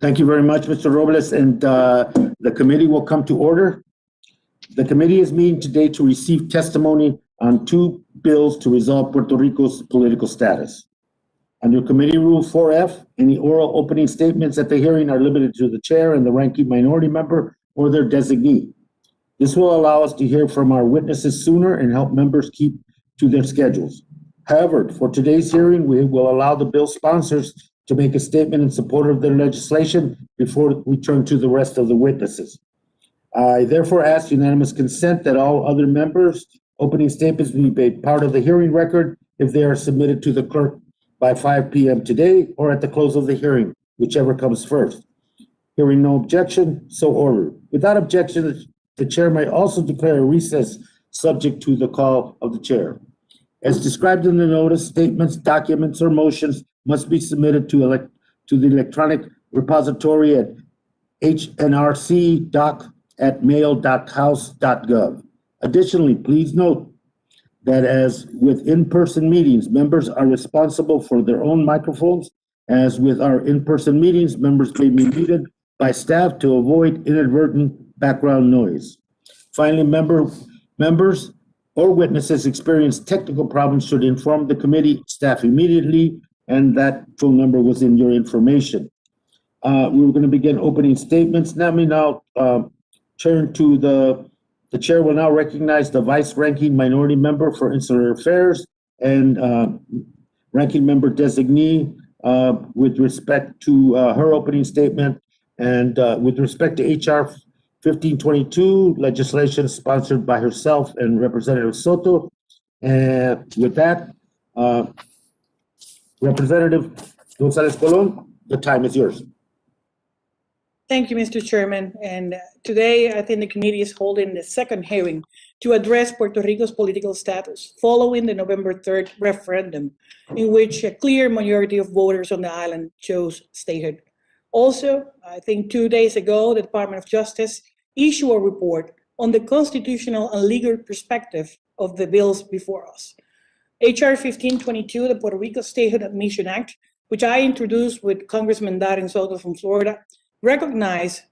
Thank you very much, Mr. Robles, and the committee will come to order. The committee is meeting today to receive testimony on two bills to resolve Puerto Rico's political status. Under Committee Rule 4F, any oral opening statements at the hearing are limited to the chair and the ranking minority member or their designee. This will allow us to hear from our witnesses sooner and help members keep to their schedules. However, for today's hearing, we will allow the bill sponsors to make a statement in support of their legislation before we turn to the rest of the witnesses. I therefore ask unanimous consent that all other members' opening statements be made part of the hearing record if they are submitted to the clerk by 5 p.m. today or at the close of the hearing, whichever comes first. Hearing no objection, so ordered. Without objection, the chair may also declare a recess subject to the call of the chair. As described in the notice, statements, documents, or motions must be submitted to the electronic repository at hnrcdoc@mail.house.gov. Additionally, please note that as with in-person meetings, members are responsible for their own microphones. As with our in-person meetings, members may be muted by staff to avoid inadvertent background noise. Finally, members or witnesses experience technical problems should inform the committee staff immediately, and that phone number was in your information. We're going to begin opening statements. Let me now turn to the chair will now recognize the vice ranking minority member for Insular Affairs and ranking member designee with respect to her opening statement and with respect to HR 1522 legislation sponsored by herself and Representative Soto. And with that, Representative Gonzalez Colon, the time is yours. Thank you, Mr. Chairman. And today, I think the committee is holding the second hearing to address Puerto Rico's political status following the November 3rd referendum, in which a clear majority of voters on the island chose statehood. Also, I think 2 days ago, the Department of Justice issued a report on the constitutional and legal perspective of the bills before us. HR 1522, the Puerto Rico Statehood Admission Act, which I introduced with Congressman Darren Soto from Florida, recognize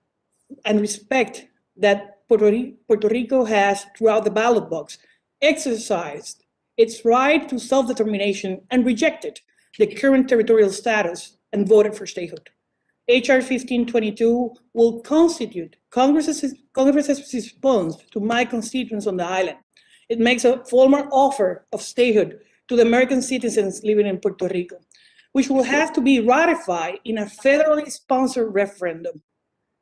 and respect that Puerto Rico has, throughout the ballot box, exercised its right to self-determination and rejected the current territorial status and voted for statehood. HR 1522 will constitute Congress's response to my constituents on the island. It makes a formal offer of statehood to the American citizens living in Puerto Rico, which will have to be ratified in a federally sponsored referendum.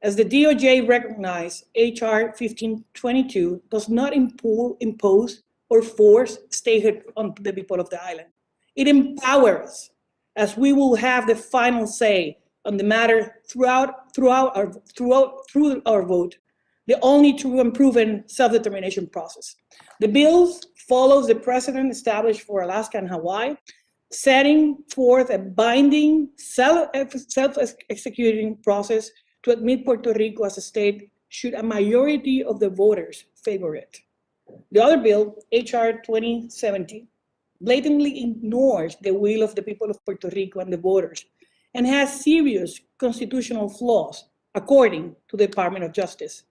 As the DOJ recognized, HR 1522 does not impose or force statehood on the people of the island. It empowers, as we will have the final say on the matter through our vote, the only true and proven self-determination process. The bill follows the precedent established for Alaska and Hawaii, setting forth a binding self-executing process to admit Puerto Rico as a state should a majority of the voters favor it. The other bill, HR 2070, blatantly ignores the will of the people of Puerto Rico and the voters and has serious constitutional flaws, according to the Department of Justice.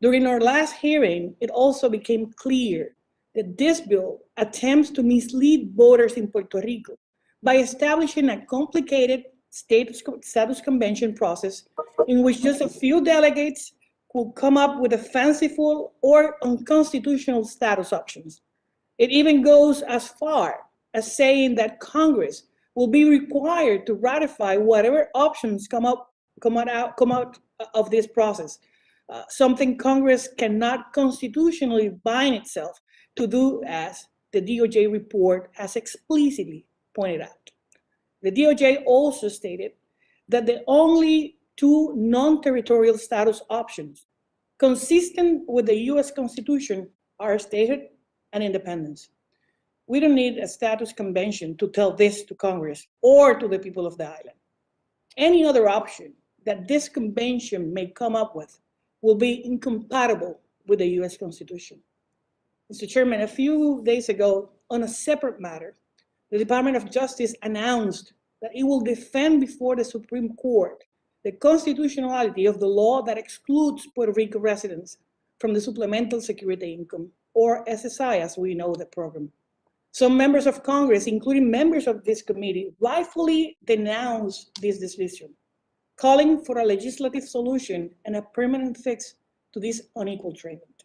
During our last hearing, it also became clear that this bill attempts to mislead voters in Puerto Rico by establishing a complicated status convention process in which just a few delegates could come up with a fanciful or unconstitutional status options. It even goes as far as saying that Congress will be required to ratify whatever options come out of this process, something Congress cannot constitutionally bind itself to do, as the DOJ report has explicitly pointed out. The DOJ also stated that the only two non-territorial status options consistent with the US Constitution are statehood and independence. We don't need a status convention to tell this to Congress or to the people of the island. Any other option that this convention may come up with will be incompatible with the US Constitution. Mr. Chairman, a few days ago, on a separate matter, the Department of Justice announced that it will defend before the Supreme Court the constitutionality of the law that excludes Puerto Rico residents from the Supplemental Security Income, or SSI as we know the program. Some members of Congress, including members of this committee, rightfully denounce this decision, calling for a legislative solution and a permanent fix to this unequal treatment.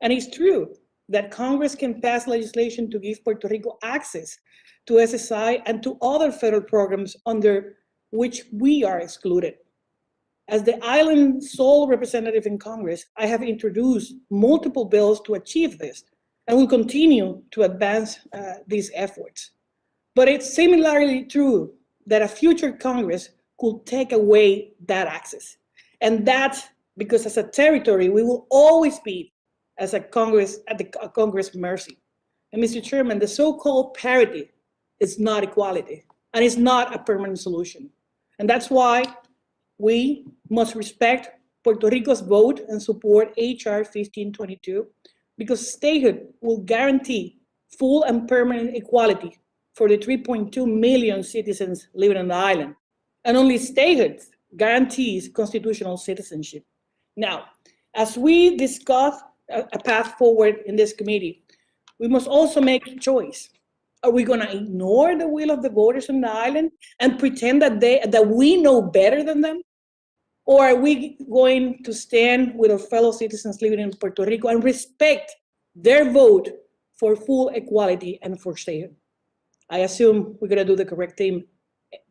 And it's true that Congress can pass legislation to give Puerto Rico access to SSI and to other federal programs under which we are excluded. As the island's sole representative in Congress, I have introduced multiple bills to achieve this and will continue to advance these efforts. But it's similarly true that a future Congress could take away that access. And that's because as a territory, we will always be as a Congress at the Congress mercy. And Mr. Chairman, the so-called parity is not equality, and it's not a permanent solution. And that's why we must respect Puerto Rico's vote and support HR 1522, because statehood will guarantee full and permanent equality for the 3.2 million citizens living on the island. And only statehood guarantees constitutional citizenship. Now, as we discuss a path forward in this committee, we must also make a choice. Are we going to ignore the will of the voters on the island and pretend that we know better than them? Or are we going to stand with our fellow citizens living in Puerto Rico and respect their vote for full equality and for statehood? I assume we're going to do the correct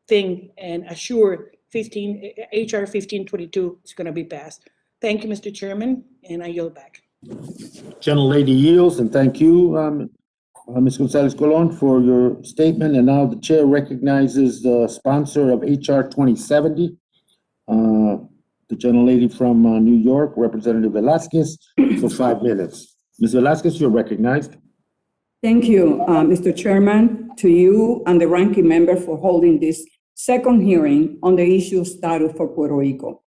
thing and assure HR 1522 is going to be passed. Thank you, Mr. Chairman, and I yield back. Gentlelady yields, and thank you, Ms. Gonzalez-Colon, for your statement. And now the chair recognizes the sponsor of HR 2070, the gentlelady from New York, Representative Velázquez, for 5 minutes. Ms. Velázquez, you're recognized. Thank you, Mr. Chairman, to you and the ranking member for holding this second hearing on the issue of status for Puerto Rico.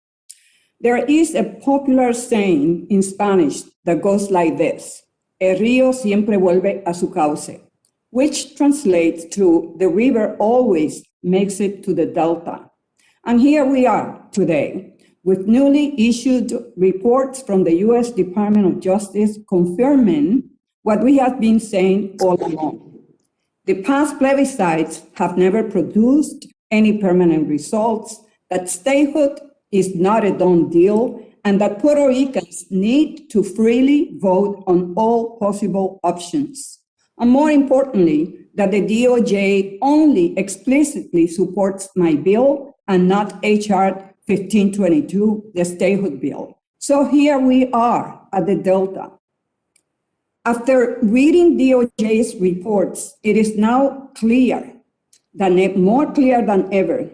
There is a popular saying in Spanish that goes like this: El río siempre vuelve a su cauce, which translates to the river always makes it to the delta. And here we are today with newly issued reports from the U.S. Department of Justice confirming what we have been saying all along. The past plebiscites have never produced any permanent results, that statehood is not a done deal, and that Puerto Ricans need to freely vote on all possible options. And more importantly, that the DOJ only explicitly supports my bill and not HR 1522, the statehood bill. So here we are at the Delta. After reading DOJ's reports, it is now clear, more clear than ever,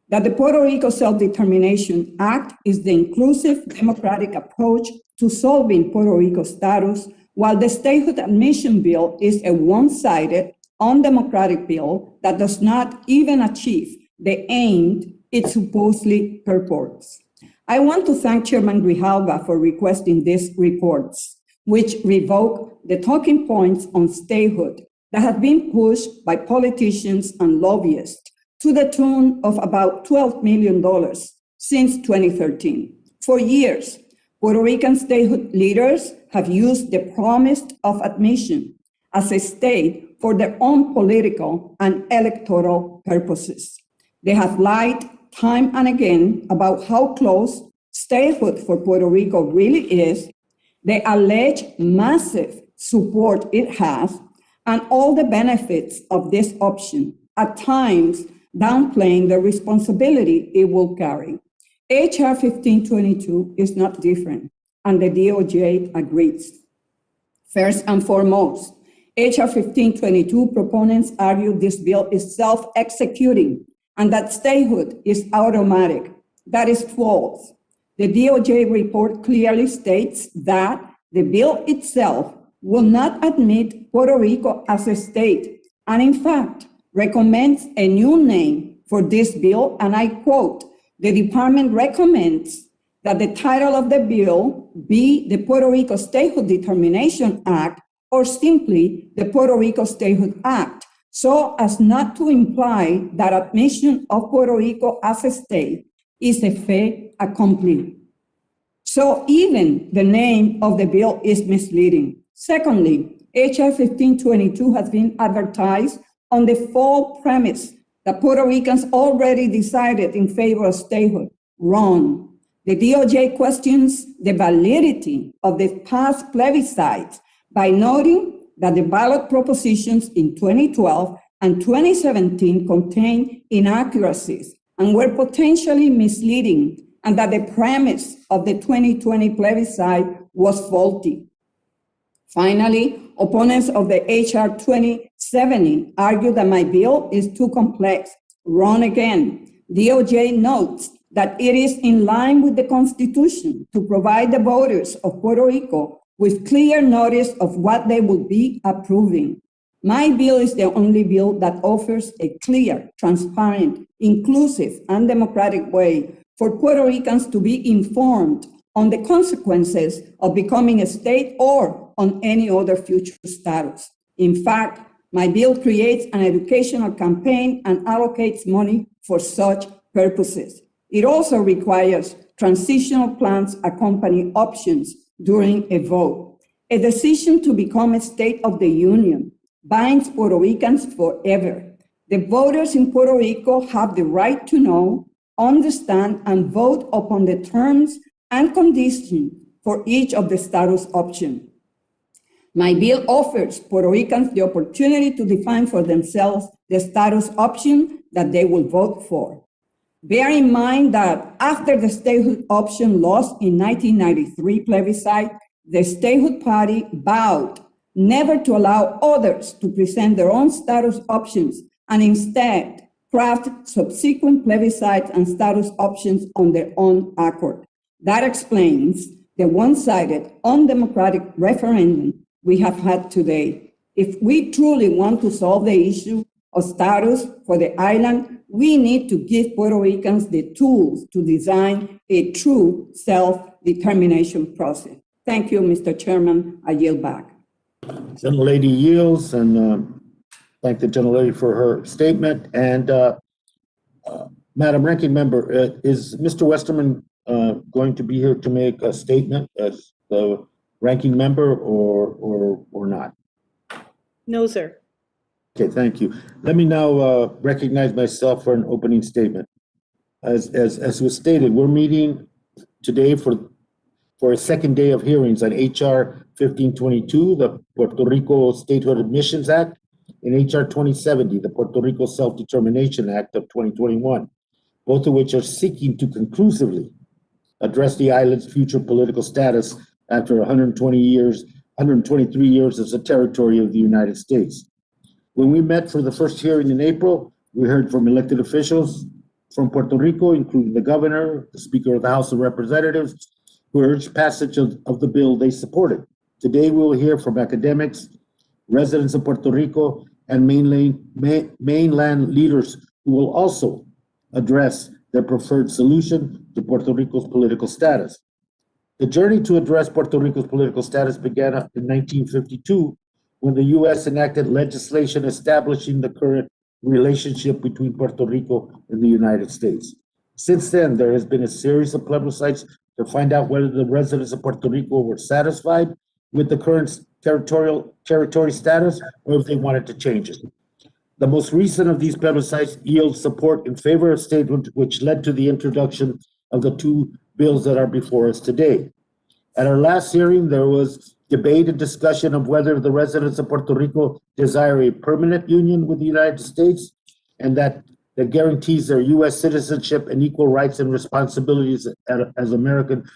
that the Puerto Rico Self-Determination Act is the inclusive democratic approach to solving Puerto Rico status, while the statehood admission bill is a one-sided, undemocratic bill that does not even achieve the aim it supposedly purports. I want to thank Chairman Grijalva for requesting these reports, which revoke the talking points on statehood that have been pushed by politicians and lobbyists to the tune of about $12 million since 2013. For years, Puerto Rican statehood leaders have used the promise of admission as a state for their own political and electoral purposes. They have lied time and again about how close statehood for Puerto Rico really is, the alleged massive support it has, and all the benefits of this option, at times downplaying the responsibility it will carry. HR 1522 is not different, and the DOJ agrees. First and foremost, HR 1522 proponents argue this bill is self-executing and that statehood is automatic. That is false. The DOJ report clearly states that the bill itself will not admit Puerto Rico as a state, and in fact, recommends a new name for this bill, and I quote, the department recommends that the title of the bill be the Puerto Rico Statehood Determination Act, or simply the Puerto Rico Statehood Act, so as not to imply that admission of Puerto Rico as a state is a fait accompli. So even the name of the bill is misleading. Secondly, HR 1522 has been advertised on the false premise that Puerto Ricans already decided in favor of statehood. Wrong. The DOJ questions the validity of the past plebiscites by noting that the ballot propositions in 2012 and 2017 contained inaccuracies and were potentially misleading, and that the premise of the 2020 plebiscite was faulty. Finally, opponents of the HR 2070 argue that my bill is too complex. Wrong again. DOJ notes that it is in line with the Constitution to provide the voters of Puerto Rico with clear notice of what they will be approving. My bill is the only bill that offers a clear, transparent, inclusive, and democratic way for Puerto Ricans to be informed on the consequences of becoming a state or on any other future status. In fact, my bill creates an educational campaign and allocates money for such purposes. It also requires transitional plans accompany options during a vote. A decision to become a state of the Union binds Puerto Ricans forever. The voters in Puerto Rico have the right to know, understand, and vote upon the terms and conditions for each of the status options. My bill offers Puerto Ricans the opportunity to define for themselves the status option that they will vote for. Bear in mind that after the statehood option lost in 1993 plebiscite, the statehood party vowed never to allow others to present their own status options and instead craft subsequent plebiscites and status options on their own accord. That explains the one-sided, undemocratic referendum we have had today. If we truly want to solve the issue of status for the island, we need to give Puerto Ricans the tools to design a true self-determination process. Thank you, Mr. Chairman. I yield back. Gentlelady yields, and thank the gentlelady for her statement. And Madam Ranking Member, is Mr. Westerman going to be here to make a statement as the ranking member or not? No, sir. Okay, thank you. Let me now recognize myself for an opening statement. As was stated, we're meeting today for a second day of hearings on HR 1522, the Puerto Rico Statehood Admissions Act, and HR 2070, the Puerto Rico Self-Determination Act of 2021, both of which are seeking to conclusively address the island's future political status after 123 years as a territory of the United States. When we met for the first hearing in April, we heard from elected officials from Puerto Rico, including the governor, the Speaker of the House of Representatives, who urged passage of the bill they supported. Today, we will hear from academics, residents of Puerto Rico, and mainland leaders who will also address their preferred solution to Puerto Rico's political status. The journey to address Puerto Rico's political status began in 1952, when the U.S. enacted legislation establishing the current relationship between Puerto Rico and the United States. Since then, there has been a series of plebiscites to find out whether the residents of Puerto Rico were satisfied with the current territory status or if they wanted to change it. The most recent of these plebiscites yield support in favor of statehood, which led to the introduction of the two bills that are before us today. At our last hearing, there was debate and discussion of whether the residents of Puerto Rico desire a permanent union with the United States and that guarantees their U.S. citizenship and equal rights and responsibilities as American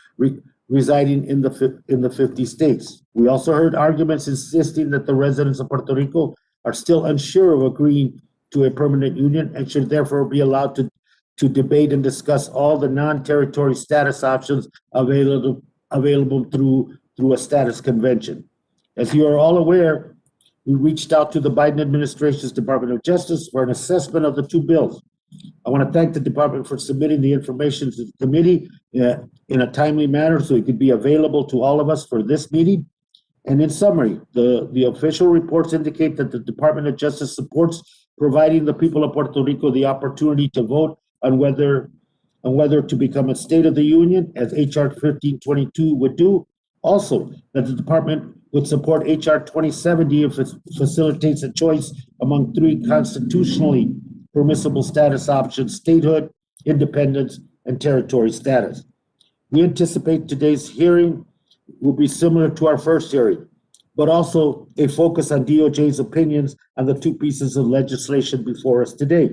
residing in the 50 states. We also heard arguments insisting that the residents of Puerto Rico are still unsure of agreeing to a permanent union and should therefore be allowed to debate and discuss all the non-territory status options available through a status convention. As you are all aware, we reached out to the Biden administration's Department of Justice for an assessment of the two bills. I want to thank the department for submitting the information to the committee in a timely manner so it could be available to all of us for this meeting. And in summary, the official reports indicate that the Department of Justice supports providing the people of Puerto Rico the opportunity to vote on whether on whether to become a State of the Union, as HR 1522 would do. Also, that the department would support HR 2070 if it facilitates a choice among three constitutionally permissible status options: statehood, independence, and territory status. We anticipate today's hearing will be similar to our first hearing, but also a focus on DOJ's opinions on the two pieces of legislation before us today.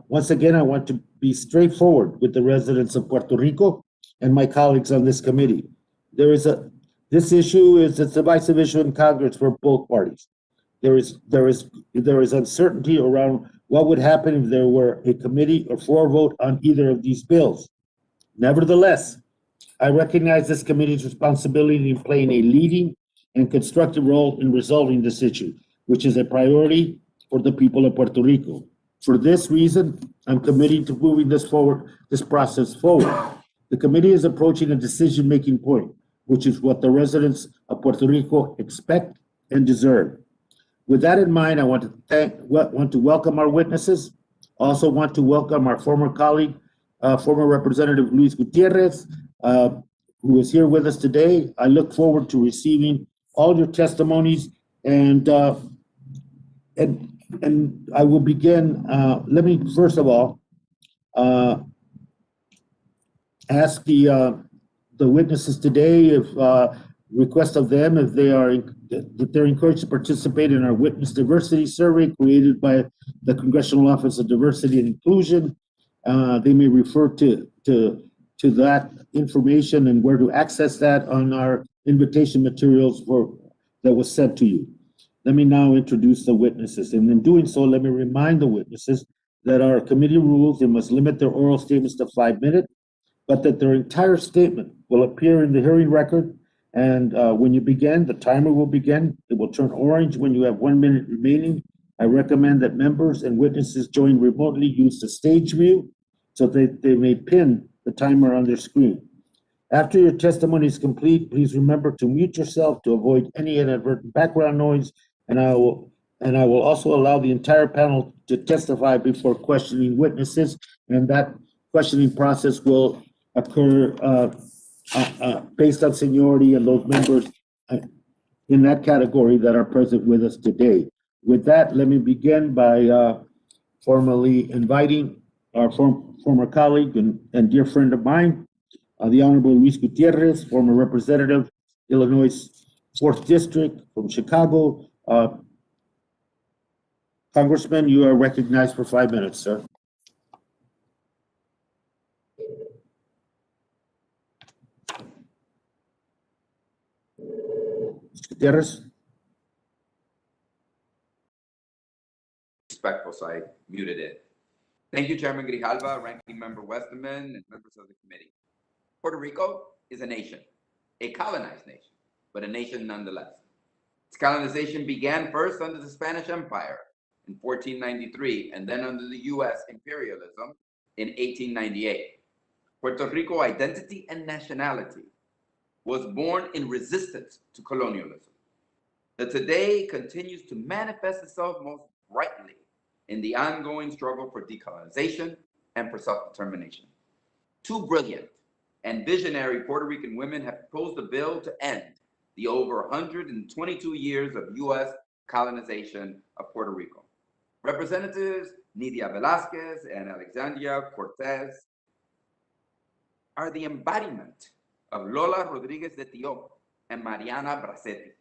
Once again, I want to be straightforward with the residents of Puerto Rico and my colleagues on this committee. This issue is a divisive issue in Congress for both parties. There is uncertainty around what would happen if there were a committee or floor vote on either of these bills. Nevertheless, I recognize this committee's responsibility in playing a leading and constructive role in resolving this issue, which is a priority for the people of Puerto Rico. For this reason, I'm committed to moving this process forward. The committee is approaching a decision-making point, which is what the residents of Puerto Rico expect and deserve. With that in mind, I want to welcome our witnesses. Also want to welcome our former colleague, former Representative Luis Gutierrez, who is here with us today. I look forward to receiving all your testimonies, and I will begin. Let me first of all ask the witnesses today if request of them if they're encouraged to participate in our witness diversity survey created by the Congressional Office of Diversity and Inclusion. They may refer to that information and where to access that on our invitation materials that was sent to you. Let me now introduce the witnesses, and in doing so, let me remind the witnesses that our committee rules, they must limit their oral statements to 5 minutes, but that their entire statement will appear in the hearing record. And when you begin, the timer will begin. It will turn orange when you have 1 minute remaining. I recommend that members and witnesses join remotely use the stage view so that they may pin the timer on their screen. After your testimony is complete, please remember to mute yourself to avoid any inadvertent background noise, and I will also allow the entire panel to testify before questioning witnesses, and that questioning process will occur based on seniority and those members in that category that are present with us today. With that, let me begin by formally inviting our former colleague and dear friend of mine, the Honorable Luis Gutierrez, former representative, Illinois 4th District from Chicago. Congressman, you are recognized for 5 minutes, sir. Mr. Gutierrez. Respectful, so I muted it. Thank you, Chairman Grijalva, Ranking Member Westerman, and members of the committee. Puerto Rico is a nation, a colonized nation, but a nation nonetheless. Its colonization began first under the Spanish Empire in 1493, and then under the U.S. imperialism in 1898. Puerto Rico identity and nationality was born in resistance to colonialism, that today continues to manifest itself most brightly in the ongoing struggle for decolonization and for self-determination. Two brilliant and visionary Puerto Rican women have proposed a bill to end the over 122 years of U.S. colonization of Puerto Rico. Representatives Nydia Velázquez and Alexandria Cortez are the embodiment of Lola Rodriguez de Tio and Mariana Bracetti.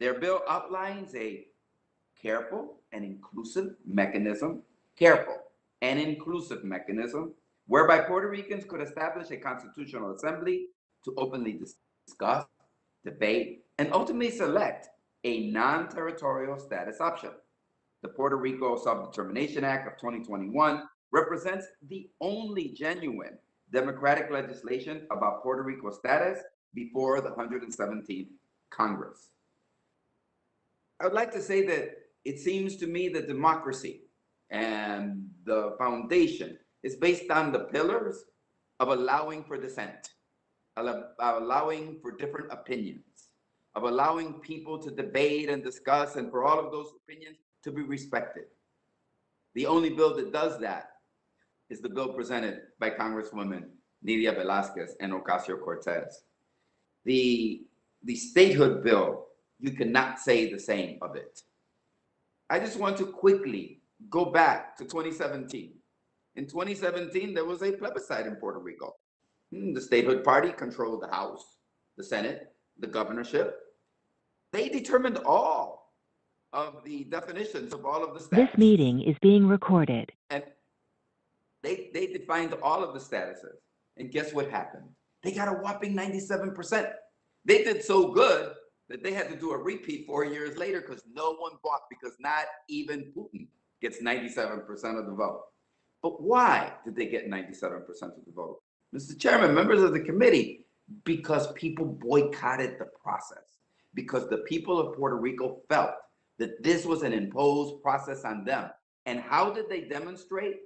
Their bill outlines a careful and inclusive mechanism whereby Puerto Ricans could establish a constitutional assembly to openly discuss, debate, and ultimately select a non-territorial status option. The Puerto Rico Self-Determination Act of 2021 represents the only genuine democratic legislation about Puerto Rico status before the 117th Congress. I would like to say that it seems to me that democracy and the foundation is based on the pillars of allowing for dissent, of allowing for different opinions, of allowing people to debate and discuss, and for all of those opinions to be respected. The only bill that does that is the bill presented by Congresswomen Nydia Velázquez and Ocasio-Cortez. The statehood bill, you cannot say the same of it. I just want to quickly go back to 2017. In 2017, there was a plebiscite in Puerto Rico. The statehood party controlled the House, the Senate, the governorship. They determined all of the definitions of all of the status. This meeting is being recorded. And they defined all of the statuses. And guess what happened? They got a whopping 97%. They did so good that they had to do a repeat 4 years later because no one bought, because not even Putin gets 97% of the vote. But why did they get 97% of the vote? Mr. Chairman, members of the committee, because people boycotted the process, because the people of Puerto Rico felt that this was an imposed process on them. And how did they demonstrate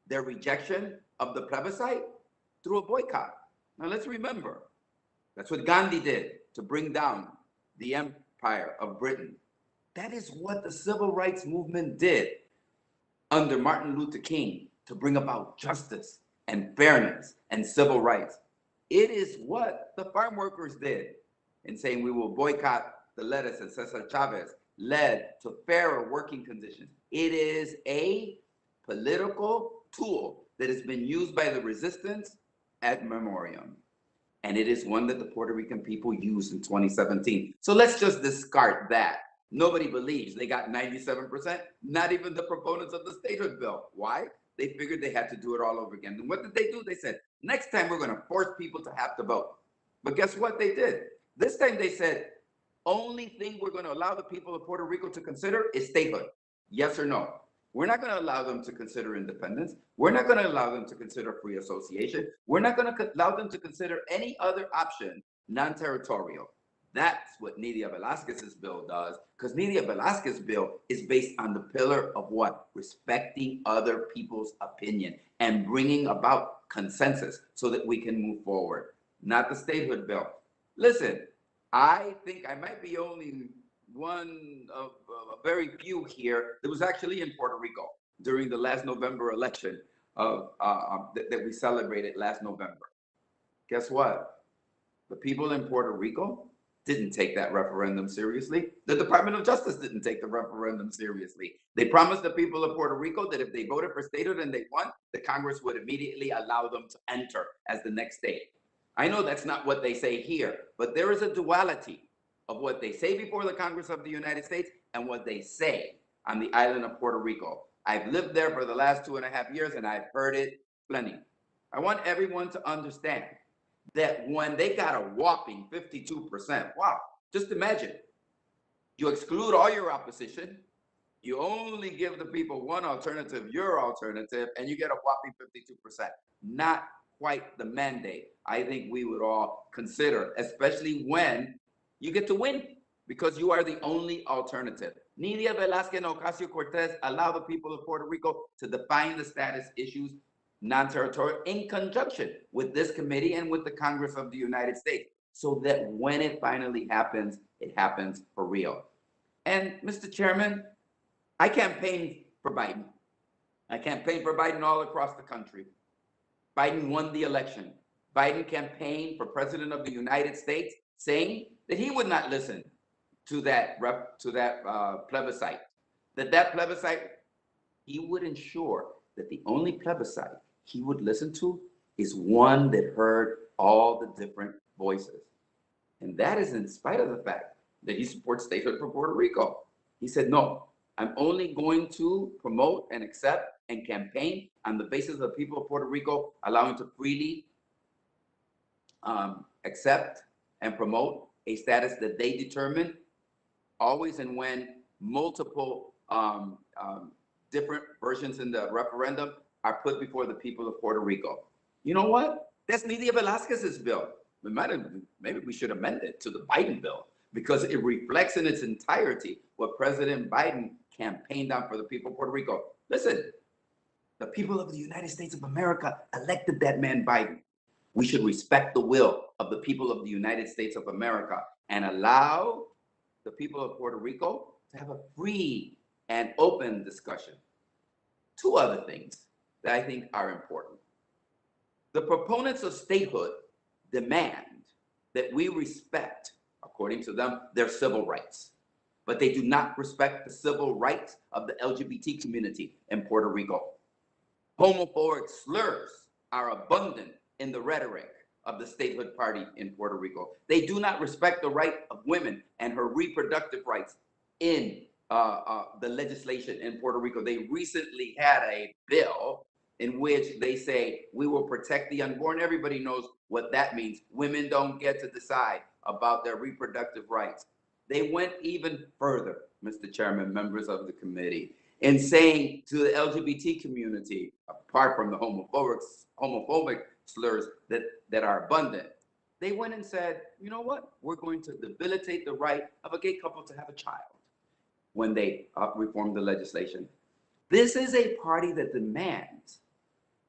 their rejection of the plebiscite? Through a boycott. Now let's remember, that's what Gandhi did to bring down the empire of Britain. That is what the civil rights movement did under Martin Luther King to bring about justice and fairness and civil rights. It is what the farm workers did in saying we will boycott the lettuce that Cesar Chavez led to fairer working conditions. It is a political tool that has been used by the resistance ad memoriam. And it is one that the Puerto Rican people used in 2017. So let's just discard that. Nobody believes they got 97%, not even the proponents of the statehood bill. Why? They figured they had to do it all over again. And what did they do? They said, next time we're going to force people to have to vote. But guess what they did? This time they said, only thing we're going to allow the people of Puerto Rico to consider is statehood. Yes or no? We're not going to allow them to consider independence. We're not going to allow them to consider free association. We're not going to allow them to consider any other option, non-territorial. That's what Nydia Velázquez's bill does, because Nydia Velázquez's bill is based on the pillar of what? Respecting other people's opinion and bringing about consensus so that we can move forward, not the statehood bill. Listen, I think I might be only one of a very few here that was actually in Puerto Rico during the last November election that we celebrated last November. Guess what? The people in Puerto Rico didn't take that referendum seriously. The Department of Justice didn't take the referendum seriously. They promised the people of Puerto Rico that if they voted for statehood and they won, the Congress would immediately allow them to enter as the next state. I know that's not what they say here, but there is a duality of what they say before the Congress of the United States and what they say on the island of Puerto Rico. I've lived there for the last 2.5 years and I've heard it plenty. I want everyone to understand that when they got a whopping 52%, wow, just imagine, you exclude all your opposition, you only give the people one alternative, your alternative, and you get a whopping 52%. Not quite the mandate I think we would all consider, especially when you get to win, because you are the only alternative. Nydia Velázquez and Ocasio-Cortez allow the people of Puerto Rico to define the status issues non-territorial in conjunction with this committee and with the Congress of the United States, so that when it finally happens, it happens for real. And Mr. Chairman, I campaigned for Biden. I campaigned for Biden all across the country. Biden won the election. Biden campaigned for president of the United States, saying that he would not listen to that plebiscite. That plebiscite, he would ensure that the only plebiscite he would listen to is one that heard all the different voices. And that is in spite of the fact that he supports statehood for Puerto Rico. He said, no, I'm only going to promote and accept and campaign on the basis of the people of Puerto Rico allowing to freely accept and promote a status that they determine, always and when multiple different versions in the referendum are put before the people of Puerto Rico. You know what? That's Nydia Velázquez's bill. Maybe we should amend it to the Biden bill, because it reflects in its entirety what President Biden campaigned on for the people of Puerto Rico. Listen, the people of the United States of America elected that man Biden. We should respect the will of the people of the United States of America and allow the people of Puerto Rico to have a free and open discussion. Two other things. that I think are important. The proponents of statehood demand that we respect, according to them, their civil rights, but they do not respect the civil rights of the LGBT community in Puerto Rico. Homophobic slurs are abundant in the rhetoric of the statehood party in Puerto Rico. They do not respect the right of women and her reproductive rights in the legislation in Puerto Rico. They recently had a bill in which they say we will protect the unborn. Everybody knows what that means. Women don't get to decide about their reproductive rights. They went even further, Mr. Chairman, members of the committee, in saying to the LGBT community, apart from the homophobic slurs that are abundant, they went and said, you know what? We're going to debilitate the right of a gay couple to have a child when they reform the legislation. This is a party that demands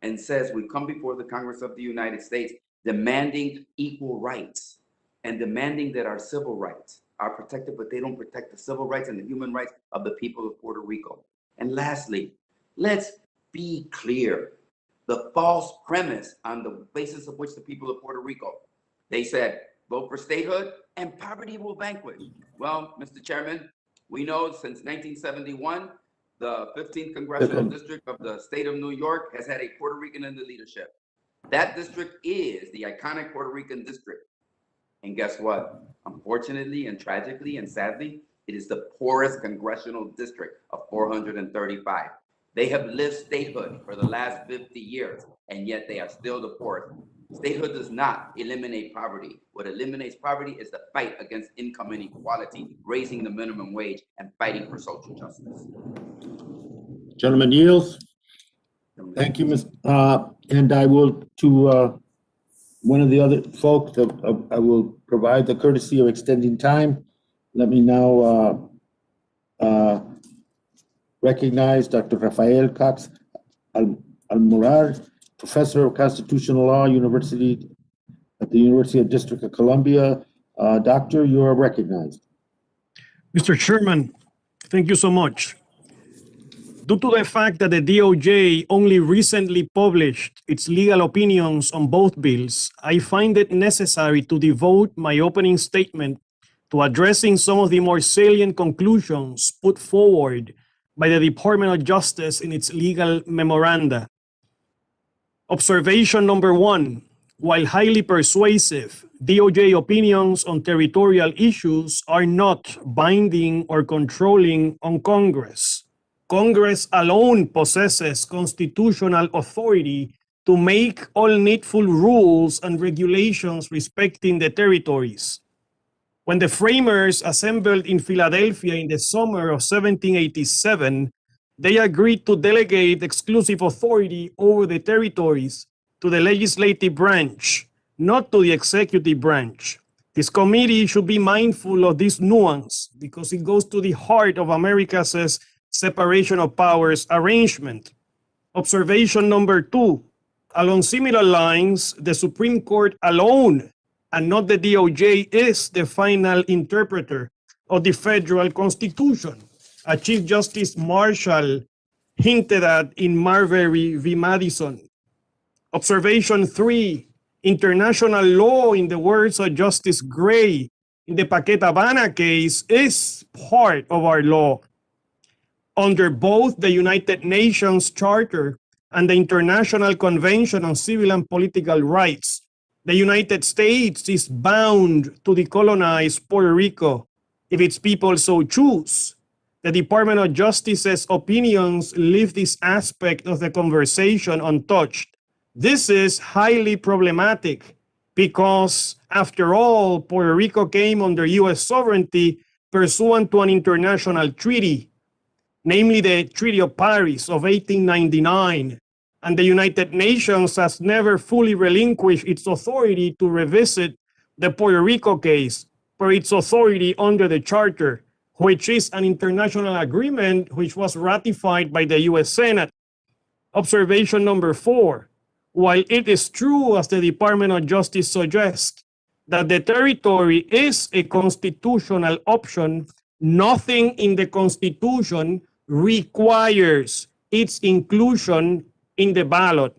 and says we come before the Congress of the United States demanding equal rights and demanding that our civil rights are protected, but they don't protect the civil rights and the human rights of the people of Puerto Rico. And lastly, let's be clear. The false premise on the basis of which the people of Puerto Rico, they said, vote for statehood and poverty will vanquish. Well, Mr. Chairman, we know since 1971, the 15th congressional district of the state of New York has had a Puerto Rican in the leadership. That district is the iconic Puerto Rican district. And guess what? Unfortunately and tragically and sadly, it is the poorest congressional district of 435. They have lived statehood for the last 50 years, and yet they are still the poorest. Statehood does not eliminate poverty. What eliminates poverty is the fight against income inequality, raising the minimum wage, and fighting for social justice. Gentleman yields. Thank you, Ms. And I will, to one of the other folks, I will provide the courtesy of extending time. Let me now recognize Dr. Rafael Cox Almorar, Professor of Constitutional Law, at the University of District of Columbia. Doctor, you are recognized. Mr. Chairman, thank you so much. Due to the fact that the DOJ only recently published its legal opinions on both bills, I find it necessary to devote my opening statement to addressing some of the more salient conclusions put forward by the Department of Justice in its legal memoranda. Observation number 1, while highly persuasive, DOJ opinions on territorial issues are not binding or controlling on Congress. Congress alone possesses constitutional authority to make all needful rules and regulations respecting the territories. When the framers assembled in Philadelphia in the summer of 1787, they agreed to delegate exclusive authority over the territories to the legislative branch, not to the executive branch. This committee should be mindful of this nuance because it goes to the heart of America's separation of powers arrangement. Observation number 2, along similar lines, the Supreme Court alone and not the DOJ is the final interpreter of the federal constitution, as Chief Justice Marshall hinted at in Marbury v. Madison. Observation 3, international law, in the words of Justice Gray in the Paqueta Habana case, is part of our law. Under both the United Nations Charter and the International Convention on Civil and Political Rights, the United States is bound to decolonize Puerto Rico if its people so choose. The Department of Justice's opinions leave this aspect of the conversation untouched. This is highly problematic because, after all, Puerto Rico came under U.S. sovereignty pursuant to an international treaty, namely the Treaty of Paris of 1899, and the United Nations has never fully relinquished its authority to revisit the Puerto Rico case for its authority under the Charter, which is an international agreement which was ratified by the U.S. Senate. Observation number 4, while it is true, as the Department of Justice suggests, that the territory is a constitutional option, nothing in the Constitution requires its inclusion in the ballot.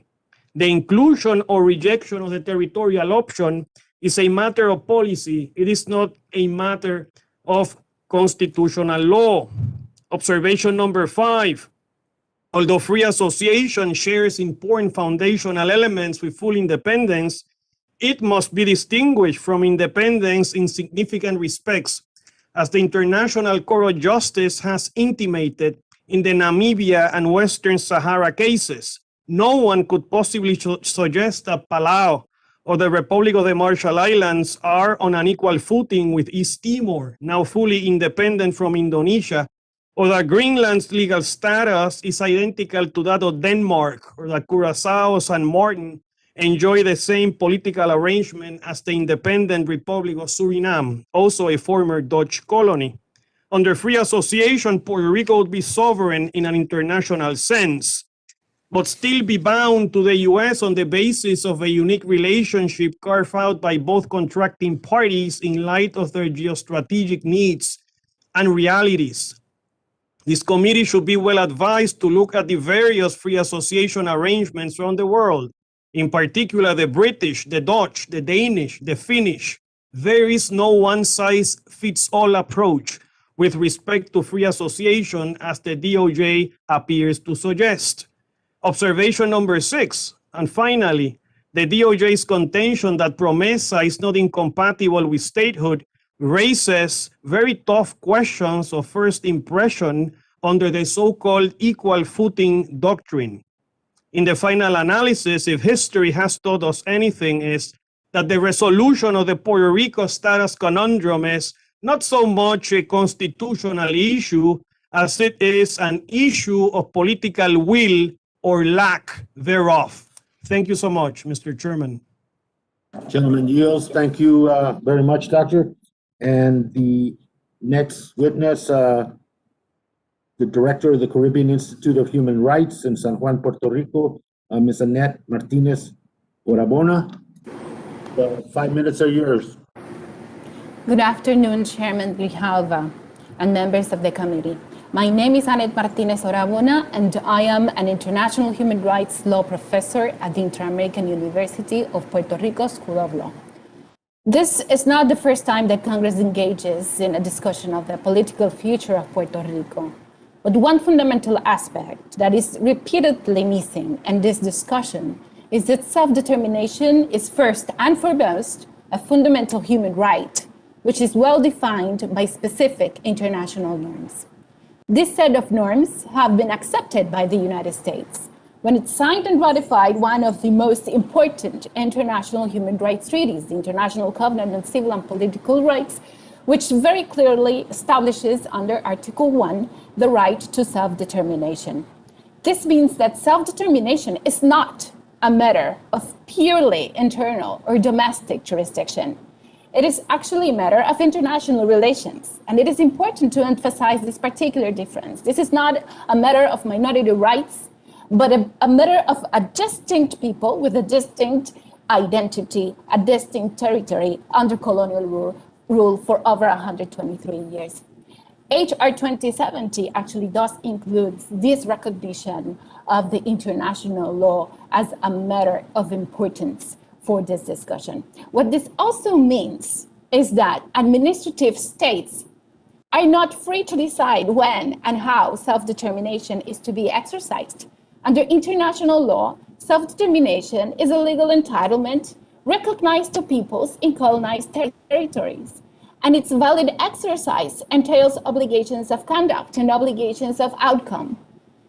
The inclusion or rejection of the territorial option is a matter of policy. It is not a matter of constitutional law. Observation number 5. Although free association shares important foundational elements with full independence, it must be distinguished from independence in significant respects, as the International Court of Justice has intimated in the Namibia and Western Sahara cases. No one could possibly suggest that Palau or the Republic of the Marshall Islands are on an equal footing with East Timor, now fully independent from Indonesia, or that Greenland's legal status is identical to that of Denmark, or that Curaçao or San Martin enjoy the same political arrangement as the independent Republic of Suriname, also a former Dutch colony. Under free association, Puerto Rico would be sovereign in an international sense, but still be bound to the U.S. on the basis of a unique relationship carved out by both contracting parties in light of their geostrategic needs and realities. This committee should be well advised to look at the various free association arrangements around the world, in particular the British, the Dutch, the Danish, the Finnish. There is no one-size-fits-all approach with respect to free association, as the DOJ appears to suggest. Observation number 6, and finally, the DOJ's contention that PROMESA is not incompatible with statehood raises very tough questions of first impression under the so-called equal footing doctrine. In the final analysis, if history has taught us anything, is that the resolution of the Puerto Rico status conundrum is not so much a constitutional issue as it is an issue of political will or lack thereof. Thank you so much, Mr. Chairman. Gentleman yields. Thank you very much, Doctor. And the next witness, the Director of the Caribbean Institute of Human Rights in San Juan, Puerto Rico, Ms. Annette Martinez Orabona. The 5 minutes are yours. Good afternoon, Chairman Grijalva and members of the committee. My name is Annette Martinez Orabona, and I am an international human rights law professor at the Inter-American University of Puerto Rico School of Law. This is not the first time that Congress engages in a discussion of the political future of Puerto Rico. But one fundamental aspect that is repeatedly missing in this discussion is that self-determination is first and foremost a fundamental human right, which is well defined by specific international norms. This set of norms have been accepted by the United States when it signed and ratified one of the most important international human rights treaties, the International Covenant on Civil and Political Rights, which very clearly establishes under Article 1 the right to self-determination. This means that self-determination is not a matter of purely internal or domestic jurisdiction. It is actually a matter of international relations, and it is important to emphasize this particular difference. This is not a matter of minority rights, but a matter of a distinct people with a distinct identity, a distinct territory under colonial rule for over 123 years. HR 2070 actually does include this recognition of the international law as a matter of importance for this discussion. What this also means is that administrative states are not free to decide when and how self-determination is to be exercised. Under international law, self-determination is a legal entitlement recognized to peoples in colonized territories. And its valid exercise entails obligations of conduct and obligations of outcome.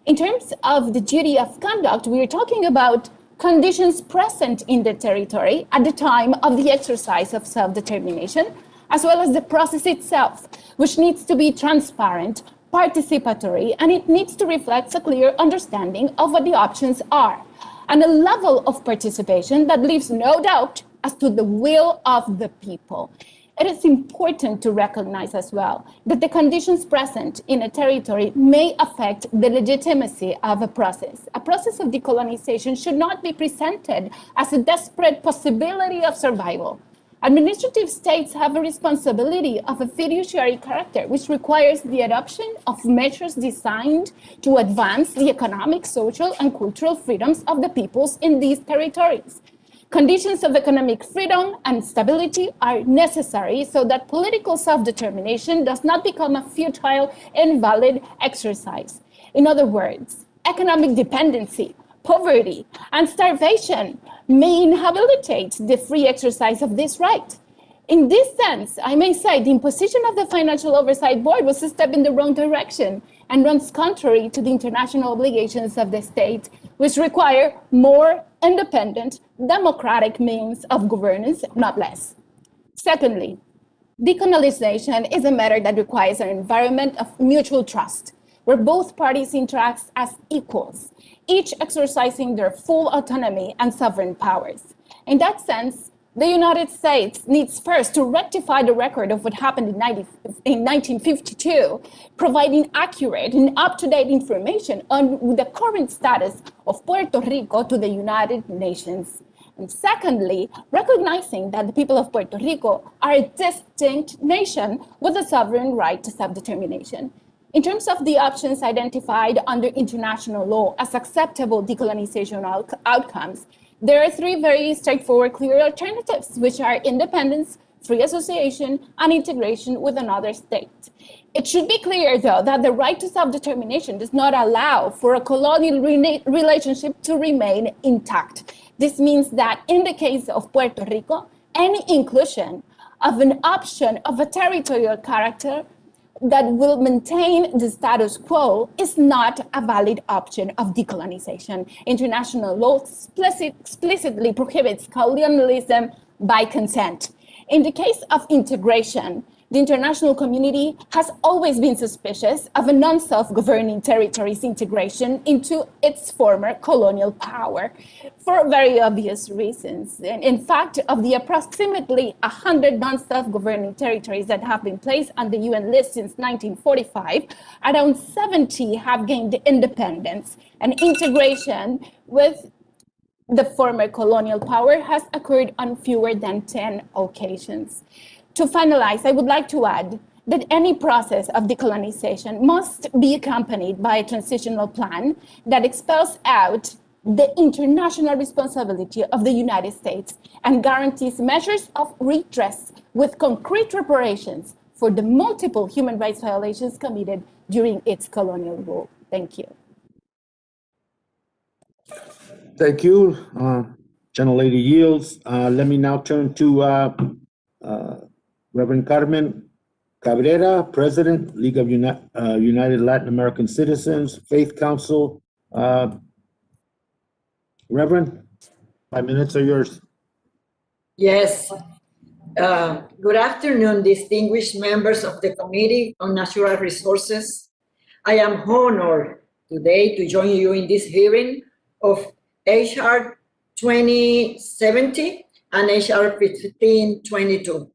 In terms of the duty of conduct, we are talking about conditions present in the territory at the time of the exercise of self-determination, as well as the process itself, which needs to be transparent, participatory, and it needs to reflect a clear understanding of what the options are, and a level of participation that leaves no doubt as to the will of the people. It is important to recognize as well that the conditions present in a territory may affect the legitimacy of a process. A process of decolonization should not be presented as a desperate possibility of survival. Administrative states have a responsibility of a fiduciary character, which requires the adoption of measures designed to advance the economic, social, and cultural freedoms of the peoples in these territories. Conditions of economic freedom and stability are necessary so that political self-determination does not become a futile, invalid exercise. In other words, economic dependency, poverty, and starvation may inhabilitate the free exercise of this right. In this sense, I may say the imposition of the Financial Oversight Board was a step in the wrong direction and runs contrary to the international obligations of the state, which require more independent, democratic means of governance, not less. Secondly, decolonization is a matter that requires an environment of mutual trust, where both parties interact as equals, each exercising their full autonomy and sovereign powers. In that sense, the United States needs first to rectify the record of what happened in 1952, providing accurate and up-to-date information on the current status of Puerto Rico to the United Nations. And secondly, recognizing that the people of Puerto Rico are a distinct nation with a sovereign right to self-determination. In terms of the options identified under international law as acceptable decolonization outcomes, there are three very straightforward, clear alternatives, which are independence, free association, and integration with another state. It should be clear, though, that the right to self-determination does not allow for a colonial relationship to remain intact. This means that in the case of Puerto Rico, any inclusion of an option of a territorial character that will maintain the status quo is not a valid option of decolonization. International law explicitly prohibits colonialism by consent. In the case of integration, the international community has always been suspicious of a non-self-governing territory's integration into its former colonial power for very obvious reasons. And in fact, of the approximately 100 non-self-governing territories that have been placed on the UN list since 1945, around 70 have gained independence, and integration with the former colonial power has occurred on fewer than 10 occasions. To finalize, I would like to add that any process of decolonization must be accompanied by a transitional plan that expels out the international responsibility of the United States and guarantees measures of redress with concrete reparations for the multiple human rights violations committed during its colonial rule. Thank you. Thank you. Gentlelady yields. Let me now turn to Reverend Carmen Cabrera, President, League of United Latin American Citizens, Faith Council. Reverend, 5 minutes are yours. Yes. Good afternoon, distinguished members of the Committee on Natural Resources. I am honored today to join you in this hearing of HR 2070 and HR 1522.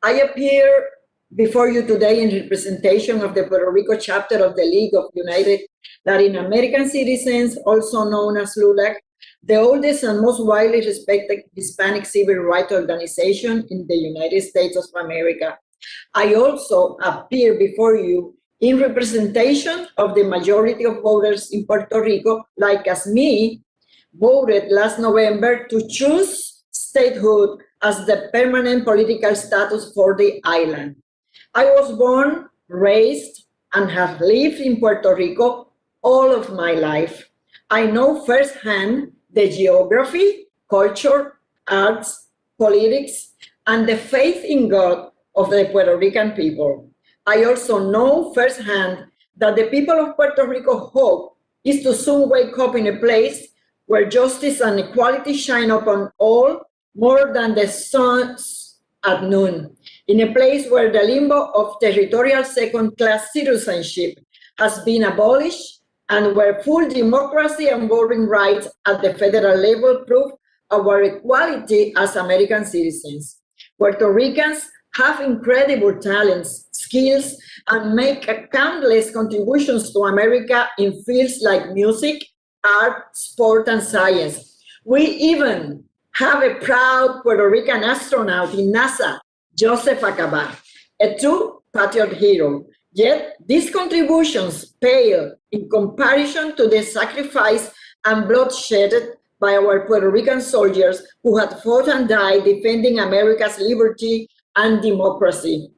I appear before you today in representation of the Puerto Rico chapter of the League of United Latin American Citizens, also known as LULAC, the oldest and most widely respected Hispanic civil rights organization in the United States of America. I also appear before you in representation of the majority of voters in Puerto Rico, like as me, voted last November to choose statehood as the permanent political status for the island. I was born, raised, and have lived in Puerto Rico all of my life. I know firsthand the geography, culture, arts, politics, and the faith in God of the Puerto Rican people. I also know firsthand that the people of Puerto Rico hope is to soon wake up in a place where justice and equality shine upon all more than the sun at noon, in a place where the limbo of territorial second-class citizenship has been abolished and where full democracy and voting rights at the federal level prove our equality as American citizens. Puerto Ricans have incredible talents, skills, and make countless contributions to America in fields like music, art, sport, and science. We even have a proud Puerto Rican astronaut in NASA, Joseph Acaba, a true patriot hero. Yet these contributions pale in comparison to the sacrifice and bloodshed by our Puerto Rican soldiers who had fought and died defending America's liberty and democracy.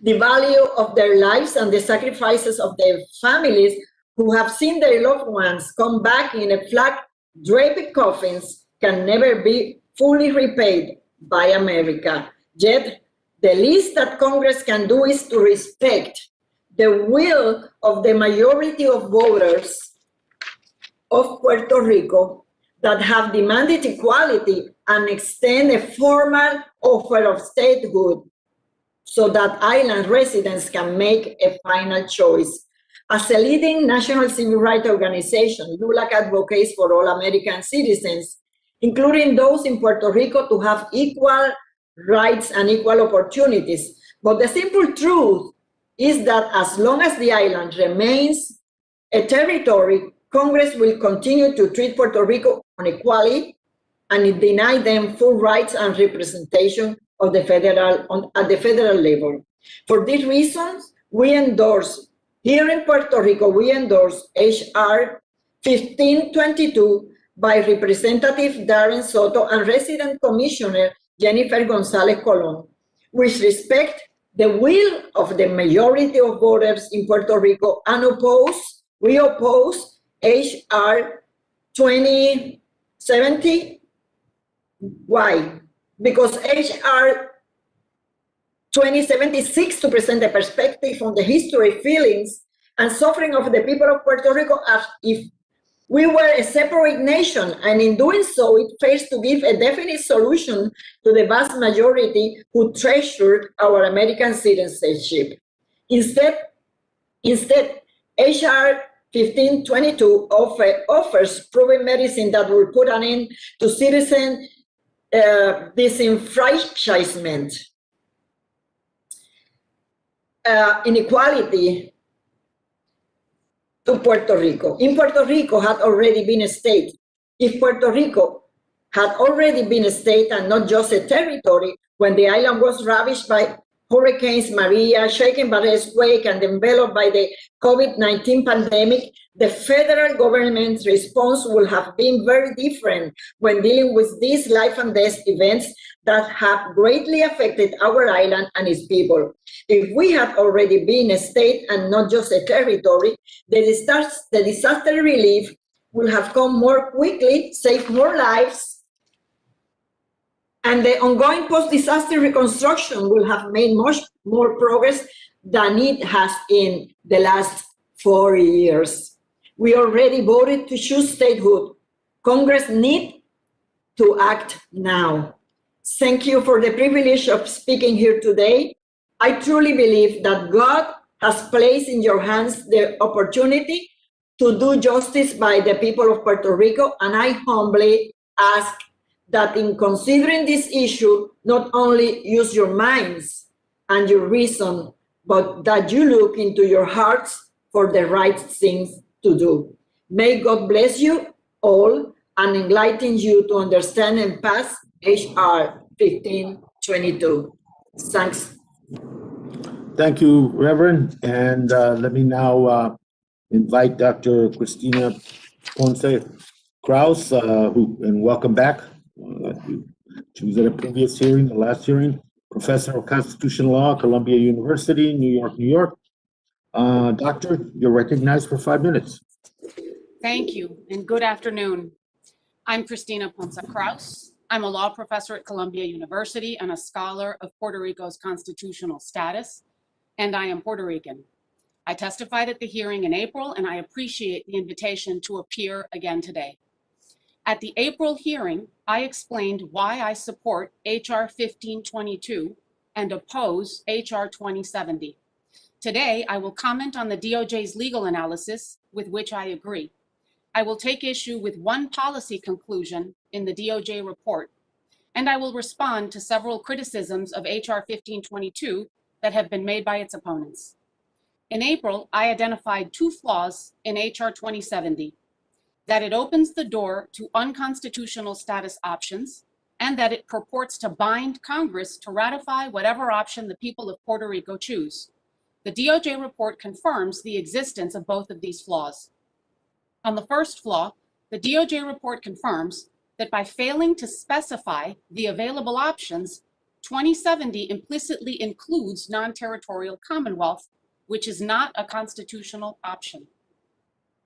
The value of their lives and the sacrifices of their families who have seen their loved ones come back in a flag-draped coffins can never be fully repaid by America. Yet, the least that Congress can do is to respect the will of the majority of voters of Puerto Rico that have demanded equality and extend a formal offer of statehood so that island residents can make a final choice. As a leading national civil rights organization, LULAC advocates for all American citizens, including those in Puerto Rico, to have equal rights and equal opportunities. But the simple truth is that as long as the island remains a territory, Congress will continue to treat Puerto Rico unequally and deny them full rights and representation of the at the federal level. For these reasons, here in Puerto Rico, we endorse H.R. 1522 by Representative Darren Soto and Resident Commissioner Jennifer Gonzalez Colon, which respect the will of the majority of voters in Puerto Rico and we oppose H.R. 2070. Why? Because H.R. 2070 seeks to present the perspective on the history, feelings, and suffering of the people of Puerto Rico as if we were a separate nation, and in doing so, it fails to give a definite solution to the vast majority who treasured our American citizenship. Instead, H.R. 1522 offers proven medicine that will put an end to citizen disenfranchisement, inequality to Puerto Rico. In Puerto Rico had already been a state. If Puerto Rico had already been a state and not just a territory, when the island was ravaged by Hurricanes Maria, shaken by the earthquake, and enveloped by the COVID-19 pandemic, the federal government's response would have been very different when dealing with these life and death events that have greatly affected our island and its people. If we had already been a state and not just a territory, the disaster relief would have come more quickly, saved more lives, and the ongoing post-disaster reconstruction will have made much more progress than it has in the last 4 years. We already voted to choose statehood. Congress needs to act now. Thank you for the privilege of speaking here today. I truly believe that God has placed in your hands the opportunity to do justice by the people of Puerto Rico, and I humbly ask that in considering this issue, not only use your minds and your reason, but that you look into your hearts for the right things to do. May God bless you all and enlighten you to understand and pass H.R. 1522. Thanks. Thank you, Reverend. And let me now invite Dr. Christina Ponce Krause, and welcome back. She was at a previous hearing, the last hearing, professor of constitutional law, Columbia University, New York, New York. Doctor, you're recognized for 5 minutes. Thank you, and good afternoon. I'm Christina Ponce Krause. I'm a law professor at Columbia University and a scholar of Puerto Rico's constitutional status, and I am Puerto Rican. I testified at the hearing in April, and I appreciate the invitation to appear again today. At the April hearing, I explained why I support H.R. 1522 and oppose H.R. 2070. Today, I will comment on the DOJ's legal analysis, with which I agree. I will take issue with one policy conclusion in the DOJ report, and I will respond to several criticisms of H.R. 1522 that have been made by its opponents. In April, I identified 2 flaws in H.R. 2070. that it opens the door to unconstitutional status options, and that it purports to bind Congress to ratify whatever option the people of Puerto Rico choose. The DOJ report confirms the existence of both of these flaws. On the first flaw, the DOJ report confirms that by failing to specify the available options, 2070 implicitly includes non-territorial Commonwealth, which is not a constitutional option.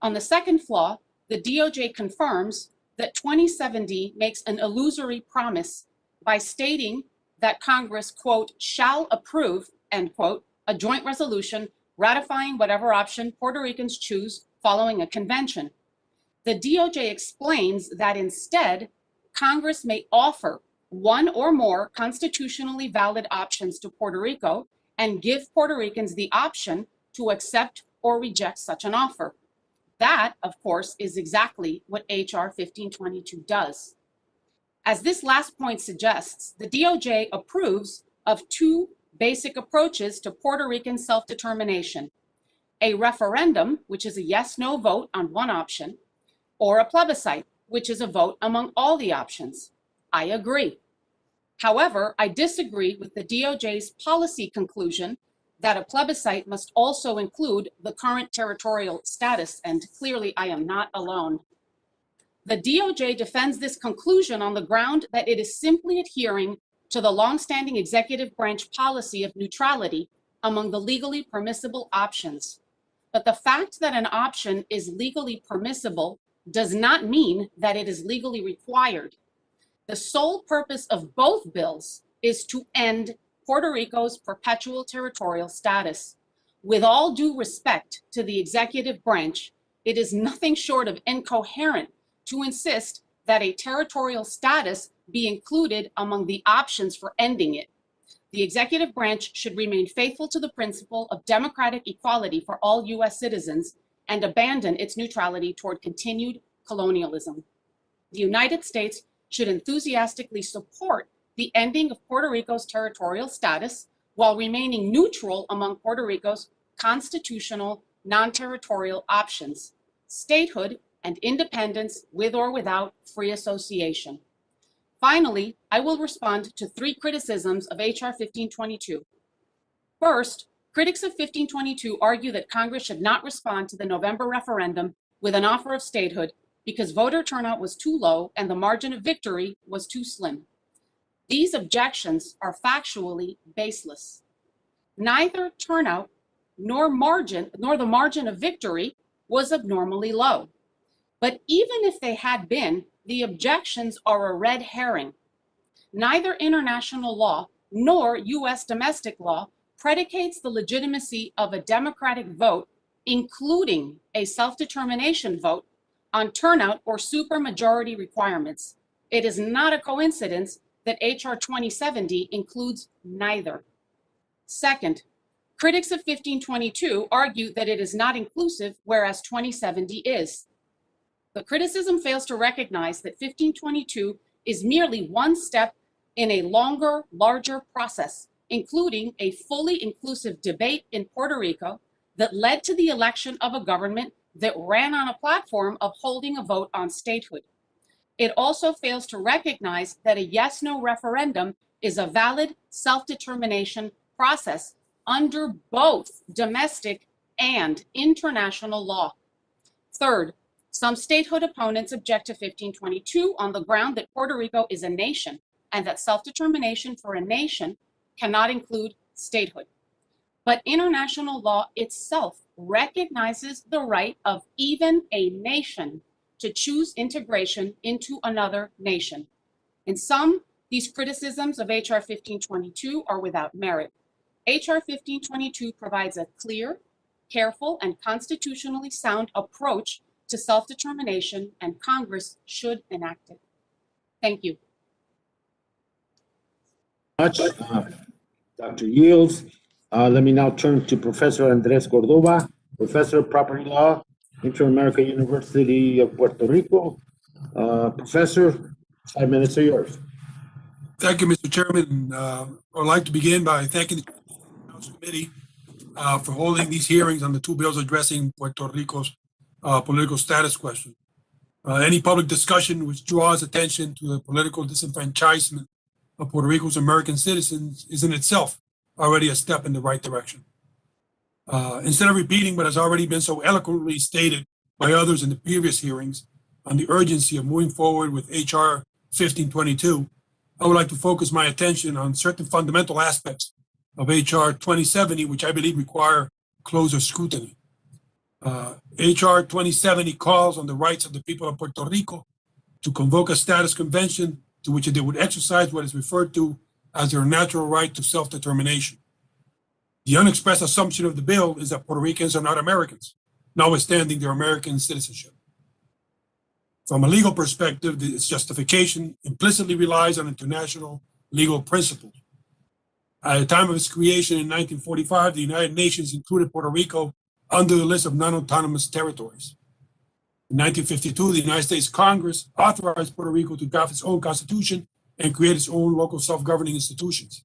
On the second flaw, the DOJ confirms that 2070 makes an illusory promise by stating that Congress, quote, shall approve, end quote, a joint resolution ratifying whatever option Puerto Ricans choose following a convention. The DOJ explains that instead, Congress may offer one or more constitutionally valid options to Puerto Rico and give Puerto Ricans the option to accept or reject such an offer. That, of course, is exactly what HR 1522 does. As this last point suggests, the DOJ approves of two basic approaches to Puerto Rican self-determination: a referendum, which is a yes-no vote on one option, or a plebiscite, which is a vote among all the options. I agree. However, I disagree with the DOJ's policy conclusion that a plebiscite must also include the current territorial status, and clearly I am not alone. The DOJ defends this conclusion on the ground that it is simply adhering to the longstanding executive branch policy of neutrality among the legally permissible options. But the fact that an option is legally permissible does not mean that it is legally required. The sole purpose of both bills is to end Puerto Rico's perpetual territorial status. With all due respect to the executive branch, it is nothing short of incoherent to insist that a territorial status be included among the options for ending it. The executive branch should remain faithful to the principle of democratic equality for all US citizens and abandon its neutrality toward continued colonialism. The United States should enthusiastically support the ending of Puerto Rico's territorial status while remaining neutral among Puerto Rico's constitutional non-territorial options: statehood and independence with or without free association. Finally, I will respond to three criticisms of HR 1522. First, critics of 1522 argue that Congress should not respond to the November referendum with an offer of statehood because voter turnout was too low and the margin of victory was too slim. These objections are factually baseless. Neither turnout nor the margin of victory was abnormally low. But even if they had been, the objections are a red herring. Neither international law nor US domestic law predicates the legitimacy of a democratic vote, including a self-determination vote, on turnout or supermajority requirements. It is not a coincidence that HR 2070 includes neither. Second, critics of 1522 argue that it is not inclusive, whereas 2070 is. The criticism fails to recognize that 1522 is merely one step in a longer, larger process, including a fully inclusive debate in Puerto Rico that led to the election of a government that ran on a platform of holding a vote on statehood. It also fails to recognize that a yes-no referendum is a valid self-determination process under both domestic and international law. Third, some statehood opponents object to 1522 on the ground that Puerto Rico is a nation and that self-determination for a nation cannot include statehood. But international law itself recognizes the right of even a nation to choose integration into another nation. In sum, these criticisms of HR 1522 are without merit. HR 1522 provides a clear, careful, and constitutionally sound approach to self-determination, and Congress should enact it. Thank you. Much, Dr. Yields. Let me now turn to Professor Andres Cordova, Professor of Property Law, Inter-American University of Puerto Rico. Professor, 5 minutes are yours. Thank you, Mr. Chairman. I would like to begin by thanking the House Committee for holding these hearings on the two bills addressing Puerto Rico's political status question. Any public discussion which draws attention to the political disenfranchisement of Puerto Rico's American citizens is in itself already a step in the right direction. Instead of repeating what has already been so eloquently stated by others in the previous hearings on the urgency of moving forward with HR 1522, I would like to focus my attention on certain fundamental aspects of HR 2070, which I believe require closer scrutiny. HR 2070 calls on the rights of the people of Puerto Rico to convoke a status convention to which they would exercise what is referred to as their natural right to self-determination. The unexpressed assumption of the bill is that Puerto Ricans are not Americans, notwithstanding their American citizenship. From a legal perspective, its justification implicitly relies on international legal principles. At the time of its creation in 1945, the United Nations included Puerto Rico under the list of non-autonomous territories. In 1952, the United States Congress authorized Puerto Rico to draft its own constitution and create its own local self-governing institutions.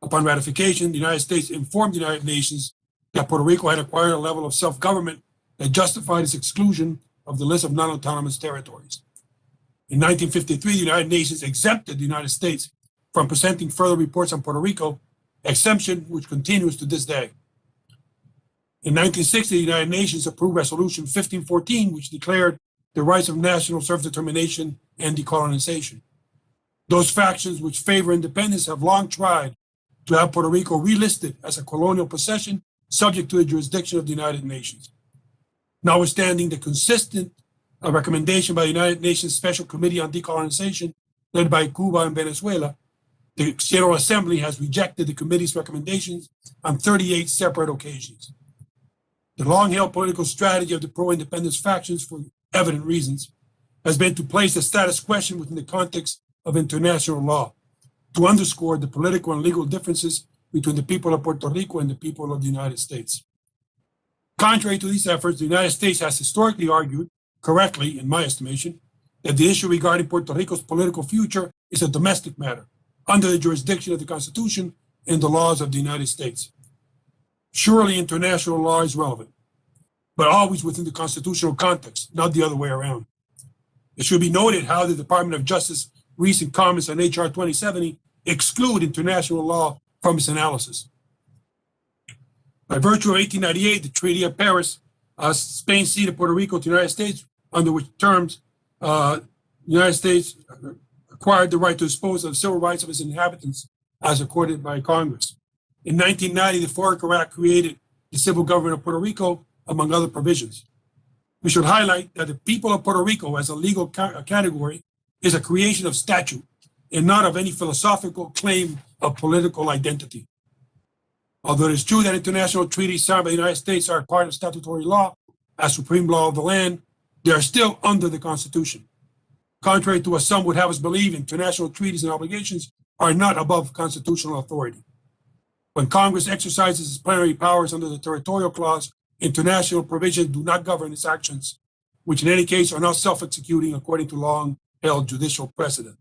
Upon ratification, the United States informed the United Nations that Puerto Rico had acquired a level of self-government that justified its exclusion of the list of non-autonomous territories. In 1953, the United Nations exempted the United States from presenting further reports on Puerto Rico, exemption which continues to this day. In 1960, the United Nations approved Resolution 1514, which declared the rights of national self-determination and decolonization. Those factions which favor independence have long tried to have Puerto Rico relisted as a colonial possession subject to the jurisdiction of the United Nations. Notwithstanding the consistent recommendation by the United Nations Special Committee on Decolonization, led by Cuba and Venezuela, the General Assembly has rejected the committee's recommendations on 38 separate occasions. The long-held political strategy of the pro-independence factions, for evident reasons, has been to place the status question within the context of international law, to underscore the political and legal differences between the people of Puerto Rico and the people of the United States. Contrary to these efforts, the United States has historically argued, correctly in my estimation, that the issue regarding Puerto Rico's political future is a domestic matter, under the jurisdiction of the Constitution and the laws of the United States. Surely international law is relevant, but always within the constitutional context, not the other way around. It should be noted how the Department of Justice recent comments on HR 2070 exclude international law from its analysis. By virtue of 1898, the Treaty of Paris, Spain ceded Puerto Rico to the United States, under which terms the United States acquired the right to dispose of the civil rights of its inhabitants as accorded by Congress. In 1990, the Foraker Act created the civil government of Puerto Rico, among other provisions. We should highlight that the people of Puerto Rico as a legal category is a creation of statute and not of any philosophical claim of political identity. Although it is true that international treaties signed by the United States are part of statutory law as supreme law of the land, they are still under the Constitution. Contrary to what some would have us believe, international treaties and obligations are not above constitutional authority. When Congress exercises its plenary powers under the territorial clause, international provisions do not govern its actions, which in any case are not self-executing according to long-held judicial precedent.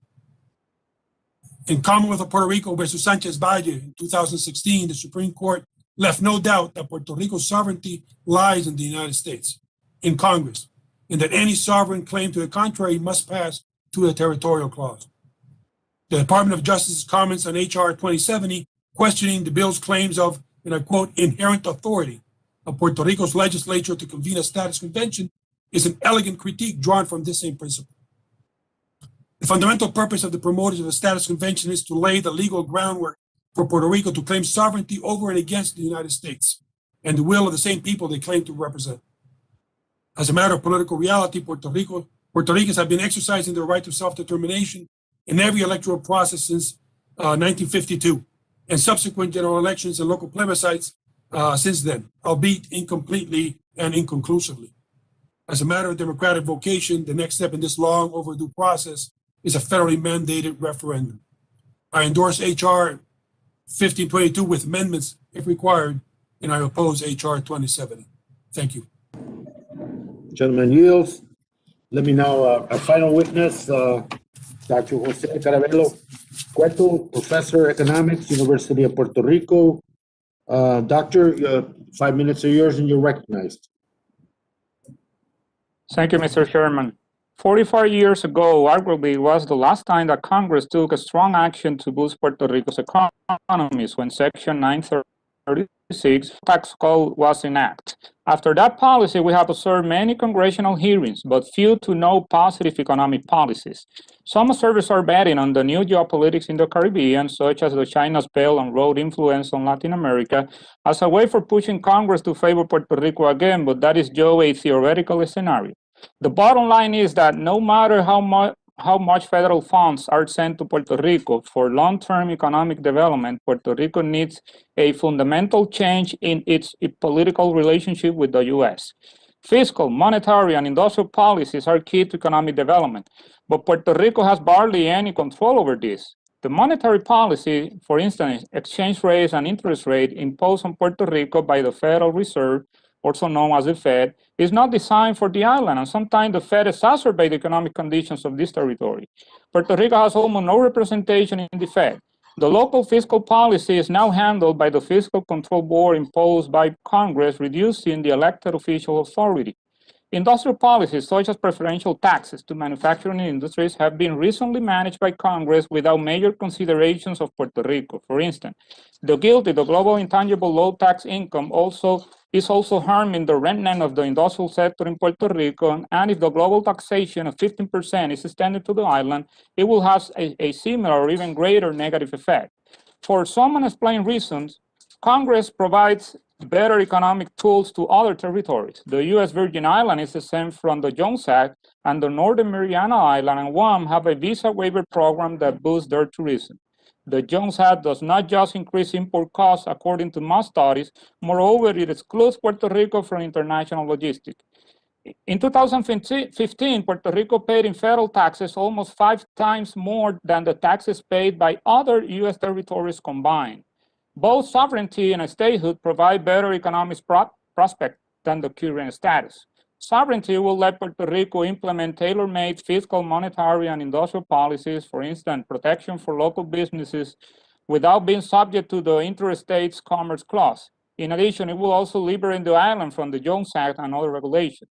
In Commonwealth of Puerto Rico versus Sanchez Valle in 2016, the Supreme Court left no doubt that Puerto Rico's sovereignty lies in the United States, in Congress, and that any sovereign claim to the contrary must pass through the territorial clause. The Department of Justice's comments on HR 2070, questioning the bill's claims of, and I quote, inherent authority of Puerto Rico's legislature to convene a status convention, is an elegant critique drawn from this same principle. The fundamental purpose of the promoters of the status convention is to lay the legal groundwork for Puerto Rico to claim sovereignty over and against the United States and the will of the same people they claim to represent. As a matter of political reality, Puerto Ricans have been exercising their right to self-determination in every electoral process since 1952, and subsequent general elections and local plebiscites since then, albeit incompletely and inconclusively. As a matter of democratic vocation, the next step in this long overdue process is a federally mandated referendum. I endorse HR 1522 with amendments if required, and I oppose HR 2070. Thank you. Gentleman yields. Let me now, our final witness, Dr. Jose Carabello Cueto, Professor Economics, University of Puerto Rico. Doctor, 5 minutes are yours and you're recognized. Thank you, Mr. Chairman. 45 years ago, arguably, was the last time that Congress took a strong action to boost Puerto Rico's economies when Section 936 tax code was enacted. After that policy, we have observed many congressional hearings, but few to no positive economic policies. Some observers are betting on the new geopolitics in the Caribbean, such as the China's Belt and Road influence on Latin America, as a way for pushing Congress to favor Puerto Rico again, but that is just a theoretical scenario. The bottom line is that no matter how much federal funds are sent to Puerto Rico for long-term economic development, Puerto Rico needs a fundamental change in its political relationship with the U.S. Fiscal, monetary, and industrial policies are key to economic development, but Puerto Rico has barely any control over this. The monetary policy, for instance, exchange rates and interest rate imposed on Puerto Rico by the Federal Reserve, also known as the Fed, is not designed for the island, and sometimes the Fed exacerbates the economic conditions of this territory. Puerto Rico has almost no representation in the Fed. The local fiscal policy is now handled by the Fiscal Control Board imposed by Congress, reducing the elected official authority. Industrial policies such as preferential taxes to manufacturing industries have been recently managed by Congress without major considerations of Puerto Rico. For instance, the global intangible low tax income is also harming the remnant of the industrial sector in Puerto Rico, and if the global taxation of 15% is extended to the island, it will have a similar or even greater negative effect. For some unexplained reasons, Congress provides better economic tools to other territories. The U.S. Virgin Islands is exempt from the Jones Act, and the Northern Mariana Island and Guam have a visa waiver program that boosts their tourism. The Jones Act does not just increase import costs, according to most studies. Moreover, it excludes Puerto Rico from international logistics. In 2015, Puerto Rico paid in federal taxes almost 5 times more than the taxes paid by other U.S. territories combined. Both sovereignty and statehood provide better economic prospects than the current status. Sovereignty will let Puerto Rico implement tailor-made fiscal, monetary, and industrial policies, for instance, protection for local businesses, without being subject to the Interstate Commerce Clause. In addition, it will also liberate the island from the Jones Act and other regulations.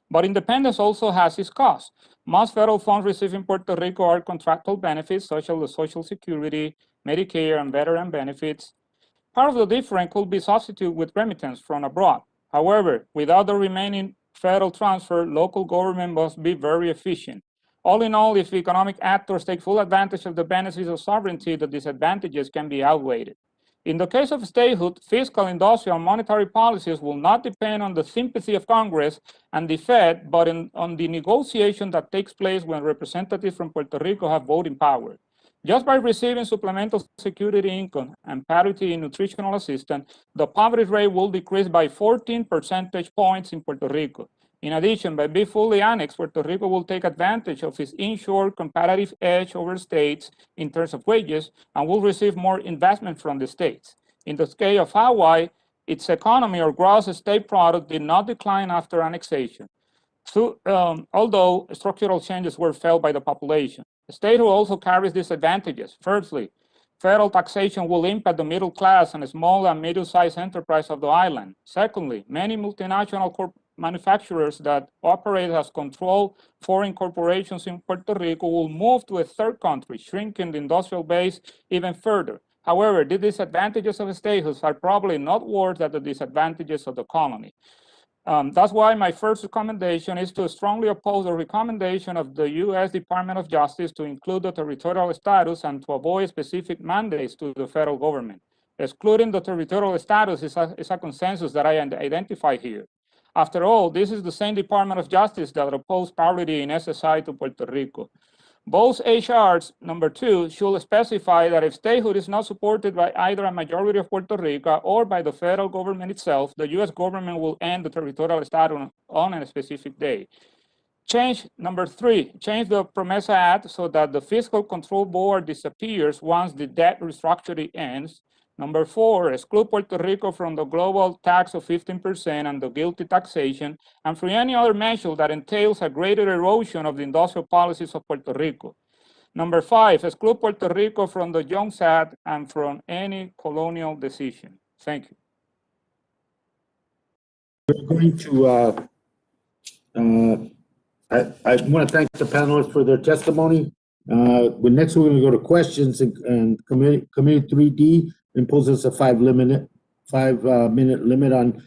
But independence also has its costs. Most federal funds received in Puerto Rico are contractual benefits, such as the Social Security, Medicare, and veteran benefits. Part of the difference could be substituted with remittance from abroad. However, without the remaining federal transfer, local government must be very efficient. All in all, if economic actors take full advantage of the benefits of sovereignty, the disadvantages can be outweighed. In the case of statehood, fiscal, industrial, and monetary policies will not depend on the sympathy of Congress and the Fed, but on the negotiation that takes place when representatives from Puerto Rico have voting power. Just by receiving supplemental security income and parity in nutritional assistance, the poverty rate will decrease by 14 percentage points in Puerto Rico. In addition, by being fully annexed, Puerto Rico will take advantage of its inshore competitive edge over states in terms of wages and will receive more investment from the states. In the case of Hawaii, its economy or gross state product did not decline after annexation, although structural changes were felt by the population. The statehood also carries disadvantages. Firstly, federal taxation will impact the middle class and small and medium-sized enterprise of the island. Secondly, many multinational manufacturers that operate as controlled foreign corporations in Puerto Rico will move to a third country, shrinking the industrial base even further. However, the disadvantages of statehood are probably not worse than the disadvantages of the colony. That's why my first recommendation is to strongly oppose the recommendation of the U.S. Department of Justice to include the territorial status and to avoid specific mandates to the federal government. Excluding the territorial status is a consensus that I identify here. After all, this is the same Department of Justice that opposed parity in SSI to Puerto Rico. Both HRs, number 2, should specify that if statehood is not supported by either a majority of Puerto Rico or by the federal government itself, the U.S. government will end the territorial status on a specific day. Number 3, change the PROMESA Act so that the Fiscal Control Board disappears once the debt restructuring ends. Number 4, exclude Puerto Rico from the global tax of 15% and the guilty taxation, and for any other measure that entails a greater erosion of the industrial policies of Puerto Rico. Number 5, exclude Puerto Rico from the Jones Act and from any colonial decision. Thank you. We're going to, I want to thank the panelists for their testimony. Next, we're going to go to questions, and Committee 3D imposes a 5-minute limit on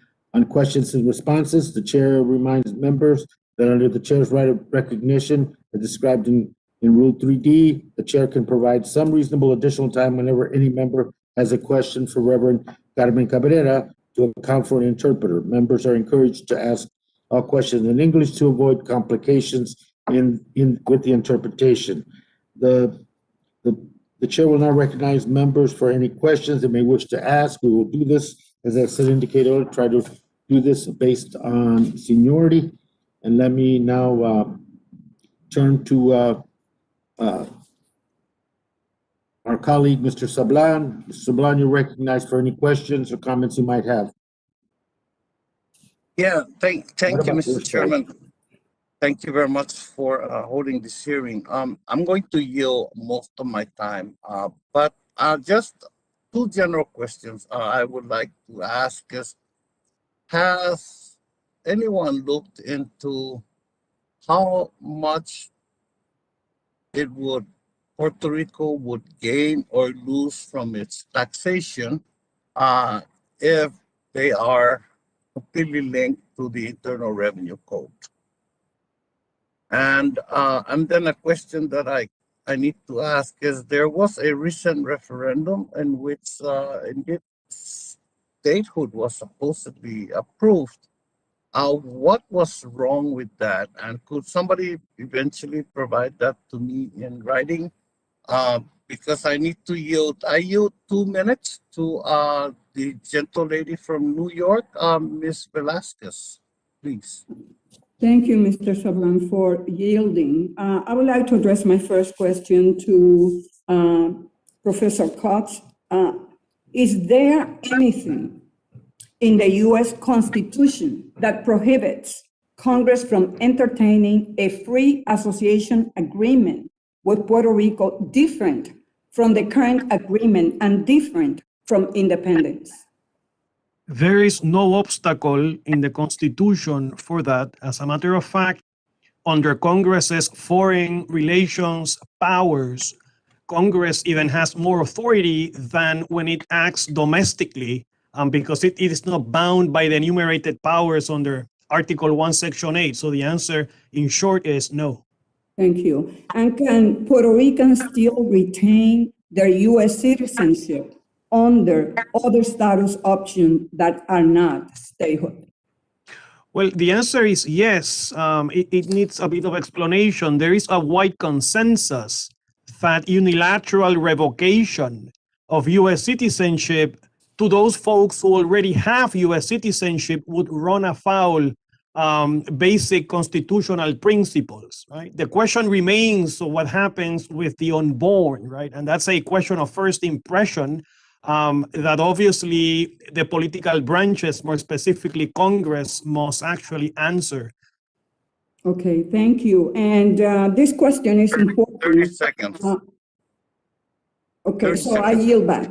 questions and responses. The chair reminds members that under the chair's right of recognition, as described in Rule 3D, the chair can provide some reasonable additional time whenever any member has a question for Reverend Carmen Cabrera to account for an interpreter. Members are encouraged to ask all questions in English to avoid complications with the interpretation. The chair will now recognize members for any questions they may wish to ask. We will do this, as I said, indicated, try to do this based on seniority. And let me now turn to our colleague, Mr. Sablan. Mr. Sablan, you're recognized for any questions or comments you might have. Yeah, thank you, Mr. First Chairman. Thank you very much for holding this hearing. I'm going to yield most of my time, but just two general questions I would like to ask is, has anyone looked into how much Puerto Rico would gain or lose from its taxation if they are completely linked to the Internal Revenue Code? And then a question that I need to ask is, there was a recent referendum in which statehood was supposedly approved. What was wrong with that? And could somebody eventually provide that to me in writing? Because I need to yield. I yield 2 minutes to the gentle lady from New York, Ms. Velázquez, please. Thank you, Mr. Sablan, for yielding. I would like to address my first question to Professor Cox. Is there anything in the U.S. Constitution that prohibits Congress from entertaining a free association agreement with Puerto Rico different from the current agreement and different from independence? There is no obstacle in the Constitution for that. As a matter of fact, under Congress's foreign relations powers, Congress even has more authority than when it acts domestically, because it is not bound by the enumerated powers under Article 1, Section 8. So the answer, in short, is no. Thank you. And can Puerto Ricans still retain their U.S. citizenship under other status options that are not statehood? Well, the answer is yes. It needs a bit of explanation. There is a wide consensus that unilateral revocation of U.S. citizenship to those folks who already have U.S. citizenship would run afoul basic constitutional principles, right? The question remains what happens with the unborn, right? And that's a question of first impression that obviously the political branches, more specifically Congress, must actually answer. Okay, thank you. And this question is important. 30 seconds. Okay, so I yield back.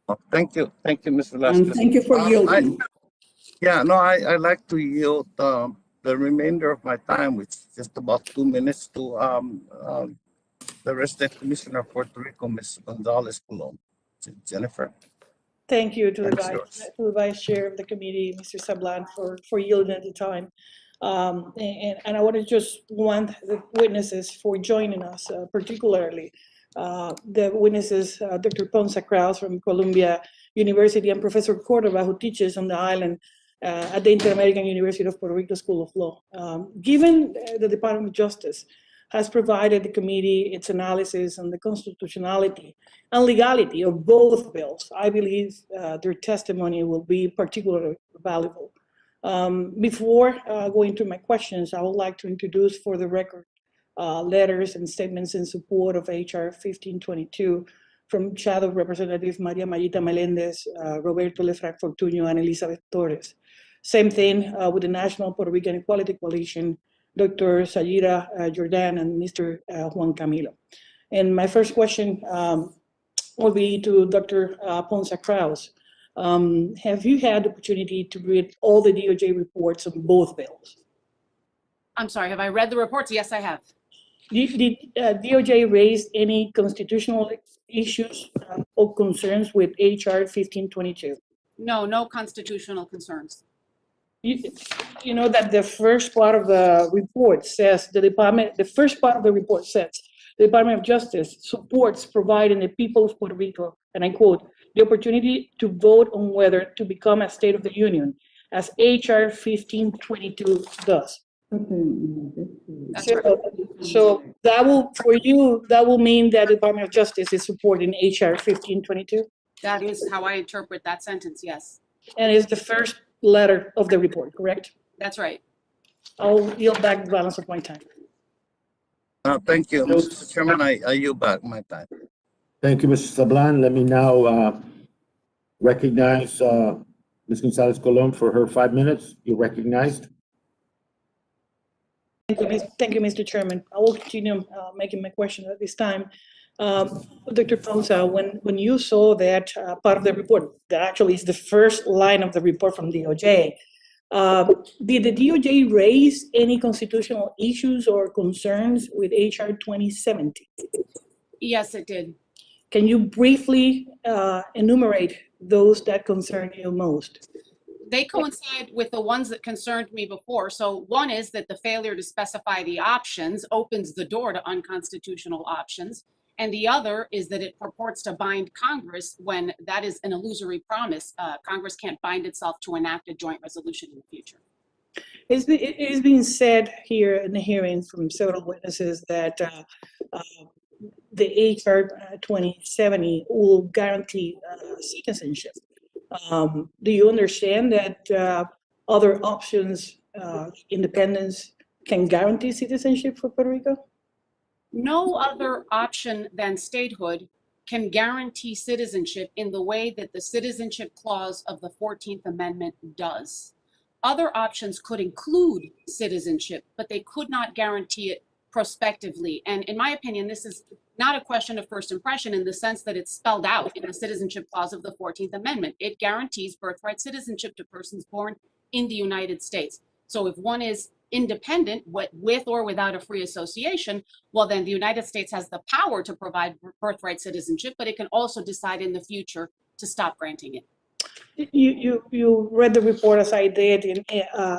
Oh, thank you, Ms. Velázquez. And thank you for yielding. I like to yield the remainder of my time, which is just about 2 minutes, to the resident commissioner of Puerto Rico, Ms. Gonzalez-Colon. Jennifer. Thank you to the vice chair of the committee, Mr. Sablan, for yielding at the time. And I want to just want the witnesses for joining us, particularly the witnesses, Dr. Ponce Krause from Columbia University and Professor Cordova, who teaches on the island at the Inter-American University of Puerto Rico School of Law. Given the Department of Justice has provided the committee its analysis on the constitutionality and legality of both bills, I believe their testimony will be particularly valuable. Before going to my questions, I would like to introduce for the record letters and statements in support of HR 1522 from Shadow Representatives Maria Mayita Melendez, Roberto Lefranc Fortuño, and Elizabeth Torres. Same thing with the National Puerto Rican Equality Coalition, Dr. Sayira Jordan and Mr. Juan Camilo. And my first question will be to Dr. Ponce Krause. Have you had the opportunity to read all the DOJ reports on both bills? I'm sorry, have I read the reports? Yes, I have. Did DOJ raise any constitutional issues or concerns with HR 1522? No, no constitutional concerns. You know that the first part of the report says the first part of the report says the Department of Justice supports providing the people of Puerto Rico, and I quote, the opportunity to vote on whether to become a state of the union, as HR 1522 does. That's right. So that will, for you, that will mean that the Department of Justice is supporting HR 1522? That is how I interpret that sentence, yes. And it's the first letter of the report, correct? That's right. I'll yield back the balance of my time. Thank you, Mr. Chairman. I yield back my time. Thank you, Mr. Sablan. Let me now recognize Ms. Gonzalez Colon for her 5 minutes. You're recognized. Thank you, Mr. Chairman. I will continue making my question at this time. Dr. Ponsa, when you saw that part of the report, that actually is the first line of the report from DOJ, did the DOJ raise any constitutional issues or concerns with HR 2070? Yes, it did. Can you briefly enumerate those that concern you most? They coincide with the ones that concerned me before. So one is that the failure to specify the options opens the door to unconstitutional options. And the other is that it purports to bind Congress when that is an illusory promise. Congress can't bind itself to enact a joint resolution in the future. It is being said here in the hearing from several witnesses that the HR 2070 will guarantee citizenship. Do you understand that other options, independence, can guarantee citizenship for Puerto Rico? No other option than statehood can guarantee citizenship in the way that the citizenship clause of the 14th Amendment does. Other options could include citizenship, but they could not guarantee it prospectively. And in my opinion, this is not a question of first impression in the sense that it's spelled out in the citizenship clause of the 14th Amendment. It guarantees birthright citizenship to persons born in the United States. So if one is independent with or without a free association, well, then the United States has the power to provide birthright citizenship, but it can also decide in the future to stop granting it. You read the report as I did, and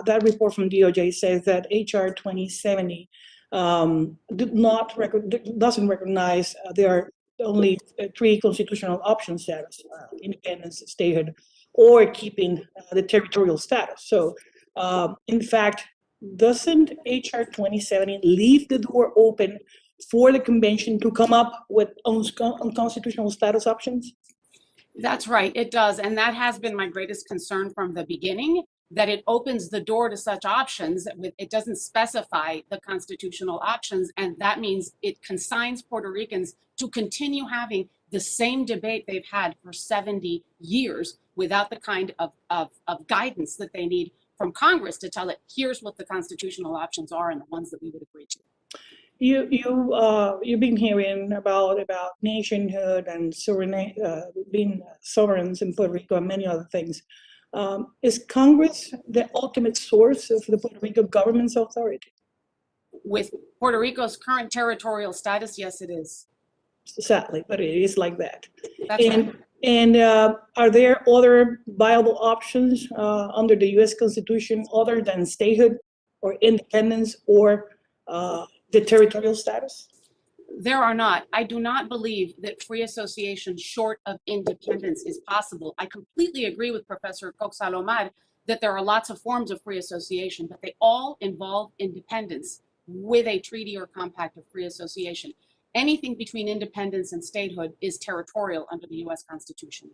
that report from DOJ says that HR 2070 doesn't recognize there are only 3 constitutional options: status, independence, statehood, or keeping the territorial status. So, in fact, doesn't HR 2070 leave the door open for the convention to come up with unconstitutional status options? That's right, it does. And that has been my greatest concern from the beginning, that it opens the door to such options. It doesn't specify the constitutional options. And that means it consigns Puerto Ricans to continue having the same debate they've had for 70 years without the kind of guidance that they need from Congress to tell it, here's what the constitutional options are and the ones that we would agree to. You've been hearing about nationhood and being sovereigns in Puerto Rico and many other things. Is Congress the ultimate source of the Puerto Rico government's authority? With Puerto Rico's current territorial status, yes, it is. Sadly, but it is like that. That's right. And are there other viable options under the U.S. Constitution other than statehood or independence or the territorial status? There are not. I do not believe that free association short of independence is possible. I completely agree with Professor Cox-Salomar that there are lots of forms of free association, but they all involve independence with a treaty or compact of free association. Anything between independence and statehood is territorial under the U.S. Constitution.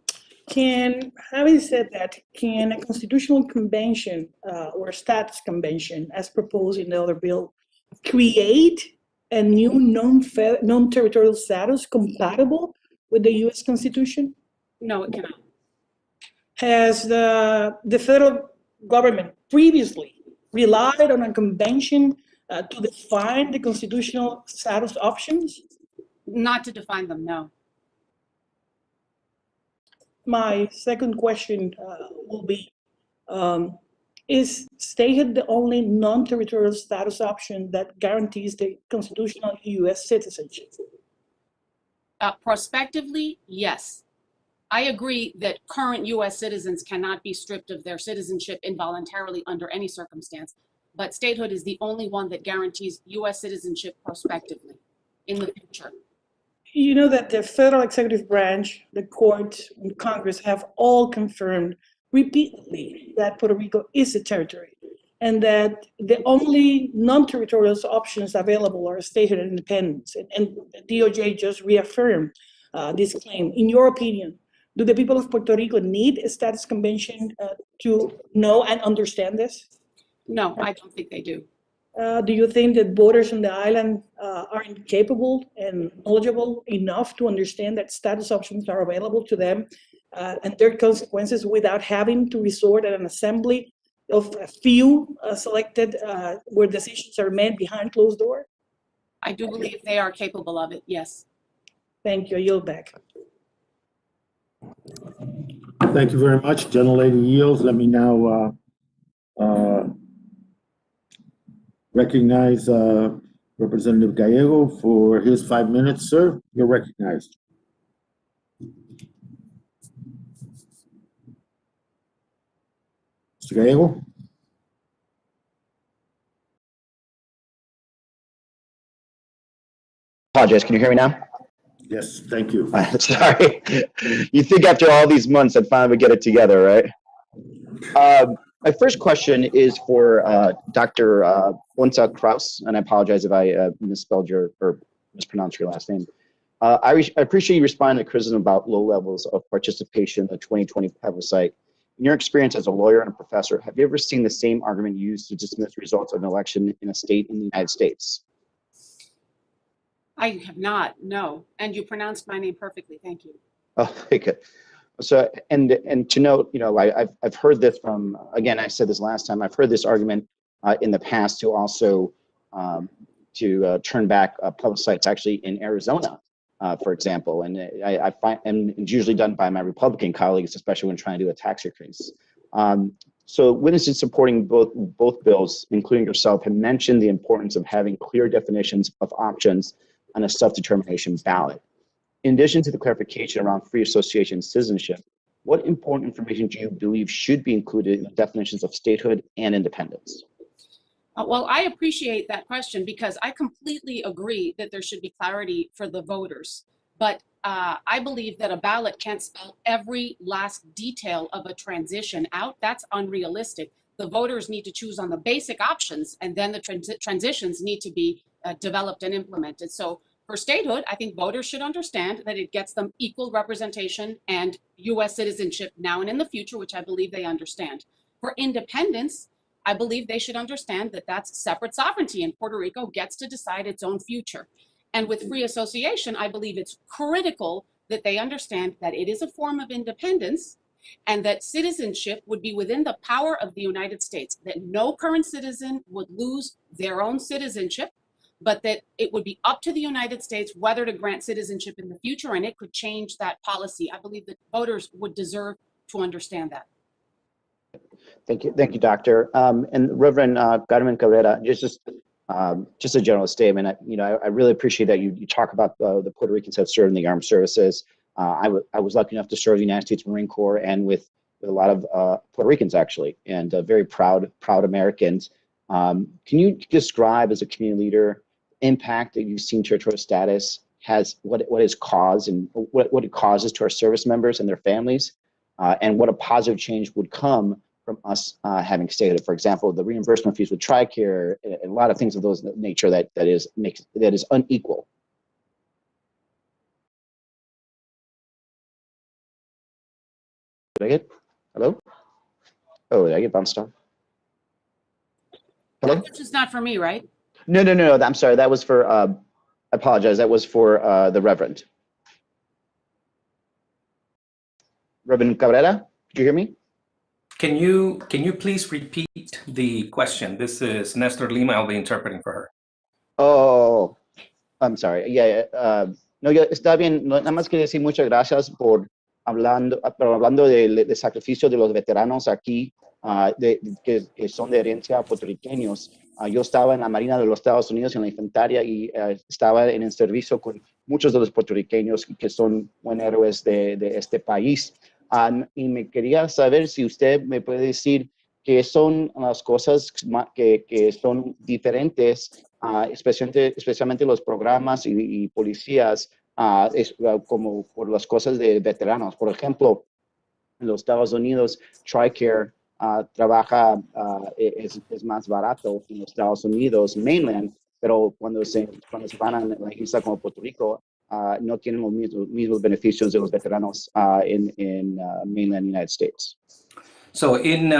Having said that, can a constitutional convention or a status convention, as proposed in the other bill, create a new non-territorial status compatible with the U.S. Constitution? No, it cannot. Has the federal government previously relied on a convention to define the constitutional status options? Not to define them, no. My second question will be, Is statehood the only non-territorial status option that guarantees the constitutional U.S. citizenship? Prospectively, yes. I agree that current U.S. citizens cannot be stripped of their citizenship involuntarily under any circumstance, but statehood is the only one that guarantees U.S. citizenship prospectively in the future. You know that the federal executive branch, the court, and Congress have all confirmed repeatedly that Puerto Rico is a territory, and that the only non-territorial options available are statehood and independence. And DOJ just reaffirmed this claim. In your opinion, do the people of Puerto Rico need a status convention to know and understand this? No, I don't think they do. Do you think that voters on the island are incapable and knowledgeable enough to understand that status options are available to them and their consequences without having to resort at an assembly of a few selected where decisions are made behind closed doors? I do believe they are capable of it, yes. Thank you. I yield back. Thank you very much. Gentlelady yields. Let me now recognize Representative Gallego for his 5 minutes. Sir, you're recognized. Mr. Gallego? Apologize, can you hear me now? Yes, thank you. Sorry. You think after all these months I'd finally get it together, right? My first question is for Dr. Ponsa Kraus, and I apologize if I misspelled your or mispronounced your last name. I appreciate you responding to criticism about low levels of participation in the 2020 plebiscite. In your experience as a lawyer and a professor, have you ever seen the same argument used to dismiss results of an election in a state in the United States? I have not, no. And you pronounced my name perfectly, thank you. Oh, okay. So, and to note, you know, I've heard this from, again, I said this last time, I've heard this argument in the past to also turn back plebiscites actually in Arizona, for example. And I find, and it's usually done by my Republican colleagues, especially when trying to do a tax increase. So witnesses supporting both bills, including yourself, have mentioned the importance of having clear definitions of options on a self-determination ballot. In addition to the clarification around free association citizenship, what important information do you believe should be included in the definitions of statehood and independence? Well, I appreciate that question because I completely agree that there should be clarity for the voters. But I believe that a ballot can't spell every last detail of a transition out. That's unrealistic. The voters need to choose on the basic options, and then the transitions need to be developed and implemented. So for statehood, I think voters should understand that it gets them equal representation and U.S. citizenship now and in the future, which I believe they understand. For independence, I believe they should understand that that's separate sovereignty and Puerto Rico gets to decide its own future. And with free association, I believe it's critical that they understand that it is a form of independence and that citizenship would be within the power of the United States, that no current citizen would lose their own citizenship, but that it would be up to the United States whether to grant citizenship in the future, and it could change that policy. I believe that voters would deserve to understand that. Thank you, Doctor. And Reverend Carmen Cabrera, just a general statement. I really appreciate that you talk about the Puerto Ricans that serve in the armed services. I was lucky enough to serve the United States Marine Corps and with a lot of Puerto Ricans actually, and very proud Americans. Can you describe as a community leader impact that you've seen territorial status has, what it's caused and what it causes to our service members and their families, and what a positive change would come from us having statehood? For example, the reimbursement fees with TRICARE, and a lot of things of those nature that is unequal. Did I get, hello? Oh, did I get bounced off? Hello? That's just not for me, right? No, I'm sorry, that was for, I apologize, that was for the Reverend. Reverend Cabrera, did you hear me? Can you please repeat the question? This is Nestor Lima. I'll be interpreting for her. Oh, I'm sorry. No, está bien. Nada más quería decir muchas gracias por hablando del sacrificio de los veteranos aquí que son de herencia puertorriqueños. Yo estaba en la Marina de los Estados Unidos, en la infantería, y estaba en el servicio con muchos de los puertorriqueños que son buenos héroes de este país. Y me quería saber si usted me puede decir qué son las cosas que son diferentes, especialmente los programas y policías, como por las cosas de veteranos. Por ejemplo, en los Estados Unidos, TRICARE es más barato en los Estados Unidos, mainland, pero cuando se van a la isla como Puerto Rico, no tienen los mismos beneficios de los veteranos in mainland United States. So in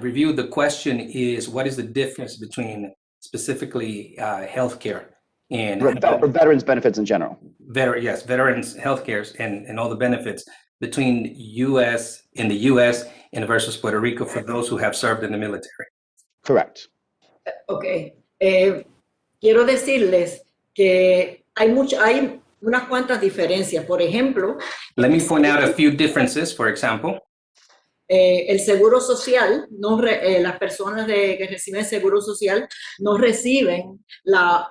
review, the question is, what is the difference between specifically healthcare and Veterans benefits in general. veterans healthcare and all the benefits between in the U.S. and versus Puerto Rico for those who have served in the military? Correct. Ok. Quiero decirles que hay unas cuantas diferencias. Por ejemplo, Let me point out a few differences. For example, el seguro social, las personas que reciben seguro social no reciben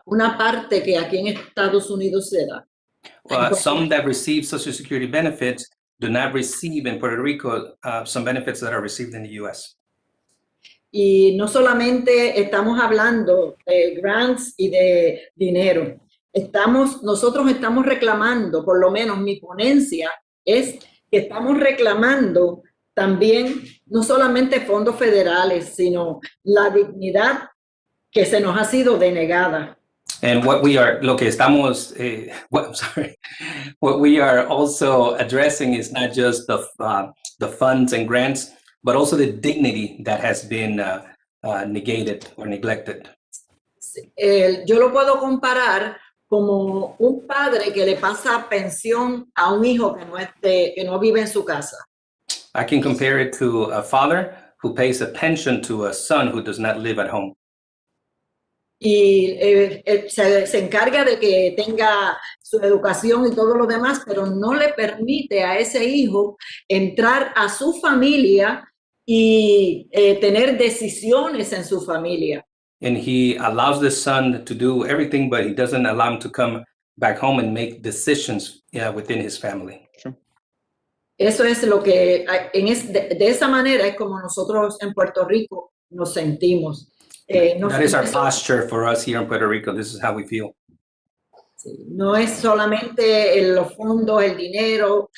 una parte que aquí en Estados Unidos se da. some that receive Social Security benefits do not receive in Puerto Rico some benefits that are received in the U.S. Y no solamente estamos hablando de grants y de dinero. Nosotros estamos reclamando, por lo menos mi ponencia es que estamos reclamando también no solamente fondos federales, sino la dignidad que se nos ha sido denegada. And what we are, what we are also addressing is not just the funds and grants, but also the dignity that has been negated or neglected. Yo lo puedo comparar como un padre que le pasa pensión a un hijo que no vive en su casa. I can compare it to a father who pays a pension to a son who does not live at home. Y se encarga de que tenga su educación y todo lo demás, pero no le permite a ese hijo entrar a su familia y tener decisiones en su familia. And he allows the son to do everything, but he doesn't allow him to come back home and make decisions within his family. Sure. Eso es lo que, de esa manera es como nosotros en Puerto Rico nos sentimos. That is our posture for us here in Puerto Rico. This is how we feel. No es solamente los fondos, el dinero,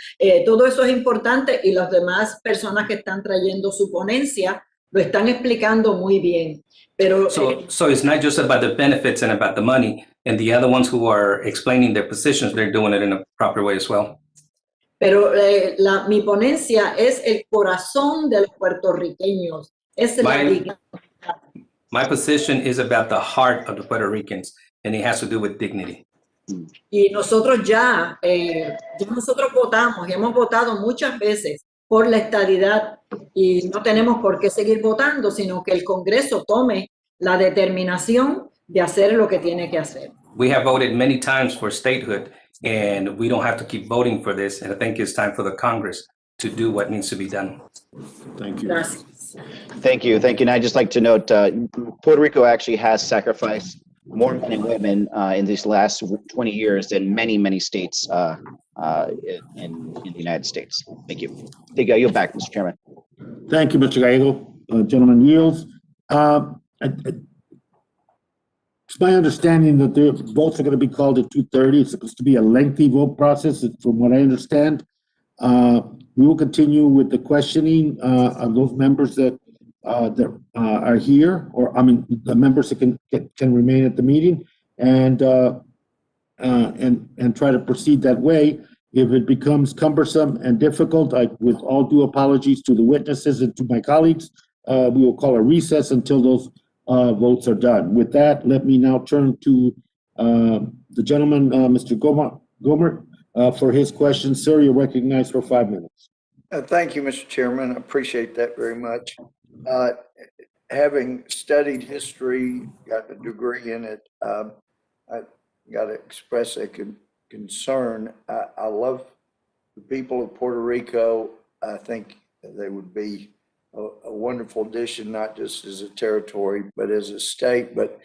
todo eso es importante y las demás personas que están trayendo su ponencia lo están explicando muy bien. Pero, so it's not just about the benefits and about the money, and the other ones who are explaining their positions, they're doing it in a proper way as well. Pero mi ponencia es el corazón de los puertorriqueños. Es la dignidad. My position is about the heart of the Puerto Ricans, and it has to do with dignity. Y nosotros ya nosotros votamos y hemos votado muchas veces por la estadidad y no tenemos por qué seguir votando, sino que el Congreso tome la determinación de hacer lo que tiene que hacer. We have voted many times for statehood, and we don't have to keep voting for this. And I think it's time for the Congress to do what needs to be done. Thank you. Gracias. Thank you. And I'd just like to note, Puerto Rico actually has sacrificed more men and women in these last 20 years than many, many states in the United States. Thank you. Thank you. I yield back, Mr. Chairman. Thank you, Mr. Gallego. Gentleman yields. It's my understanding that the votes are going to be called at 2:30. It's supposed to be a lengthy vote process, from what I understand. We will continue with the questioning of those members that are here, or I mean, the members that can remain at the meeting, and try to proceed that way. If it becomes cumbersome and difficult, with all due apologies to the witnesses and to my colleagues, we will call a recess until those votes are done. With that, let me now turn to the gentleman, Mr. Gomer, for his question. Sir, you're recognized for 5 minutes. Thank you, Mr. Chairman. I appreciate that very much. Having studied history, got a degree in it, I got to express a concern. I love the people of Puerto Rico. I think they would be a wonderful addition, not just as a territory, but as a state. But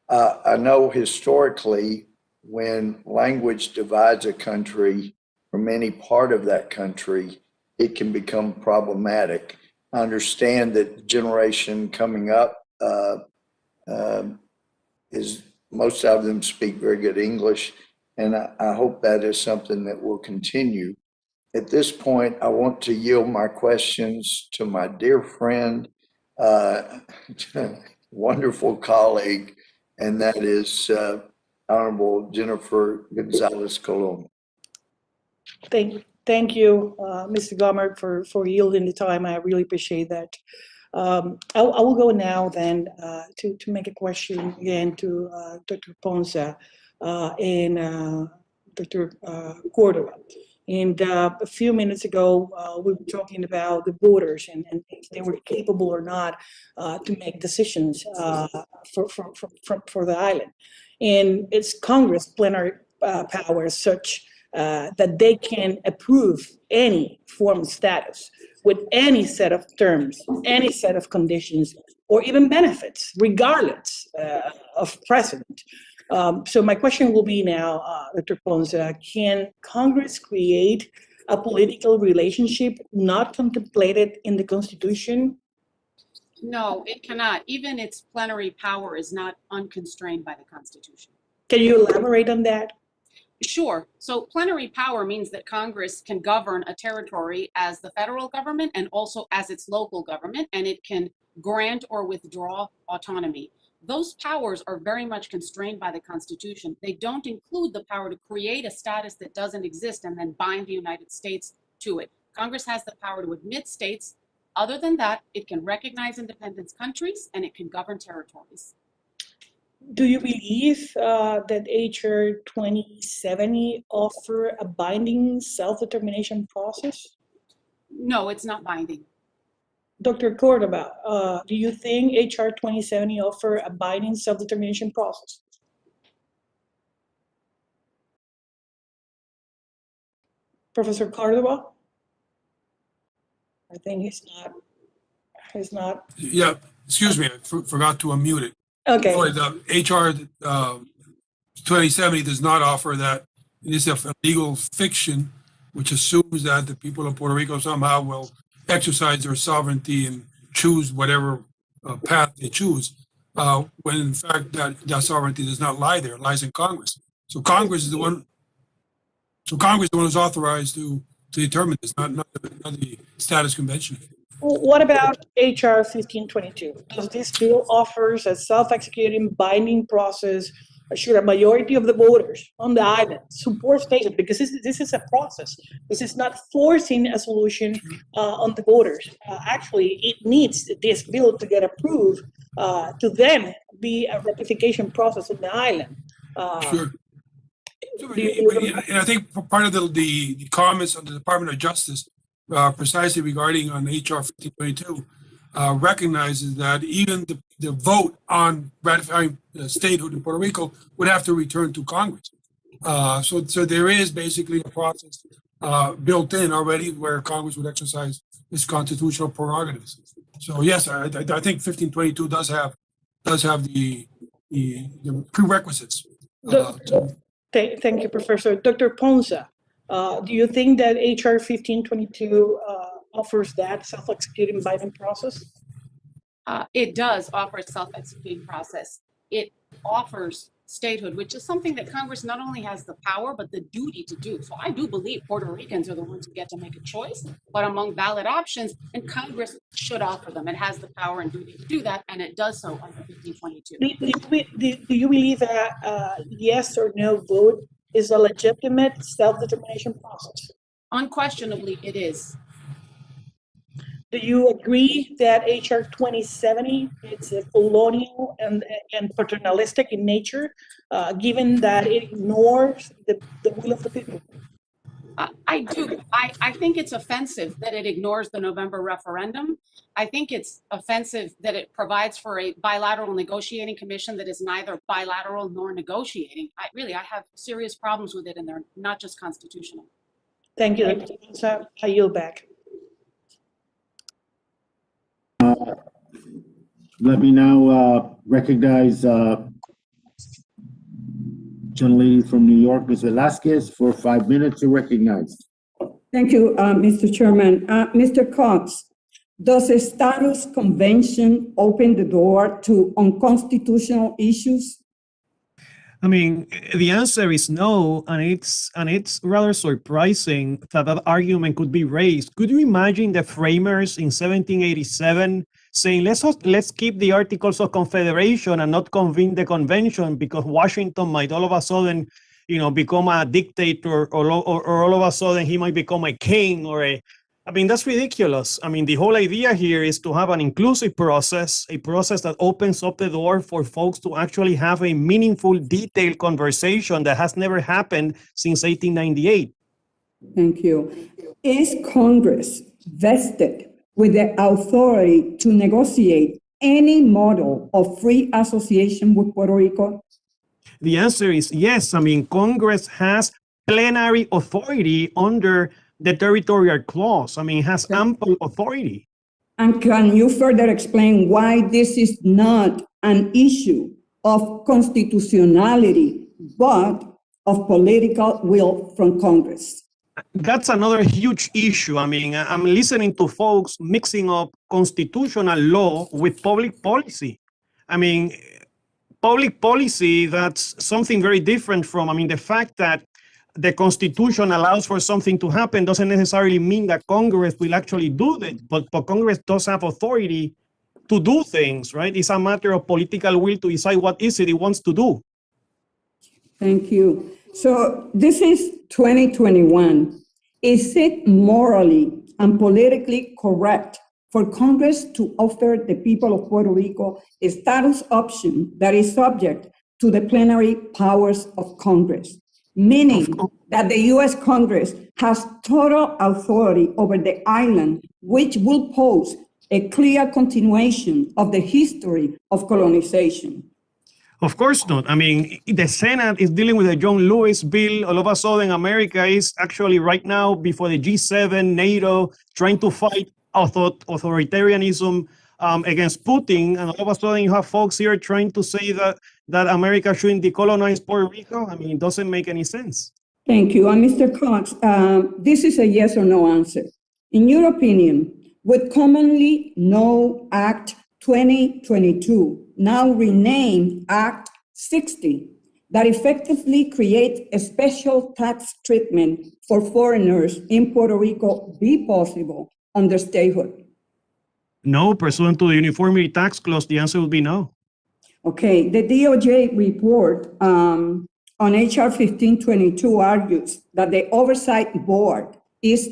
I know historically, when language divides a country from any part of that country, it can become problematic. I understand that the generation coming up is most of them speak very good English, and I hope that is something that will continue. At this point, I want to yield my questions to my dear friend, wonderful colleague, and that is Honorable Jennifer Gonzalez Colon. Thank you, Mr. Gomer, for yielding the time. I really appreciate that. I will go now then to make a question again to Dr. Ponsa and Dr. Cordova. And a few minutes ago, we were talking about the voters and if they were capable or not to make decisions for the island. And it's Congress plenary power such that they can approve any form of status with any set of terms, any set of conditions, or even benefits, regardless of precedent. So my question will be now, Dr. Ponsa, can Congress create a political relationship not contemplated in the Constitution? No, it cannot. Even its plenary power is not unconstrained by the Constitution. Can you elaborate on that? Sure. So plenary power means that Congress can govern a territory as the federal government and also as its local government, and it can grant or withdraw autonomy. Those powers are very much constrained by the Constitution. They don't include the power to create a status that doesn't exist and then bind the United States to it. Congress has the power to admit states. Other than that, it can recognize independent countries and it can govern territories. Do you believe that HR 2070 offer a binding self-determination process? No, it's not binding. Dr. Cordova, do you think HR 2070 offer a binding self-determination process? Professor Cordova? I think he's not. Yeah, excuse me, I forgot to unmute it. Okay. The HR 2070 does not offer that. It is a legal fiction, which assumes that the people of Puerto Rico somehow will exercise their sovereignty and choose whatever path they choose, when in fact that sovereignty does not lie there, it lies in Congress. So Congress is the one. So Congress is the one who's authorized to determine this, not the status convention. What about HR 1522? Does this bill offers a self-executing binding process? Should a majority of the voters on the island support statehood? Because this is a process. This is not forcing a solution on the voters. Actually, it needs this bill to get approved to then be a ratification process on the island. Sure. And I think part of the comments of the Department of Justice, precisely regarding on HR 1522, recognizes that even the vote on ratifying statehood in Puerto Rico would have to return to Congress. So there is basically a process built in already where Congress would exercise its constitutional prerogatives. So yes, I think 1522 does have the prerequisites. Thank you, Professor. Dr. Ponsa, do you think that HR 1522 offers that self-executing binding process? It does offer a self-executing process. It offers statehood, which is something that Congress not only has the power, but the duty to do. So I do believe Puerto Ricans are the ones who get to make a choice, but among valid options, and Congress should offer them. It has the power and duty to do that, and it does so under 1522. Do you believe that yes or no vote is a legitimate self-determination process? Unquestionably, it is. Do you agree that HR 2070 is colonial and paternalistic in nature, given that it ignores the will of the people? I do. I think it's offensive that it ignores the November referendum. I think it's offensive that it provides for a bilateral negotiating commission that is neither bilateral nor negotiating. I have serious problems with it, and they're not just constitutional. Thank you, Dr. Ponsa. I yield back. Let me now recognize gentlelady from New York, Ms. Velázquez, for 5 minutes to recognize. Thank you, Mr. Chairman. Mr. Cox, does the status convention open the door to unconstitutional issues? I mean, the answer is no, and it's rather surprising that that argument could be raised. Could you imagine the framers in 1787 saying, let's keep the Articles of Confederation and not convene the convention because Washington might all of a sudden, become a dictator, or all of a sudden he might become a king I mean, that's ridiculous. I mean, the whole idea here is to have an inclusive process, a process that opens up the door for folks to actually have a meaningful, detailed conversation that has never happened since 1898. Thank you. Is Congress vested with the authority to negotiate any model of free association with Puerto Rico? The answer is yes. I mean, Congress has plenary authority under the territorial clause. I mean, it has ample authority. And can you further explain why this is not an issue of constitutionality, but of political will from Congress? That's another huge issue. I mean, I'm listening to folks mixing up constitutional law with public policy. I mean, public policy, that's something very different from, the fact that the Constitution allows for something to happen doesn't necessarily mean that Congress will actually do it, but Congress does have authority to do things, right? It's a matter of political will to decide what is it wants to do. Thank you. So this is 2021. Is it morally and politically correct for Congress to offer the people of Puerto Rico a status option that is subject to the plenary powers of Congress? Meaning that the U.S. Congress has total authority over the island, which will pose a clear continuation of the history of colonization. Of course not. I mean, the Senate is dealing with the John Lewis bill. All of a sudden, America is actually right now before the G7, NATO, trying to fight authoritarianism against Putin. And all of a sudden, you have folks here trying to say that America shouldn't decolonize Puerto Rico. I mean, it doesn't make any sense. Thank you. And Mr. Cox, this is a yes or no answer. In your opinion, would commonly known Act 2022, now renamed Act 60, that effectively creates a special tax treatment for foreigners in Puerto Rico be possible under statehood? No, pursuant to the Uniformity Tax Clause, the answer would be no. Okay, the DOJ report on HR 1522 argues that the Oversight Board is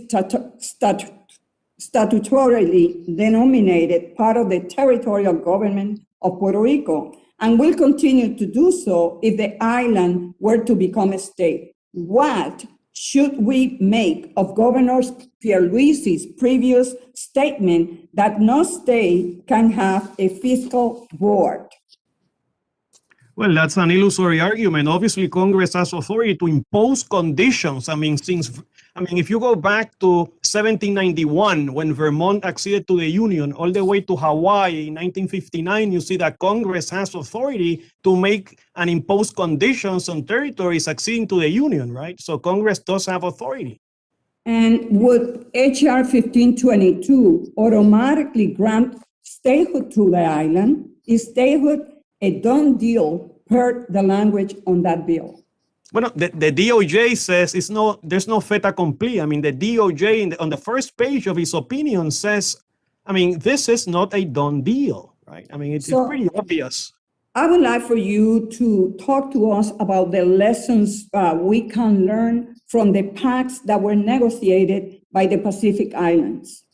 statutorily denominated part of the territorial government of Puerto Rico and will continue to do so if the island were to become a state. What should we make of Governor Pierluisi's previous statement that no state can have a fiscal board? Well, that's an illusory argument. Obviously, Congress has authority to impose conditions. I mean, if you go back to 1791, when Vermont acceded to the Union, all the way to Hawaii in 1959, you see that Congress has authority to make and impose conditions on territories acceding to the Union, right? So Congress does have authority. And would HR 1522 automatically grant statehood to the island? Is statehood a done deal per the language on that bill? Well, the DOJ says there's no fait accompli. I mean, the DOJ on the first page of his opinion says, I mean, this is not a done deal, right? I mean, it's pretty obvious. I would like for you to talk to us about the lessons we can learn from the pacts that were negotiated by the Pacific Islands.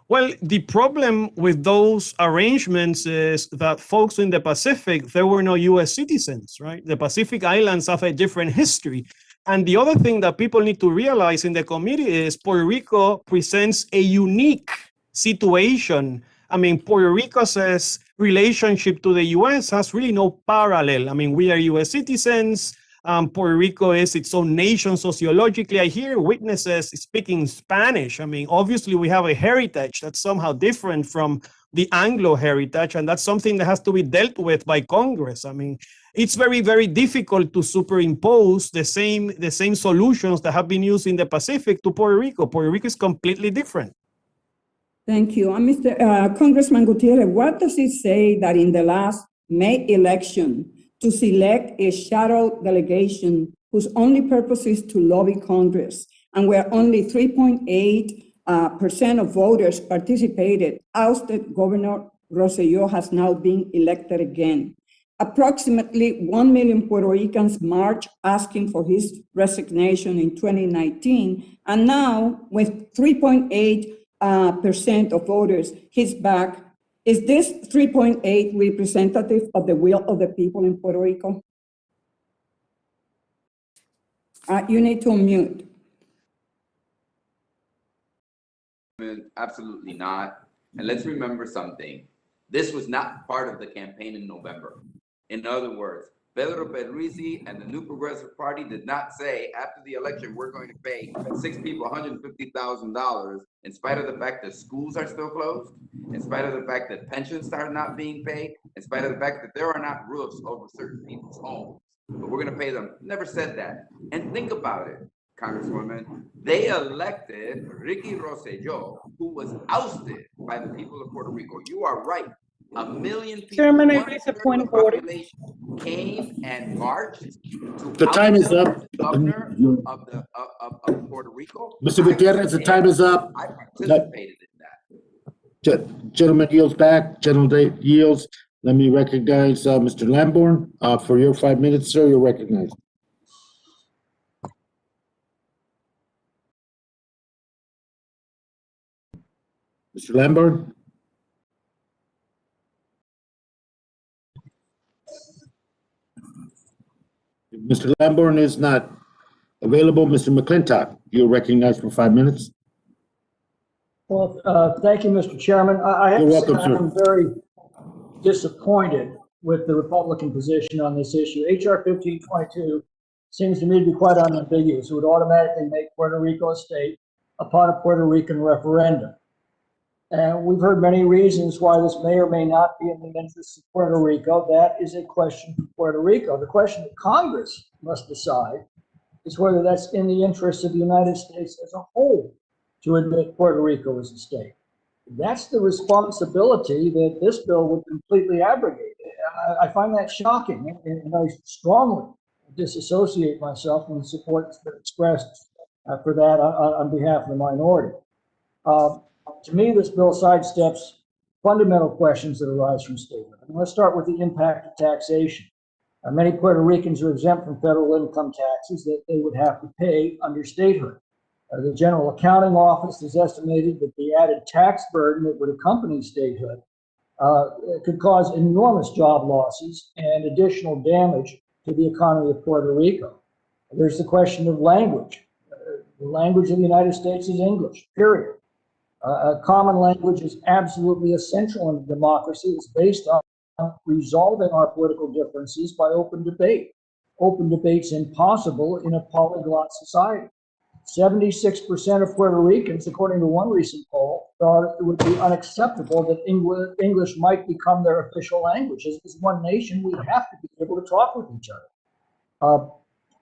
Well, the problem with those arrangements is that folks in the Pacific, there were no U.S. citizens, right? The Pacific Islands have a different history. And the other thing that people need to realize in the committee is Puerto Rico presents a unique situation. I mean, Puerto Rico's relationship to the U.S. has really no parallel. I mean, we are U.S. citizens. Puerto Rico is its own nation sociologically. I hear witnesses speaking Spanish. I mean, obviously we have a heritage that's somehow different from the Anglo heritage, and that's something that has to be dealt with by Congress. I mean, it's very, very difficult to superimpose the same solutions that have been used in the Pacific to Puerto Rico. Puerto Rico is completely different. Thank you. Congressman Gutierrez, what does it say that in the last May election to select a shadow delegation whose only purpose is to lobby Congress, and where only 3.8% of voters participated, ousted Governor Rosselló has now been elected again? Approximately 1 million Puerto Ricans marched asking for his resignation in 2019, and now with 3.8% of voters, he's back. Is this 3.8 representative of the will of the people in Puerto Rico? You need to unmute. Absolutely not. And let's remember something. This was not part of the campaign in November. In other words, Pedro Pierluisi and the New Progressive Party did not say, after the election, we're going to pay 6 people $150,000, in spite of the fact that schools are still closed, in spite of the fact that pensions are not being paid, in spite of the fact that there are not roofs over certain people's homes. But we're going to pay them. Never said that. And think about it, Congresswoman. They elected Ricky Rosselló, who was ousted by the people of Puerto Rico. You are right. 1 million people, Chairman, I raise a point of order. Came and marched to The time is up. governor of Puerto Rico. Mr. Gutierrez, the time is up. I participated in that. Gentleman yields back. Gentleman yields. Let me recognize Mr. Lamborn for your 5 minutes, sir. You're recognized. Mr. Lamborn? If Mr. Lamborn is not available, Mr. McClintock, you're recognized for 5 minutes. Well, thank you, Mr. Chairman. I have You're to say welcome, sir. I'm very disappointed with the Republican position on this issue. HR 1522 seems to me to be quite unambiguous. It would automatically make Puerto Rico a state upon a Puerto Rican referendum. And we've heard many reasons why this may or may not be in the interests of Puerto Rico. That is a question for Puerto Rico. The question that Congress must decide is whether that's in the interests of the United States as a whole to admit Puerto Rico as a state. That's the responsibility that this bill would completely abrogate. I find that shocking, and I strongly disassociate myself from the support that's been expressed for that on behalf of the minority. To me, this bill sidesteps fundamental questions that arise from statehood. I mean, let's start with the impact of taxation. Many Puerto Ricans are exempt from federal income taxes that they would have to pay under statehood. The General Accounting Office has estimated that the added tax burden that would accompany statehood could cause enormous job losses and additional damage to the economy of Puerto Rico. There's the question of language. The language of the United States is English, period. A common language is absolutely essential in a democracy. It's based on resolving our political differences by open debate. Open debate's impossible in a polyglot society. 76% of Puerto Ricans, according to one recent poll, thought it would be unacceptable that English might become their official language. As one nation, we have to be able to talk with each other.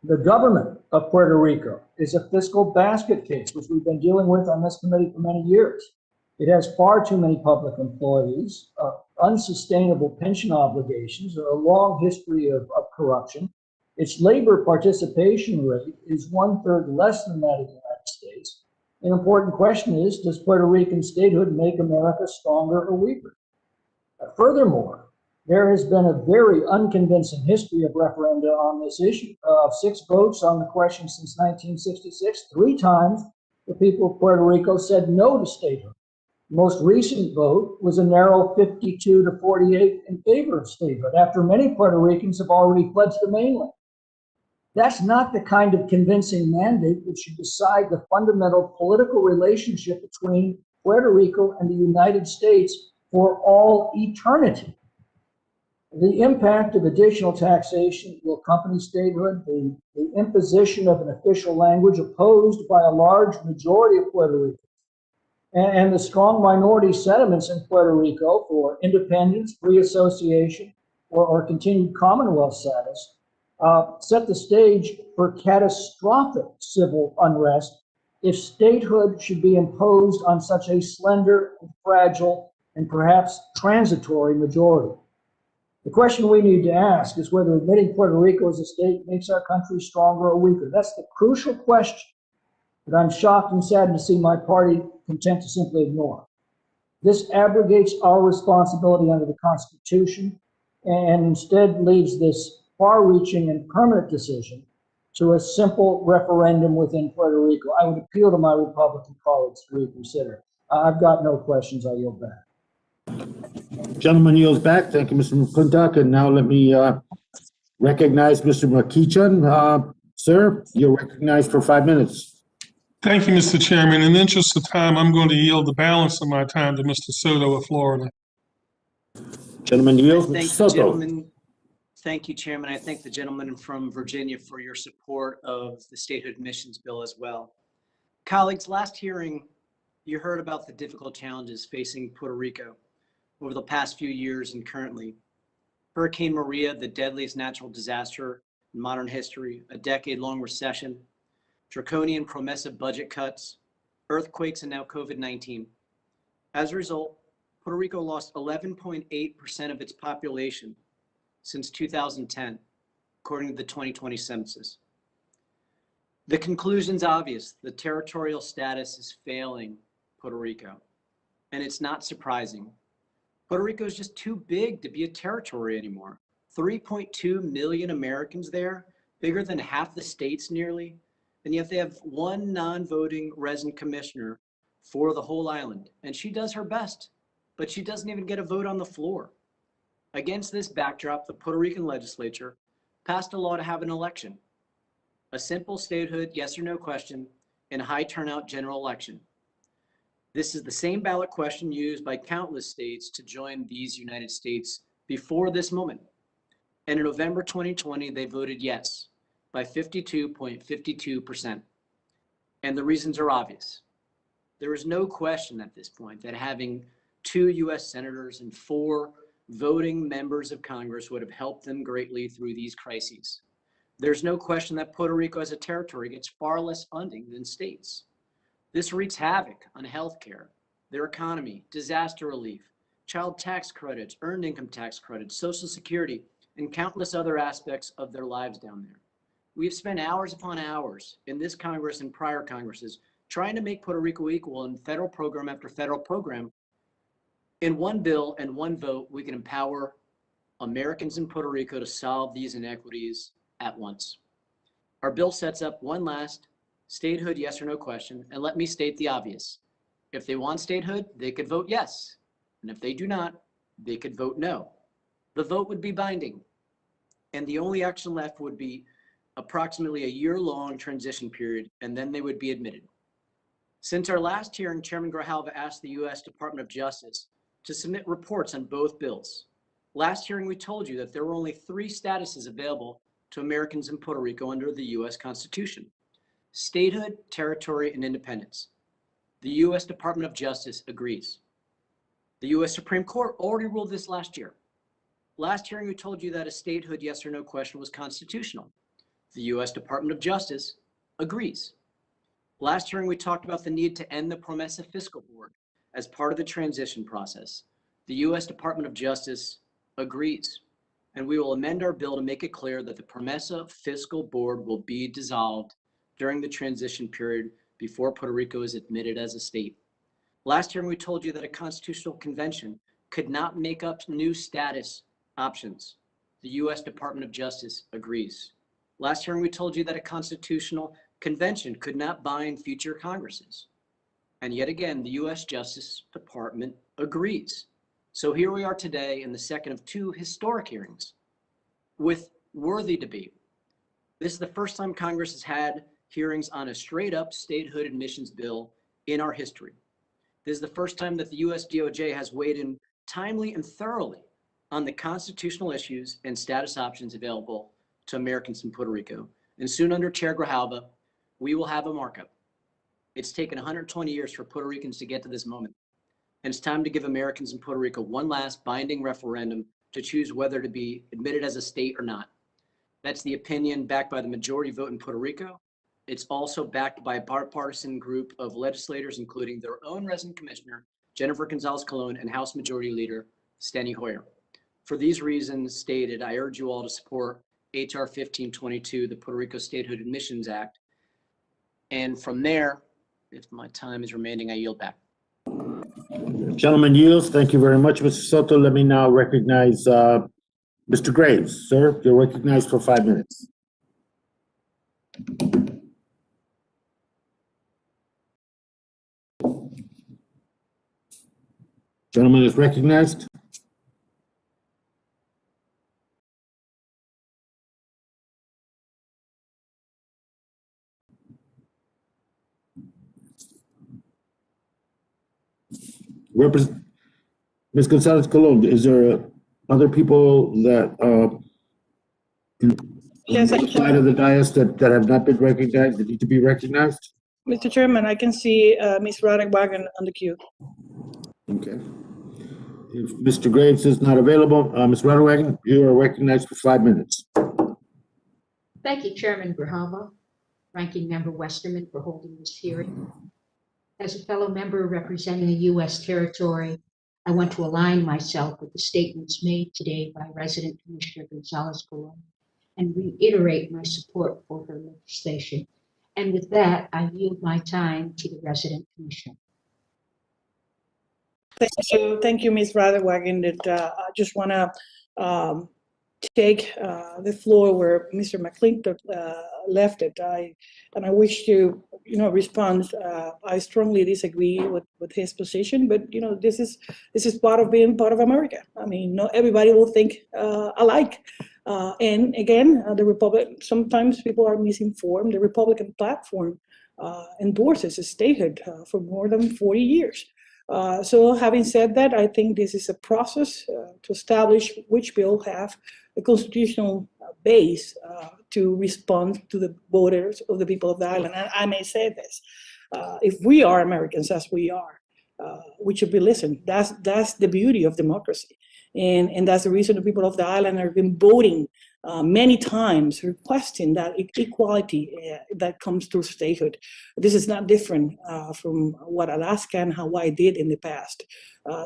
The government of Puerto Rico is a fiscal basket case, which we've been dealing with on this committee for many years. It has far too many public employees, unsustainable pension obligations, a long history of corruption. Its labor participation rate is 1/3 less than that of the United States. An important question is, does Puerto Rican statehood make America stronger or weaker? Furthermore, there has been a very unconvincing history of referenda on this issue. 6 votes on the question since 1966. 3 times the people of Puerto Rico said no to statehood. The most recent vote was a narrow 52 to 48 in favor of statehood, after many Puerto Ricans have already pledged the mainland. That's not the kind of convincing mandate that should decide the fundamental political relationship between Puerto Rico and the United States for all eternity. The impact of additional taxation will accompany statehood, the imposition of an official language opposed by a large majority of Puerto Ricans and the strong minority sentiments in Puerto Rico for independence, free association, or continued Commonwealth status set the stage for catastrophic civil unrest if statehood should be imposed on such a slender, fragile, and perhaps transitory majority. The question we need to ask is whether admitting Puerto Rico as a state makes our country stronger or weaker. That's the crucial question that I'm shocked and saddened to see my party content to simply ignore. This abrogates our responsibility under the Constitution and instead leaves this far-reaching and permanent decision to a simple referendum within Puerto Rico. I would appeal to my Republican colleagues to reconsider. I've got no questions. I yield back. Gentleman yields back. Thank you, Mr. McClintock. And now let me recognize Mr. McKeechan. Sir, you're recognized for 5 minutes. Thank you, Mr. Chairman. In the interest of time, I'm going to yield the balance of my time to Mr. Soto of Florida. Gentleman yields. Mr. Thank you, Soto. gentlemen. Thank you, Chairman. I thank the gentleman from Virginia for your support of the statehood admissions bill as well. Colleagues, last hearing, you heard about the difficult challenges facing Puerto Rico over the past few years and currently. Hurricane Maria, the deadliest natural disaster in modern history, a decade-long recession, draconian PROMESA budget cuts, earthquakes, and now COVID-19. As a result, Puerto Rico lost 11.8% of its population since 2010, according to the 2020 census. The conclusion's obvious. The territorial status is failing Puerto Rico, and it's not surprising. Puerto Rico is just too big to be a territory anymore. 3.2 million Americans there, bigger than half the states nearly, and yet they have one non-voting resident commissioner for the whole island, and she does her best, but she doesn't even get a vote on the floor. Against this backdrop, the Puerto Rican legislature passed a law to have an election, a simple statehood yes or no question in a high turnout general election. This is the same ballot question used by countless states to join these United States before this moment. And in November 2020, they voted yes by 52.52%. And the reasons are obvious. There is no question at this point that having 2 US senators and 4 voting members of Congress would have helped them greatly through these crises. There's no question that Puerto Rico as a territory gets far less funding than states. This wreaks havoc on healthcare, their economy, disaster relief, child tax credits, earned income tax credits, Social Security, and countless other aspects of their lives down there. We've spent hours upon hours in this Congress and prior Congresses trying to make Puerto Rico equal in federal program after federal program. In one bill and one vote, we can empower Americans in Puerto Rico to solve these inequities at once. Our bill sets up one last statehood yes or no question, and let me state the obvious. If they want statehood, they could vote yes, and if they do not, they could vote no. The vote would be binding, and the only action left would be approximately a year-long transition period, and then they would be admitted. Since our last hearing, Chairman Grijalva asked the U.S. Department of Justice to submit reports on both bills. Last hearing, we told you that there were only 3 statuses available to Americans in Puerto Rico under the U.S. Constitution: statehood, territory, and independence. The U.S. Department of Justice agrees. The U.S. Supreme Court already ruled this last year. Last hearing, we told you that a statehood yes or no question was constitutional. The U.S. Department of Justice agrees. Last hearing, we talked about the need to end the PROMESA Fiscal Board as part of the transition process. The U.S. Department of Justice agrees, and we will amend our bill to make it clear that the PROMESA Fiscal Board will be dissolved during the transition period before Puerto Rico is admitted as a state. Last hearing, we told you that a constitutional convention could not make up new status options. The U.S. Department of Justice agrees. Last hearing, we told you that a constitutional convention could not bind future Congresses. And yet again, the U.S. Justice Department agrees. So here we are today in the second of 2 historic hearings with worthy debate. This is the first time Congress has had hearings on a straight up statehood admissions bill in our history. This is the first time that the U.S. DOJ has weighed in timely and thoroughly on the constitutional issues and status options available to Americans in Puerto Rico. And soon under Chair Grijalva, we will have a markup. It's taken 120 years for Puerto Ricans to get to this moment. And it's time to give Americans in Puerto Rico one last binding referendum to choose whether to be admitted as a state or not. That's the opinion backed by the majority vote in Puerto Rico. It's also backed by a bipartisan group of legislators, including their own resident commissioner, Jennifer Gonzalez-Colon, and House Majority Leader, Steny Hoyer. For these reasons stated, I urge you all to support HR 1522, the Puerto Rico Statehood Admissions Act. And from there, if my time is remaining, I yield back. Gentleman yields. Thank you very much, Mr. Soto. Let me now recognize Mr. Graves. Sir, you're recognized for 5 minutes. Gentleman is recognized. Ms. Gonzalez-Colon, is there other people that Yes, on the side of the dais that have not been recognized, that need to be recognized? Mr. Chairman, I can see Ms. Roddick-Wagon on the queue. Okay. If Mr. Graves is not available, Ms. Roddick-Wagon, you are recognized for 5 minutes. Thank you, Chairman Grijalva, Ranking Member Westerman, for holding this hearing. As a fellow member representing a U.S. territory, I want to align myself with the statements made today by resident Commissioner Gonzalez-Colon and reiterate my support for her legislation. And with that, I yield my time to the resident commissioner. Thank you, Ms. Roddick-Wagon. I just want to take the floor where Mr. McClintock left it. And I wish to, respond. I strongly disagree with his position, but this is part of being part of America. I mean, not everybody will think alike. And again, sometimes people are misinformed. The Republican platform endorses a statehood for more than 40 years. So having said that, I think this is a process to establish which bill have a constitutional base to respond to the voters of the people of the island. And I may say this, if we are Americans, as we are, we should be listened. That's the beauty of democracy. And that's the reason the people of the island have been voting many times, requesting that equality that comes through statehood. This is not different from what Alaska and Hawaii did in the past.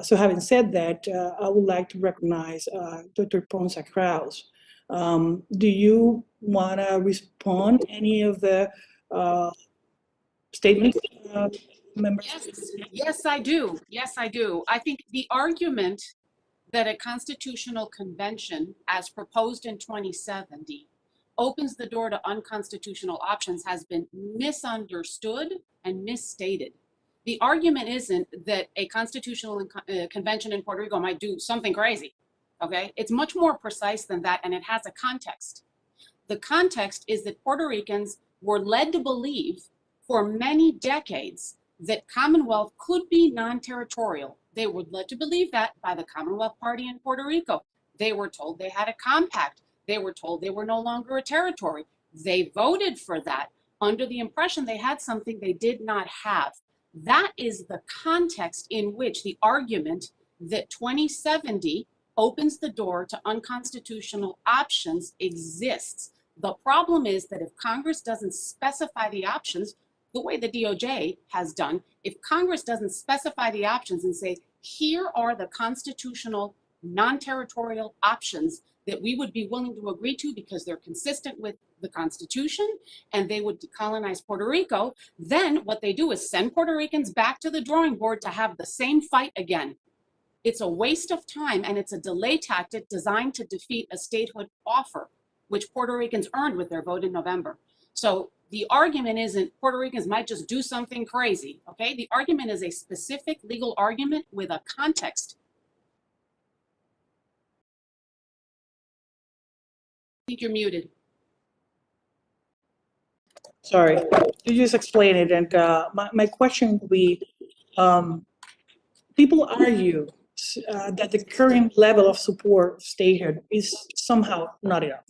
So having said that, I would like to recognize Dr. Ponce Krause. Do you want to respond to any of the statements, members? Yes, I do. Yes, I do. I think the argument that a constitutional convention, as proposed in 2070, opens the door to unconstitutional options has been misunderstood and misstated. The argument isn't that a constitutional convention in Puerto Rico might do something crazy, okay? It's much more precise than that, and it has a context. The context is that Puerto Ricans were led to believe for many decades that Commonwealth could be non-territorial. They were led to believe that by the Commonwealth Party in Puerto Rico. They were told they had a compact. They were told they were no longer a territory. They voted for that under the impression they had something they did not have. That is the context in which the argument that 2070 opens the door to unconstitutional options exists. The problem is that if Congress doesn't specify the options, the way the DOJ has done, if Congress doesn't specify the options and say, here are the constitutional non-territorial options that we would be willing to agree to because they're consistent with the Constitution and they would decolonize Puerto Rico, then what they do is send Puerto Ricans back to the drawing board to have the same fight again. It's a waste of time and it's a delay tactic designed to defeat a statehood offer, which Puerto Ricans earned with their vote in November. So the argument isn't Puerto Ricans might just do something crazy, okay? The argument is a specific legal argument with a context. I think you're muted. Sorry, you just explained it. And my question would be, people argue that the current level of support of statehood is somehow not enough.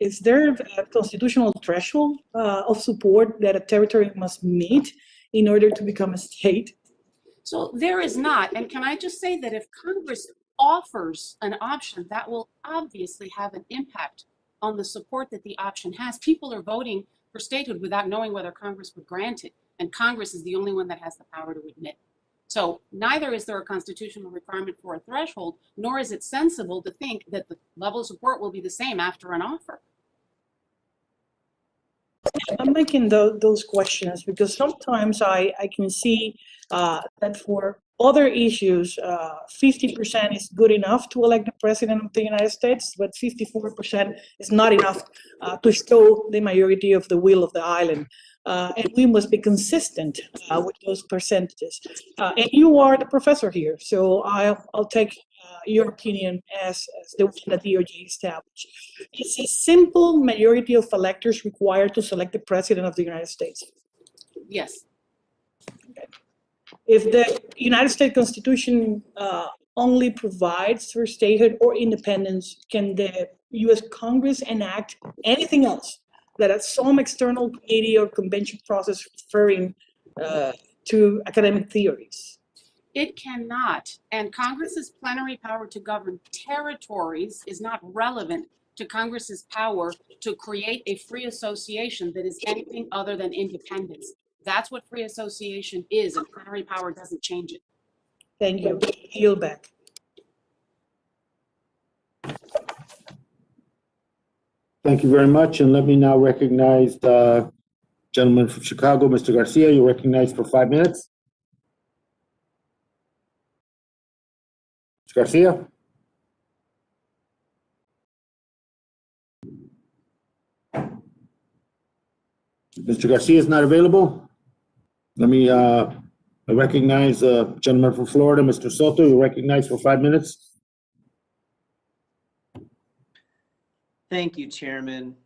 is there a constitutional threshold of support that a territory must meet in order to become a state? So there is not. And can I just say that if Congress offers an option, that will obviously have an impact on the support that the option has. People are voting for statehood without knowing whether Congress would grant it. And Congress is the only one that has the power to admit. So neither is there a constitutional requirement for a threshold, nor is it sensible to think that the level of support will be the same after an offer. I'm making those questions because sometimes I can see that for other issues, 50% is good enough to elect the president of the United States, but 54% is not enough to show the majority of the will of the island. And we must be consistent with those percentages. And you are the professor here, so I'll take your opinion as the one that the DOJ established. Is a simple majority of electors required to select the president of the United States? Yes. Okay. If the United States Constitution only provides for statehood or independence, can the U.S. Congress enact anything else that at some external committee or convention process referring to academic theories? It cannot. And Congress's plenary power to govern territories is not relevant to Congress's power to create a free association that is anything other than independence. That's what free association is, and plenary power doesn't change it. Thank you. Yield back. Thank you very much. And let me now recognize the gentleman from Chicago, Mr. Garcia. You're recognized for 5 minutes. Mr. Garcia? Mr. Garcia is not available. Let me recognize the gentleman from Florida, Mr. Soto. You're recognized for 5 minutes. Thank you, Chairman.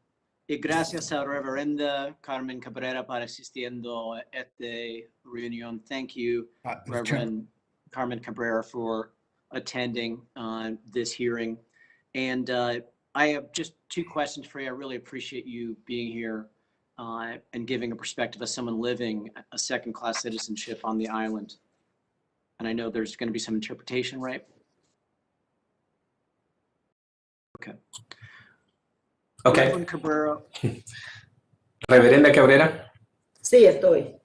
Y gracias a Reverenda Carmen Cabrera para asistiendo a esta reunión. Thank you, Reverend Carmen Cabrera, for attending this hearing. And I have just 2 questions for you. I really appreciate you being here and giving a perspective of someone living a second-class citizenship on the island. And I know there's going to be some interpretation, right? Okay. Okay. Reverend Cabrera. Reverenda Cabrera. Sí, estoy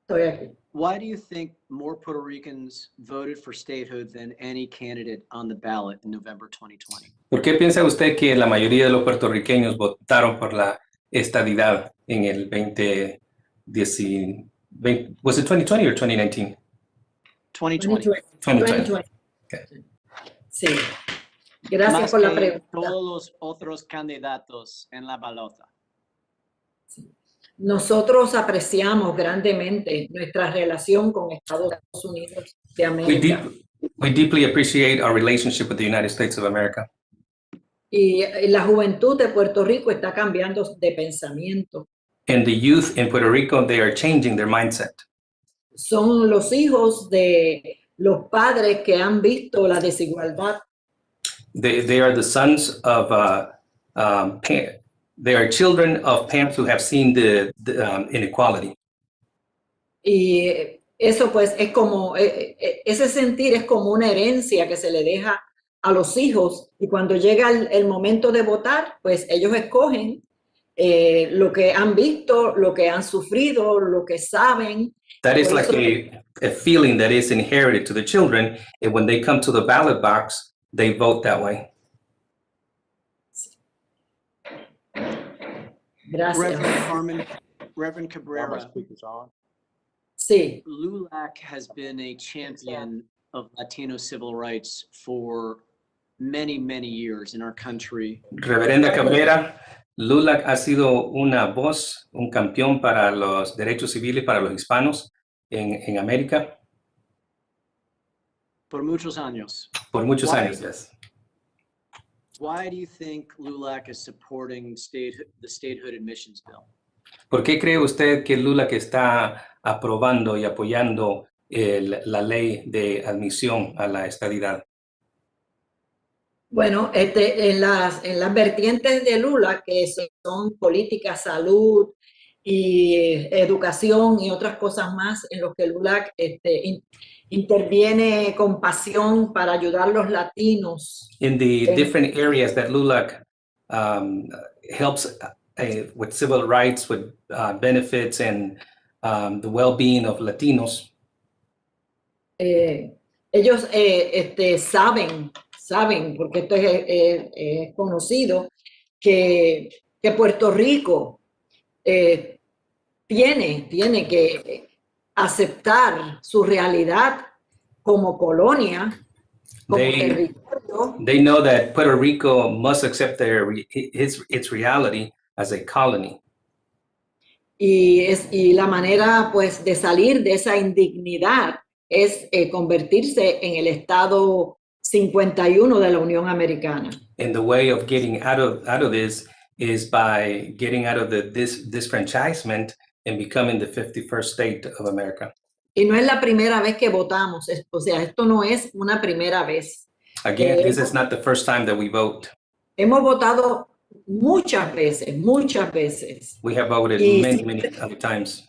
aquí. Why do you think more Puerto Ricans voted for statehood than any candidate on the ballot in November 2020? ¿Por qué piensa usted que la mayoría de los puertorriqueños votaron por la estadidad en el 2010? Was it 2020 or 2019? 2020. 2020. Okay. Sí. Gracias Más por la que pregunta. todos los otros candidatos en la balota. Nosotros apreciamos grandemente nuestra relación con Estados Unidos de América. We deeply appreciate our relationship with the United States of America. Y la juventud de Puerto Rico está cambiando de pensamiento. And the youth in Puerto Rico, they are changing their mindset. Son los hijos de los padres que han visto la desigualdad. They are the sons of, they are children of parents who have seen the inequality. Y eso pues es como, ese sentir es como una herencia que se le deja a los hijos, y cuando llega el momento de votar, pues ellos escogen lo que han visto, lo que han sufrido, lo que saben. That is like a feeling that is inherited to the children, and when they come to the ballot box, they vote that way. Gracias. Reverend Cabrera. Sí. LULAC has been a champion of Latino civil rights for many, many years in our country. Reverenda Cabrera, LULAC ha sido una voz, un campeón para los derechos civiles para los hispanos en América. Por muchos años. Por muchos años, yes. Why do you think LULAC is supporting the statehood admissions bill? ¿Por qué cree usted que LULAC está aprobando y apoyando, la ley de admisión a la estadidad? Most Bueno, en las vertientes de Lula, que son política, salud y educación y otras cosas más, en los que Lula interviene con pasión para ayudar a los latinos. In the different areas that LULAC helps with civil rights, with benefits and the well-being of Latinos. Ellos saben, porque esto es conocido, que Puerto Rico tiene que aceptar su realidad como colonia, como territorio. They know that Puerto Rico must accept its reality as a colony. Y la manera, pues, de salir de esa indignidad es convertirse en el Estado 51 de la Unión Americana. And the way of getting out of this is by getting out of this disfranchisement and becoming the 51st state of America. Y no es la primera vez que votamos, o sea, esto no es una primera vez. Again, this is not the first time that we vote. Hemos votado muchas veces. We have voted many other times.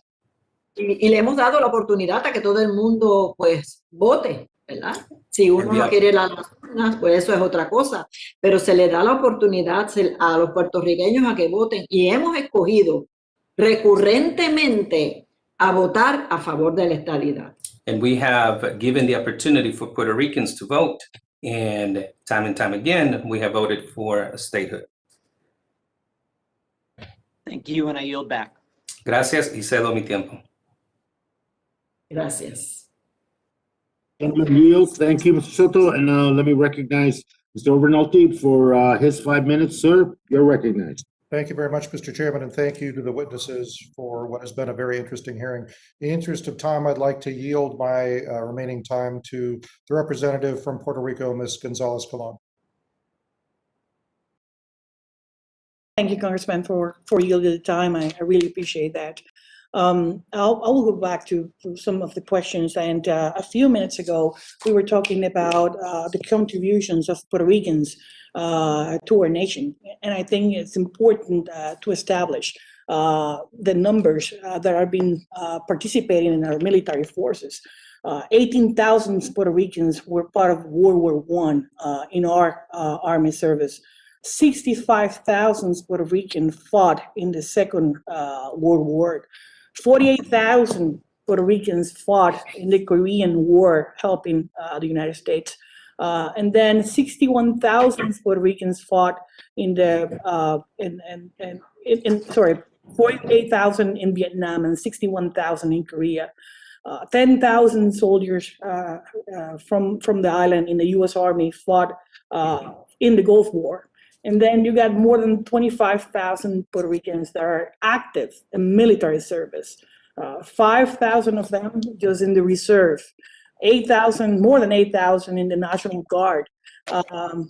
Y le hemos dado la oportunidad a que todo el mundo, pues, vote, ¿verdad? Si uno no quiere las urnas, pues eso es otra cosa. Pero se le da la oportunidad a los puertorriqueños a que voten. Y hemos escogido recurrentemente a votar a favor de la estadidad. And we have given the opportunity for Puerto Ricans to vote. And time again, we have voted for a statehood. Thank you, and I yield back. Gracias y cedo mi tiempo. Gracias. Thank you, Mr. Soto. And now let me recognize Mr. Overnolte for his 5 minutes, sir. You're recognized. Thank you very much, Mr. Chairman, and thank you to the witnesses for what has been a very interesting hearing. In the interest of time, I'd like to yield my remaining time to the representative from Puerto Rico, Ms. Gonzalez-Colon. Thank you, Congressman, for yielding the time. I really appreciate that. I will go back to some of the questions. And a few minutes ago, we were talking about the contributions of Puerto Ricans to our nation. And I think it's important to establish the numbers that are being participating in our military forces. 18,000 Puerto Ricans were part of World War I in our Army service. 65,000 Puerto Ricans fought in the Second World War. 48,000 Puerto Ricans fought in the Korean War, helping the United States. And then 61,000 Puerto Ricans fought in the, 48,000 in Vietnam and 61,000 in Korea. 10,000 soldiers from the island in the U.S. Army fought in the Gulf War. And then you got more than 25,000 Puerto Ricans that are active in military service. 5,000 of them just in the reserve. 8,000, more than 8,000 in the National Guard.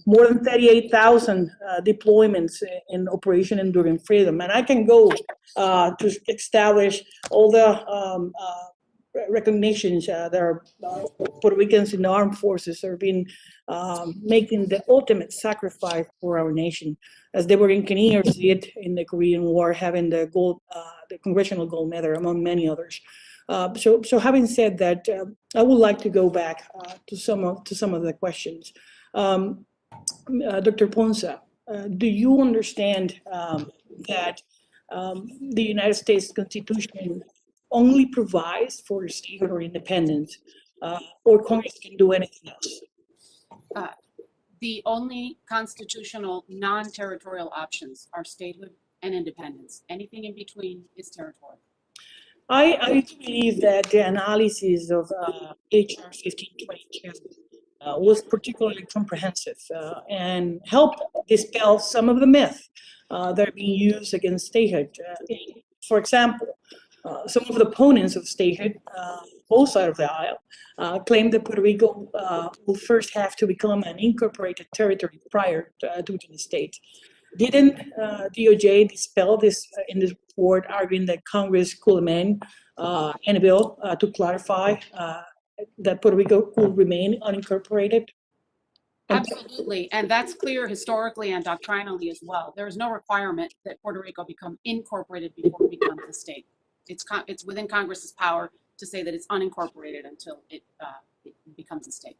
More than 38,000 deployments in Operation Enduring Freedom. And I can go to establish all the recognitions that are Puerto Ricans in the armed forces are being making the ultimate sacrifice for our nation, as they were engineers did in the Korean War, having the gold, the Congressional Gold Medal, among many others. So having said that, I would like to go back to some of the questions. Dr. Ponsa, do you understand that the United States Constitution only provides for statehood or independence, or Congress can do anything else? The only constitutional non-territorial options are statehood and independence. Anything in between is territorial. I believe that the analysis of HR 1522 was particularly comprehensive and helped dispel some of the myths that are being used against statehood. For example, some of the opponents of statehood, both sides of the aisle, claim that Puerto Rico will first have to become an incorporated territory prior to the state. Didn't DOJ dispel this in this report, arguing that Congress could amend any bill to clarify that Puerto Rico could remain unincorporated? Absolutely, and that's clear historically and doctrinally as well. There is no requirement that Puerto Rico become incorporated before it becomes a state. It's within Congress's power to say that it's unincorporated until it becomes a state.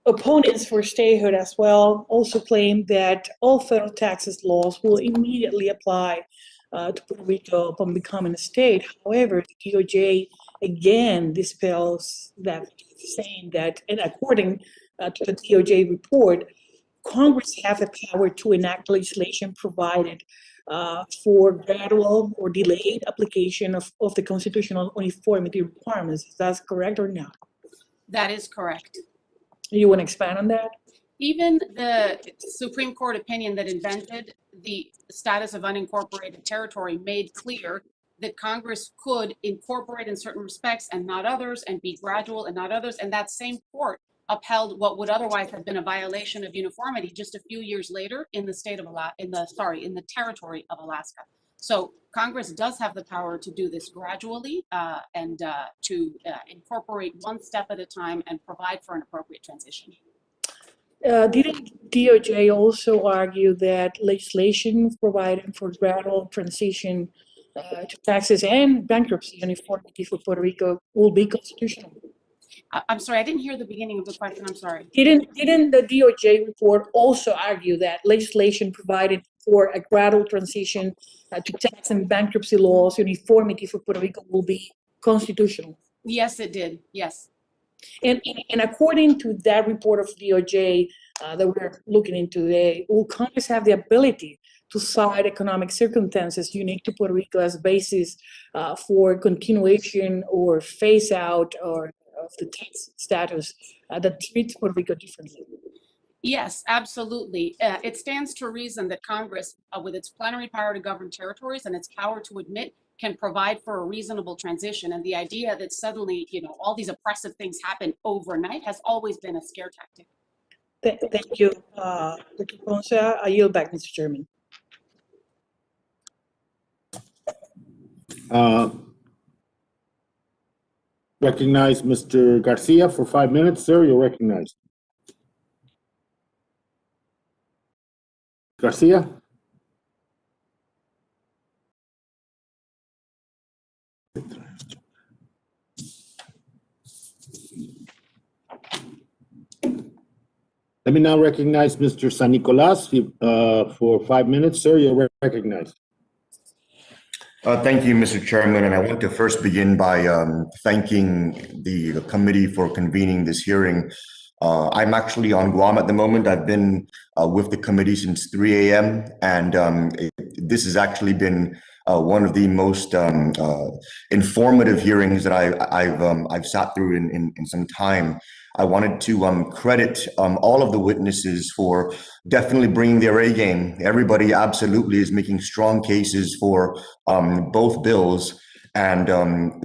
Opponents for statehood as well also claim that all federal taxes laws will immediately apply to Puerto Rico upon becoming a state. However, the DOJ again dispels that, saying that, and according to the DOJ report, Congress have the power to enact legislation provided for gradual or delayed application of the constitutional uniformity requirements. Is that correct or not? That is correct. You want to expand on that? Even the Supreme Court opinion that invented the status of unincorporated territory made clear that Congress could incorporate in certain respects and not others, and be gradual and not others. And that same court upheld what would otherwise have been a violation of uniformity just a few years later in the state of in the territory of Alaska. So Congress does have the power to do this gradually and to incorporate one step at a time and provide for an appropriate transition. Didn't DOJ also argue that legislation providing for gradual transition to taxes and bankruptcy uniformity for Puerto Rico will be constitutional? I'm sorry, I didn't hear the beginning of the question. I'm sorry. Didn't the DOJ report also argue that legislation provided for a gradual transition to tax and bankruptcy laws uniformity for Puerto Rico will be constitutional? Yes, it did. Yes. And according to that report of DOJ that we're looking into today, will Congress have the ability to cite economic circumstances unique to Puerto Rico as basis for continuation or phase out or of the tax status that treats Puerto Rico differently? Yes, absolutely. It stands to reason that Congress, with its plenary power to govern territories and its power to admit, can provide for a reasonable transition. And the idea that suddenly, all these oppressive things happen overnight has always been a scare tactic. Thank you, Dr. Ponce. I yield back, Mr. Chairman. Recognize Mr. Garcia for 5 minutes, sir. You're recognized. Garcia? Let me now recognize Mr. San Nicolas for 5 minutes, sir. You're recognized. Thank you, Mr. Chairman, and I want to first begin by thanking the committee for convening this hearing. I'm actually on Guam at the moment. I've been with the committee since 3 a.m. and this has actually been one of the most informative hearings that I've sat through in some time. I wanted to credit all of the witnesses for definitely bringing their A game. Everybody absolutely is making strong cases for both bills. And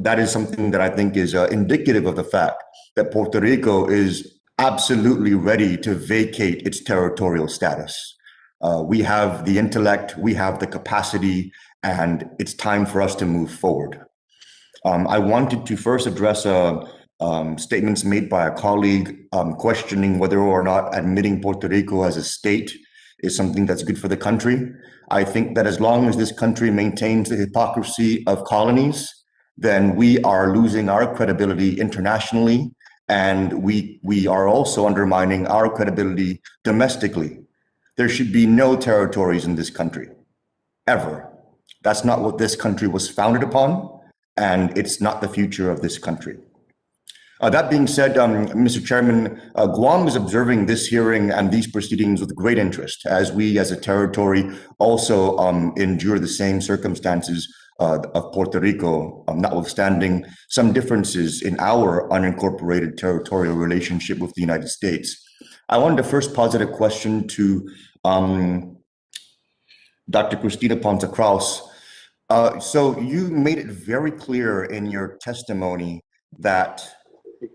that is something that I think is indicative of the fact that Puerto Rico is absolutely ready to vacate its territorial status. We have the intellect, we have the capacity, and it's time for us to move forward. I wanted to first address statements made by a colleague questioning whether or not admitting Puerto Rico as a state is something that's good for the country. I think that as long as this country maintains the hypocrisy of colonies, then we are losing our credibility internationally, and we are also undermining our credibility domestically. There should be no territories in this country, ever. That's not what this country was founded upon, and it's not the future of this country. That being said, Mr. Chairman, Guam is observing this hearing and these proceedings with great interest, as we as a territory also endure the same circumstances of Puerto Rico, notwithstanding some differences in our unincorporated territorial relationship with the United States. I wanted to first posit a question to Dr. Cristina Ponce-Kraus. So you made it very clear in your testimony that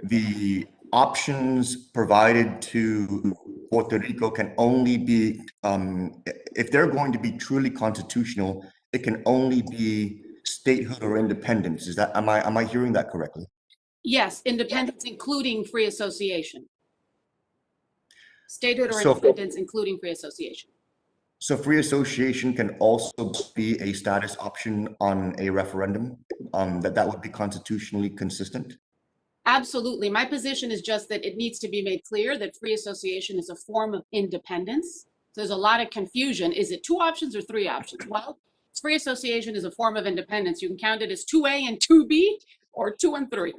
the options provided to Puerto Rico can only be, if they're going to be truly constitutional, it can only be statehood or independence. Is that, am I hearing that correctly? Yes, independence, including free association. Statehood or So- independence, including free association. So free association can also be a status option on a referendum, that would be constitutionally consistent? Absolutely. My position is just that it needs to be made clear that free association is a form of independence. So there's a lot of confusion. Is it 2 options or 3 options? Well, free association is a form of independence. You can count it as 2A and 2B or 2 and 3.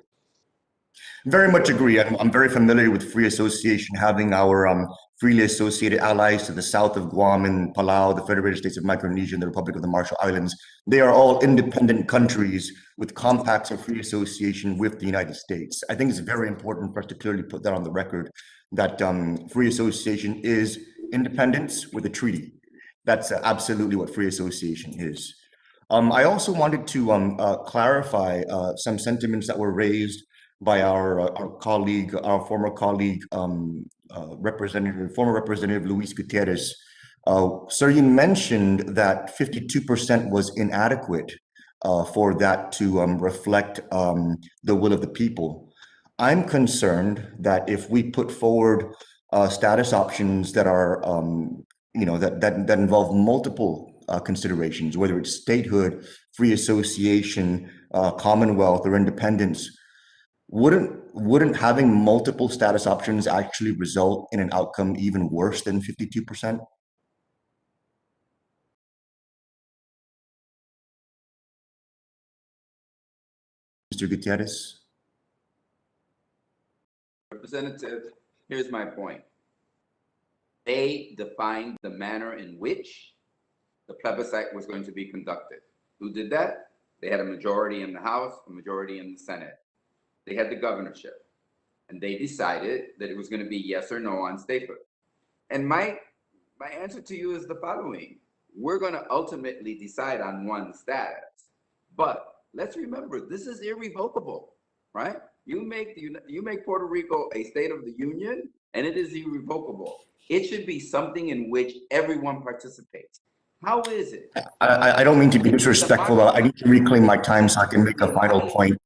Very much agree. I'm very familiar with free association, having our freely associated allies to the south of Guam and Palau, the Federated States of Micronesia, and the Republic of the Marshall Islands. They are all independent countries with compacts of free association with the United States. I think it's very important for us to clearly put that on the record, that free association is independence with a treaty. That's absolutely what free association is. I also wanted to clarify some sentiments that were raised by our colleague, our former colleague, former Representative Luis Gutierrez. Sir, you mentioned that 52% was inadequate for that to reflect the will of the people. I'm concerned that if we put forward status options that are, that involve multiple considerations, whether it's statehood, free association, commonwealth, or independence, wouldn't having multiple status options actually result in an outcome even worse than 52%? Mr. Gutierrez? Representative, here's my point. They defined the manner in which the plebiscite was going to be conducted. Who did that? They had a majority in the House, a majority in the Senate. They had the governorship, and they decided that it was going to be yes or no on statehood. And my answer to you is the following. We're going to ultimately decide on one status, but let's remember, this is irrevocable, right? You make Puerto Rico a state of the union, and it is irrevocable. It should be something in which everyone participates. How is it? I don't mean to be disrespectful, but I need to reclaim my time so I can make a final point.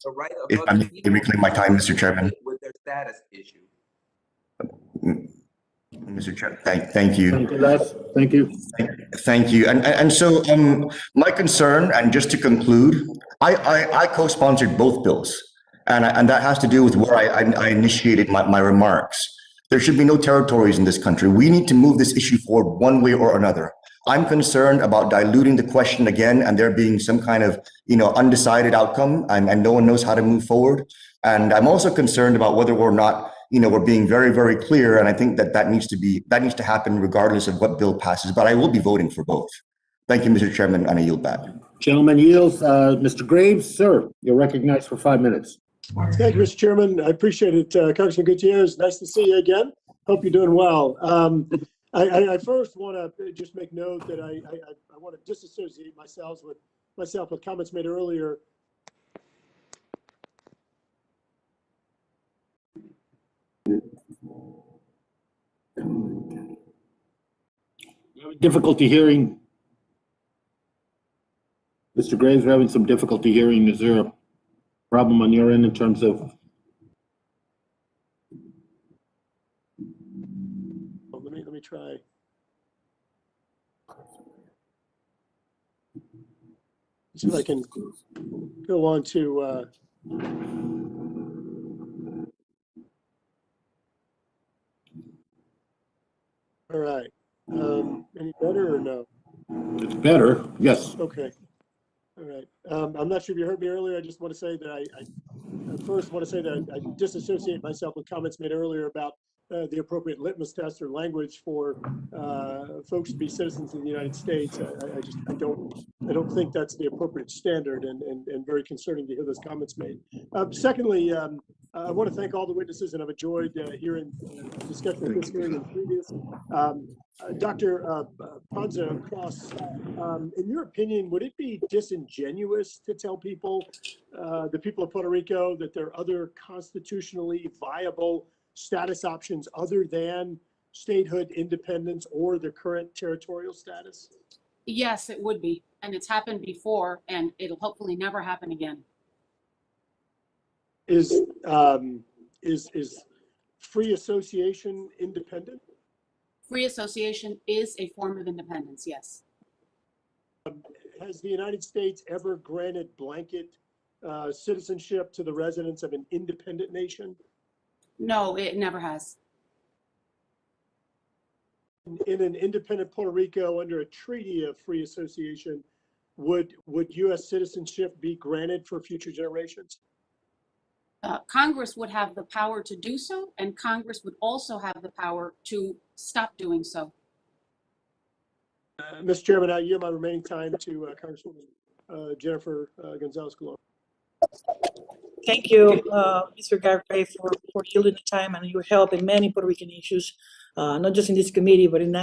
If I may reclaim my time, Mr. Chairman. With their status issue. Mr. Chair, thank you. Thank you. Thank you. And so my concern, and just to conclude, I co-sponsored both bills, and that has to do with where I initiated my remarks. There should be no territories in this country. We need to move this issue forward one way or another. I'm concerned about diluting the question again and there being some kind of, undecided outcome and no one knows how to move forward. And I'm also concerned about whether or not, we're being very, very clear. And I think that needs to happen regardless of what bill passes, but I will be voting for both. Thank you, Mr. Chairman, and I yield back. Gentleman yields. Mr. Graves, sir, you're recognized for 5 minutes. Thank you, Mr. Chairman. I appreciate it. Congressman Gutierrez, nice to see you again. Hope you're doing well. I first want to just make note that I want to disassociate myself with comments made earlier. Difficulty hearing. Mr. Graves, we're having some difficulty hearing. Is there a problem on your end in terms of? Let me try. See if I can go on to. All right. Any better or no? It's better. Yes. Okay. All right. I'm not sure if you heard me earlier. I just want to say that I first want to say that I disassociate myself with comments made earlier about the appropriate litmus test or language for folks to be citizens of the United States. I don't think that's the appropriate standard, and very concerning to hear those comments made. Secondly, I want to thank all the witnesses, and I've enjoyed hearing discussion of this hearing and previous. Dr. Ponza Cross, in your opinion, would it be disingenuous to tell people, the people of Puerto Rico, that there are other constitutionally viable status options other than statehood, independence, or the current territorial status? Yes, it would be. And it's happened before, and it'll hopefully never happen again. Is free association independent? Free association is a form of independence, yes. Has the United States ever granted blanket citizenship to the residents of an independent nation? No, it never has. In an independent Puerto Rico under a treaty of free association, would U.S. citizenship be granted for future generations? Congress would have the power to do so, and Congress would also have the power to stop doing so. Mr. Chairman, I yield my remaining time to Congresswoman Jennifer Gonzalez-Colon. Thank you, Mr. Garfe, for yielding the time and your help in many Puerto Rican issues, not just in this committee, but in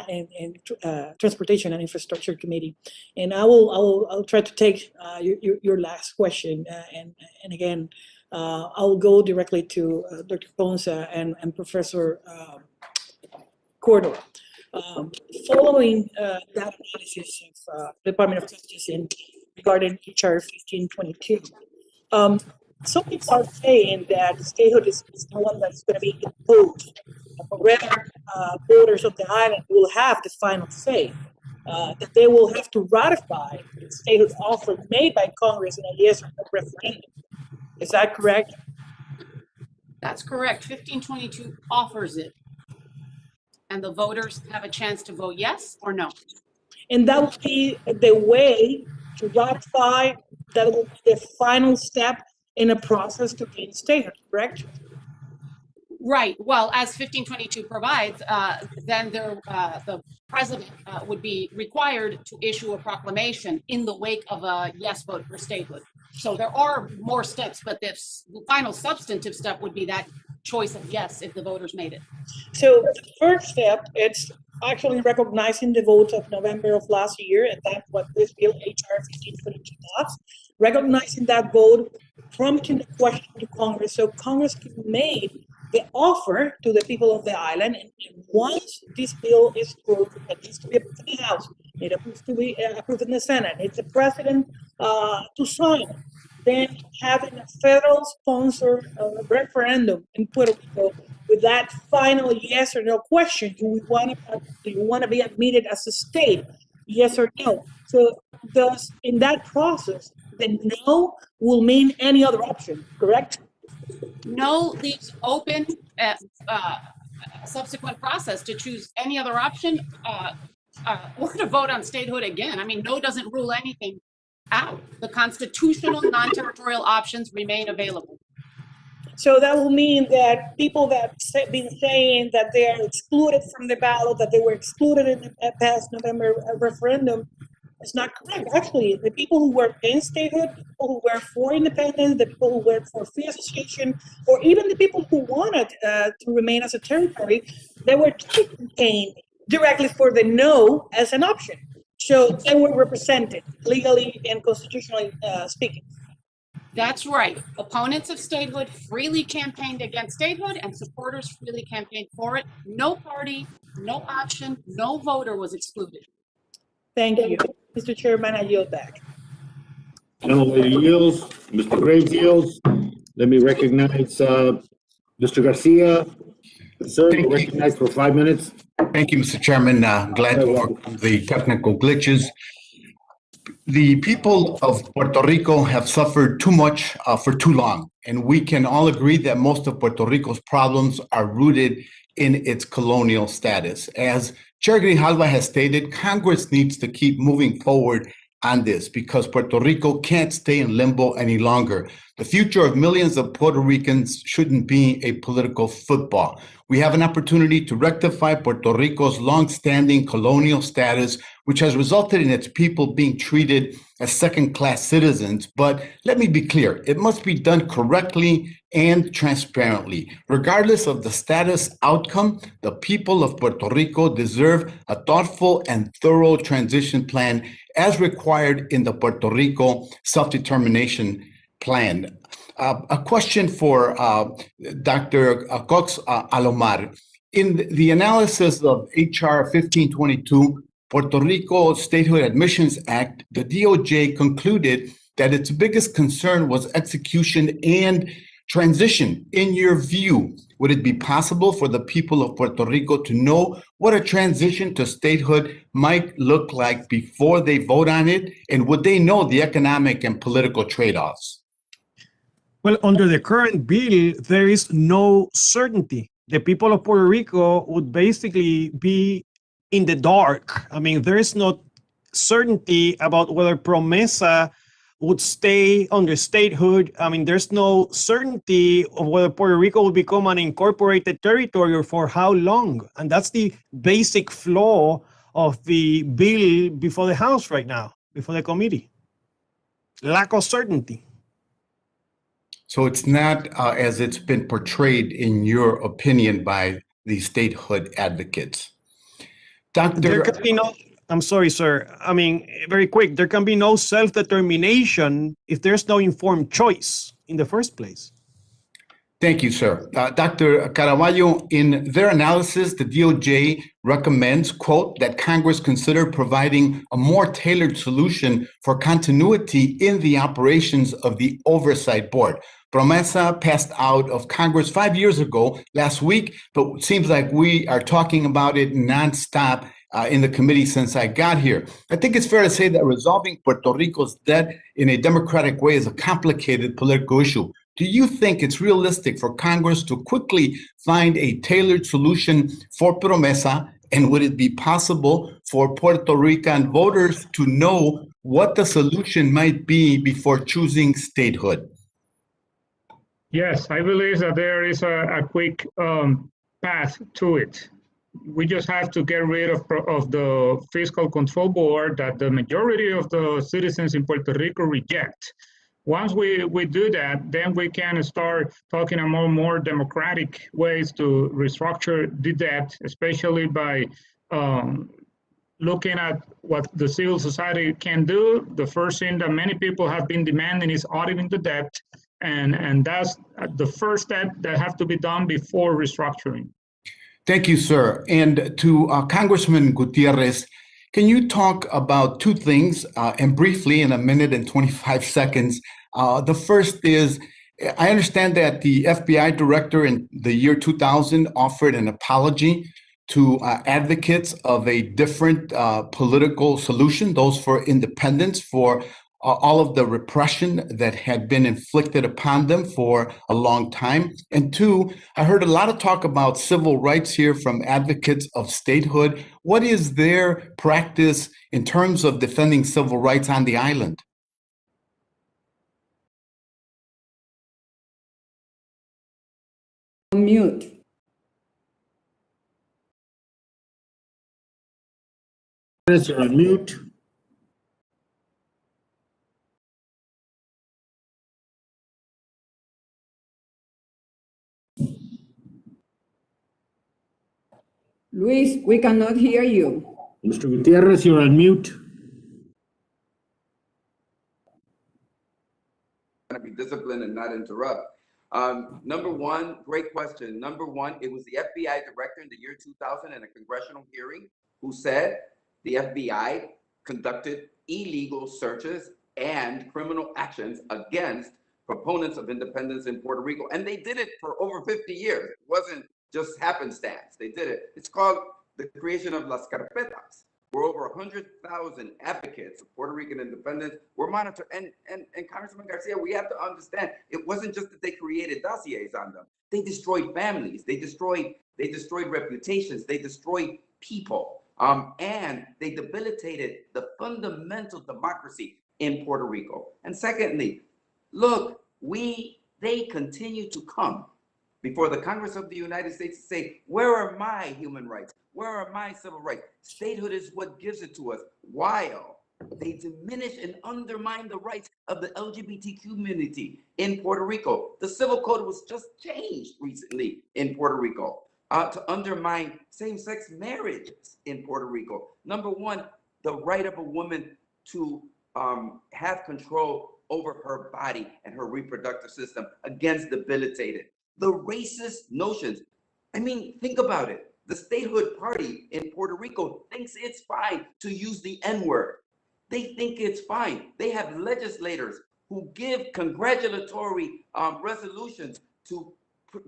Transportation and Infrastructure Committee. And I'll try to take your last question. And again, I'll go directly to Dr. Ponsa and Professor Cordova. Following that analysis of Department of Justice regarding HR 1522, some people are saying that statehood is the one that's going to be imposed, but rather voters of the island will have the final say, that they will have to ratify the statehood offer made by Congress in a yes or no referendum. Is that correct? That's correct. 1522 offers it, and the voters have a chance to vote yes or no. And that would be the way to ratify, that will be the final step in a process to gain statehood, correct? Right. Well, as 1522 provides, then the president would be required to issue a proclamation in the wake of a yes vote for statehood. So there are more steps, but the final substantive step would be that choice of yes if the voters made it. So the first step, it's actually recognizing the vote of November of last year, and that's what this bill, HR 1522 does, recognizing that vote, prompting the question to Congress, so Congress can make the offer to the people of the island, and once this bill is approved, it needs to be approved in the House, it needs to be approved in the Senate, it's the president to sign, then having a federal sponsored referendum in Puerto Rico with that final yes or no question, do you want to be admitted as a state, yes or no? So thus, in that process, the no will mean any other option, correct? No leaves open a subsequent process to choose any other option or to vote on statehood again. I mean, no doesn't rule anything out. The constitutional non-territorial options remain available. So that will mean that people that have been saying that they are excluded from the ballot, that they were excluded in the past November referendum, it's not correct. Actually, the people who were against statehood, people who were for independence, the people who were for free association, or even the people who wanted to remain as a territory, they were campaigning directly for the no as an option. So they were represented legally and constitutionally speaking. That's right. Opponents of statehood freely campaigned against statehood and supporters freely campaigned for it. No party, no option, no voter was excluded. Thank you. Mr. Chairman, I yield back. Gentlelady yields. Mr. Graves yields. Let me recognize Mr. Garcia. Sir, you're recognized for 5 minutes. Thank you, Mr. Chairman. Glad to overcome the technical glitches. The people of Puerto Rico have suffered too much for too long, and we can all agree that most of Puerto Rico's problems are rooted in its colonial status. As Chair Grijalva has stated, Congress needs to keep moving forward on this because Puerto Rico can't stay in limbo any longer. The future of millions of Puerto Ricans shouldn't be a political football. We have an opportunity to rectify Puerto Rico's long-standing colonial status, which has resulted in its people being treated as second-class citizens. But let me be clear, it must be done correctly and transparently. Regardless of the status outcome, the people of Puerto Rico deserve a thoughtful and thorough transition plan as required in the Puerto Rico Self-Determination Plan. A question for Dr. Cox Alomar. In the analysis of HR 1522, Puerto Rico Statehood Admissions Act, the DOJ concluded that its biggest concern was execution and Transition, in your view, would it be possible for the people of Puerto Rico to know what a transition to statehood might look like before they vote on it? And would they know the economic and political trade-offs? Well, under the current bill, there is no certainty. The people of Puerto Rico would basically be in the dark. I mean, there is no certainty about whether PROMESA would stay under statehood. I mean, there's no certainty of whether Puerto Rico will become an incorporated territory or for how long. And that's the basic flaw of the bill before the House right now, before the committee. Lack of certainty. So it's not as it's been portrayed, in your opinion, by the statehood advocates. There can be no, I'm sorry, sir. I mean, very quick, there can be no self-determination if there's no informed choice in the first place. Thank you, sir. Dr. Caraballo, in their analysis, the DOJ recommends, quote, that Congress consider providing a more tailored solution for continuity in the operations of the Oversight Board. PROMESA passed out of Congress 5 years ago last week, but it seems like we are talking about it nonstop in the committee since I got here. I think it's fair to say that resolving Puerto Rico's debt in a democratic way is a complicated political issue. Do you think it's realistic for Congress to quickly find a tailored solution for PROMESA? And would it be possible for Puerto Rican voters to know what the solution might be before choosing statehood? Yes, I believe that there is a quick path to it. We just have to get rid of the Fiscal Control Board that the majority of the citizens in Puerto Rico reject. Once we do that, then we can start talking about more democratic ways to restructure the debt, especially by looking at what the civil society can do. The first thing that many people have been demanding is auditing the debt, and that's the first step that have to be done before restructuring. Thank you, sir. And to Congressman Gutierrez, can you talk about two things and briefly in a minute and 25 seconds? The first is, I understand that the FBI director in the year 2000 offered an apology to advocates of a different political solution, those for independence, for all of the repression that had been inflicted upon them for a long time. And two, I heard a lot of talk about civil rights here from advocates of statehood. What is their practice in terms of defending civil rights on the island? Mute. You're on mute. Luis, we cannot hear you. Mr. Gutierrez, you're on mute. To be disciplined and not interrupt. Number one, great question. Number one, it was the FBI director in the year 2000 in a congressional hearing who said the FBI conducted illegal searches and criminal actions against proponents of independence in Puerto Rico. And they did it for over 50 years. It wasn't just happenstance. They did it. It's called the creation of Las Carpetas, where over 100,000 advocates of Puerto Rican independence were monitored. And Congressman Garcia, we have to understand, it wasn't just that they created dossiers on them. They destroyed families. They destroyed reputations. They destroyed people. And they debilitated the fundamental democracy in Puerto Rico. And secondly, look, they continue to come before the Congress of the United States to say, where are my human rights? Where are my civil rights? Statehood is what gives it to us, while they diminish and undermine the rights of the LGBT community in Puerto Rico. The civil code was just changed recently in Puerto Rico to undermine same-sex marriages in Puerto Rico. Number one, the right of a woman to have control over her body and her reproductive system, against debilitated. The racist notions. I mean, think about it. The statehood party in Puerto Rico thinks it's fine to use the N-word. They think it's fine. They have legislators who give congratulatory resolutions to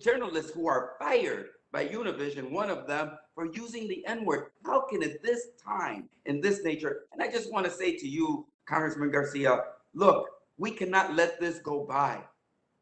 journalists who are fired by Univision, one of them, for using the N-word. How can at this time, in this nature, and I just want to say to you, Congressman Garcia, look, we cannot let this go by.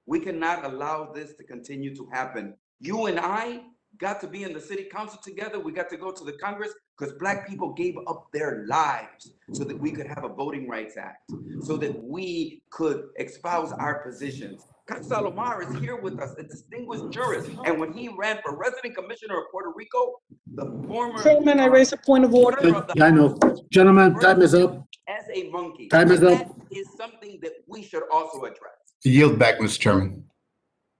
We cannot allow this to continue to happen. You and I got to be in the city council together. We got to go to the Congress because Black people gave up their lives so that we could have a Voting Rights Act, so that we could espouse our positions. Salomar is here with us, a distinguished jurist. And when he ran for resident commissioner of Puerto Rico, the former Chairman, I raise a point of order. Yeah, I know. Gentlemen, time is up. as a monkey. Time is And up. that is something that we should also address. Yield back, Mr. Chairman.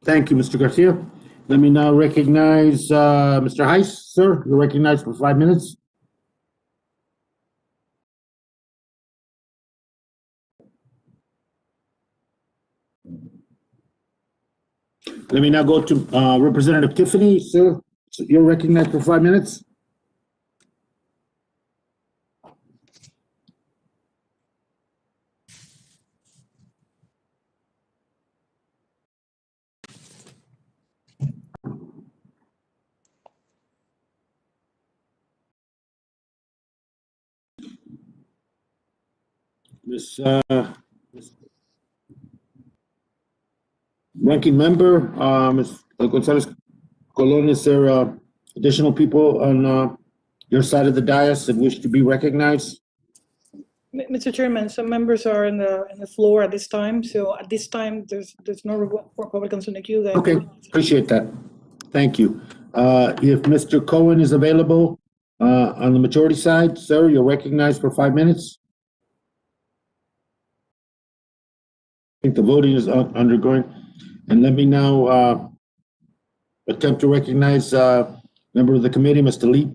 Thank you, Mr. Garcia. Let me now recognize Mr. Heiss, sir. You're recognized for 5 minutes. Let me now go to Representative Tiffany, sir. So you're recognized for 5 minutes. Ms. Ranking Member, Ms. Gonzalez Colon, is there additional people on your side of the dais that wish to be recognized? Mr. Chairman, some members are in the floor at this time. So at this time, there's no Republicans in the queue. That Okay, appreciate that. Thank you. If Mr. Cohen is available on the majority side, sir, you're recognized for 5 minutes. I think the voting is undergoing. And let me now attempt to recognize member of the committee, Mr. Lee,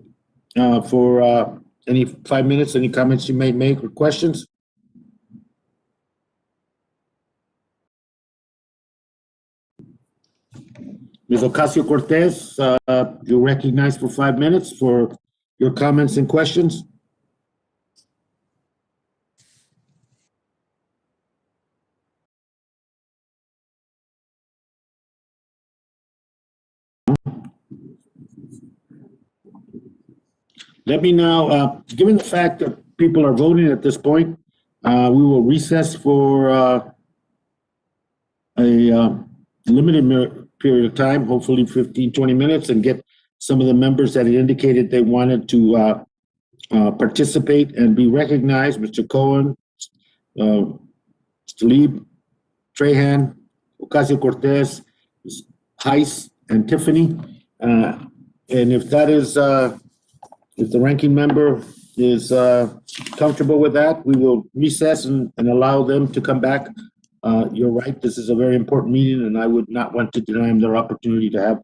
for any 5 minutes, any comments you may make or questions. Ms. Ocasio-Cortez, you're recognized for 5 minutes for your comments and questions. Let me now, given the fact that people are voting at this point, we will recess for a limited period of time, hopefully 15, 20 minutes, and get some of the members that had indicated they wanted to participate and be recognized. Mr. Cohen, Mr. Tlaib, Trahan, Ocasio-Cortez, Heiss, and Tiffany. And if that is, if the ranking member is comfortable with that, we will recess and allow them to come back. You're right, this is a very important meeting, and I would not want to deny them their opportunity to have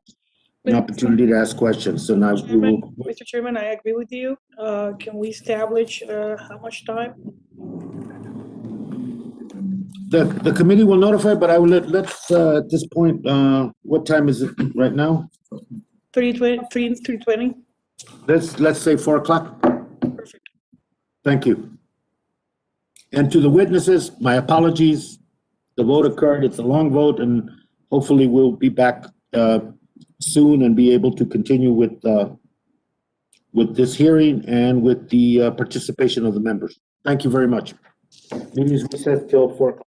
an opportunity to ask questions. So now we will. Mr. Chairman, I agree with you. Can we establish how much time? The committee will notify, but I will let's at this point, what time is it right now? 3:20. Let's say 4 o'clock. Perfect. Thank you. And to the witnesses, my apologies. The vote occurred. It's a long vote, and hopefully we'll be back soon and be able to continue with this hearing and with the participation of the members. Thank you very much. Meeting is recessed till 4 o'clock.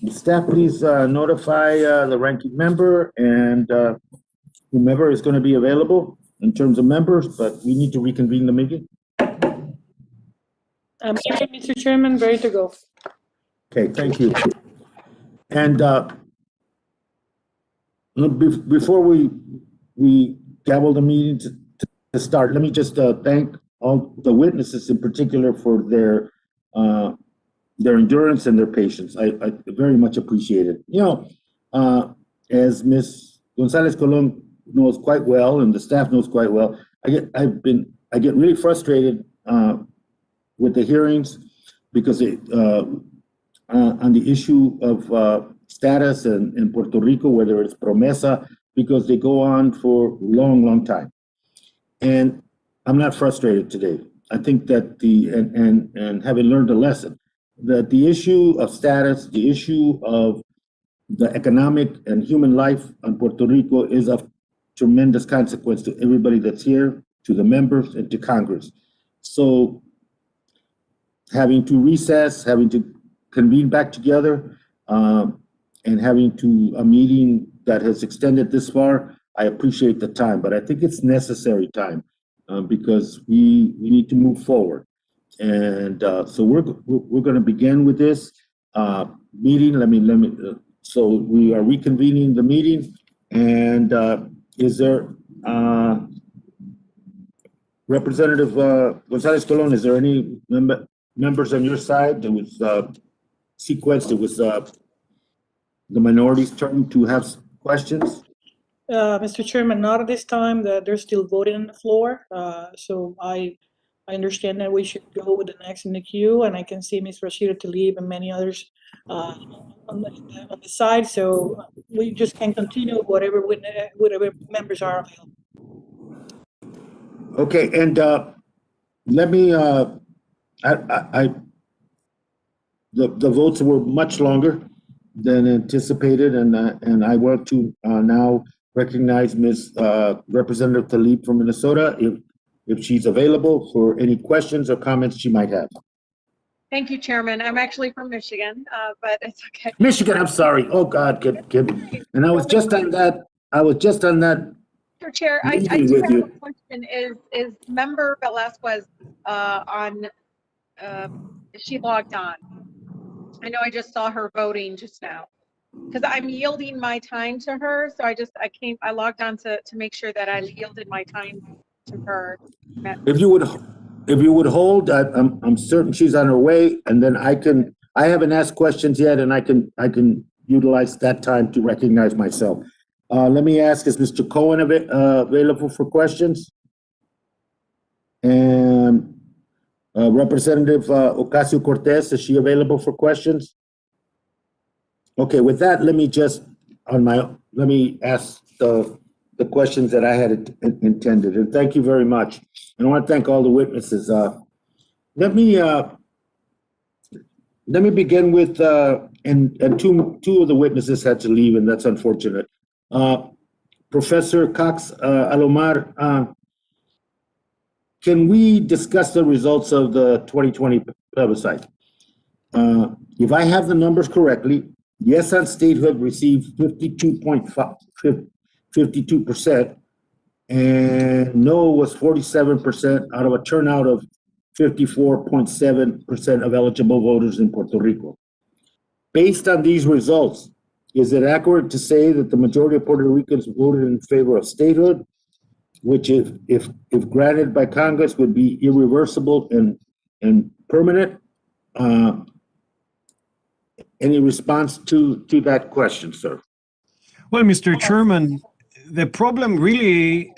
Staff, please notify the ranking member and whomever is going to be available in terms of members, but we need to reconvene the meeting. I'm here, Mr. Chairman, ready to go. Okay, thank you. And before we gavel the meeting to start, let me just thank all the witnesses in particular for their endurance and their patience. I very much appreciate it. You know, as Ms. Gonzalez Colon knows quite well, and the staff knows quite well, I get really frustrated with the hearings because on the issue of status in Puerto Rico, whether it's promesa, because they go on for a long time. And I'm not frustrated today. I think that and having learned a lesson, that the issue of status, the issue of the economic and human life on Puerto Rico is of tremendous consequence to everybody that's here, to the members, and to Congress. So having to recess, having to convene back together, and having to a meeting that has extended this far, I appreciate the time, but I think it's necessary time because we need to move forward. And so we're going to begin with this meeting. So we are reconvening the meeting, and is there Representative Gonzalez Colon? Is there any members on your side that was sequenced? It was the minority's turn to have questions. Mr. Chairman, not at this time. That they're still voting on the floor. So I understand that we should go with the next in the queue, and I can see Ms. Rashida Tlaib and many others on the side. So we just can continue whatever members are available. Okay, and let me. The votes were much longer than anticipated, and I want to now recognize Ms. Representative Tlaib from Minnesota if she's available for any questions or comments she might have. Thank you, Chairman. I'm actually from Michigan, but it's okay. Michigan, I'm sorry. Oh God, and I was just on that. Mr. Chair, I do have a question. Is Member Velázquez is she logged on? I know I just saw her voting just now, because I'm yielding my time to her. So I logged on to make sure that I yielded my time to her. If you would hold, I'm certain she's on her way, and then I haven't asked questions yet, and I can utilize that time to recognize myself. Let me ask, is Mr. Cohen available for questions? And Representative Ocasio-Cortez, is she available for questions? Okay, with that, let me ask the questions that I had intended, and thank you very much. And I want to thank all the witnesses. Let me begin with and two of the witnesses had to leave, and that's unfortunate. Professor Cox Alomar, can we discuss the results of the 2020 plebiscite? If I have the numbers correctly, yes on statehood received 52%, and no was 47% out of a turnout of 54.7% of eligible voters in Puerto Rico. Based on these results, is it accurate to say that the majority of Puerto Ricans voted in favor of statehood, which if granted by Congress would be irreversible and permanent? Any response to that question, sir? Well, Mr. Chairman, the problem really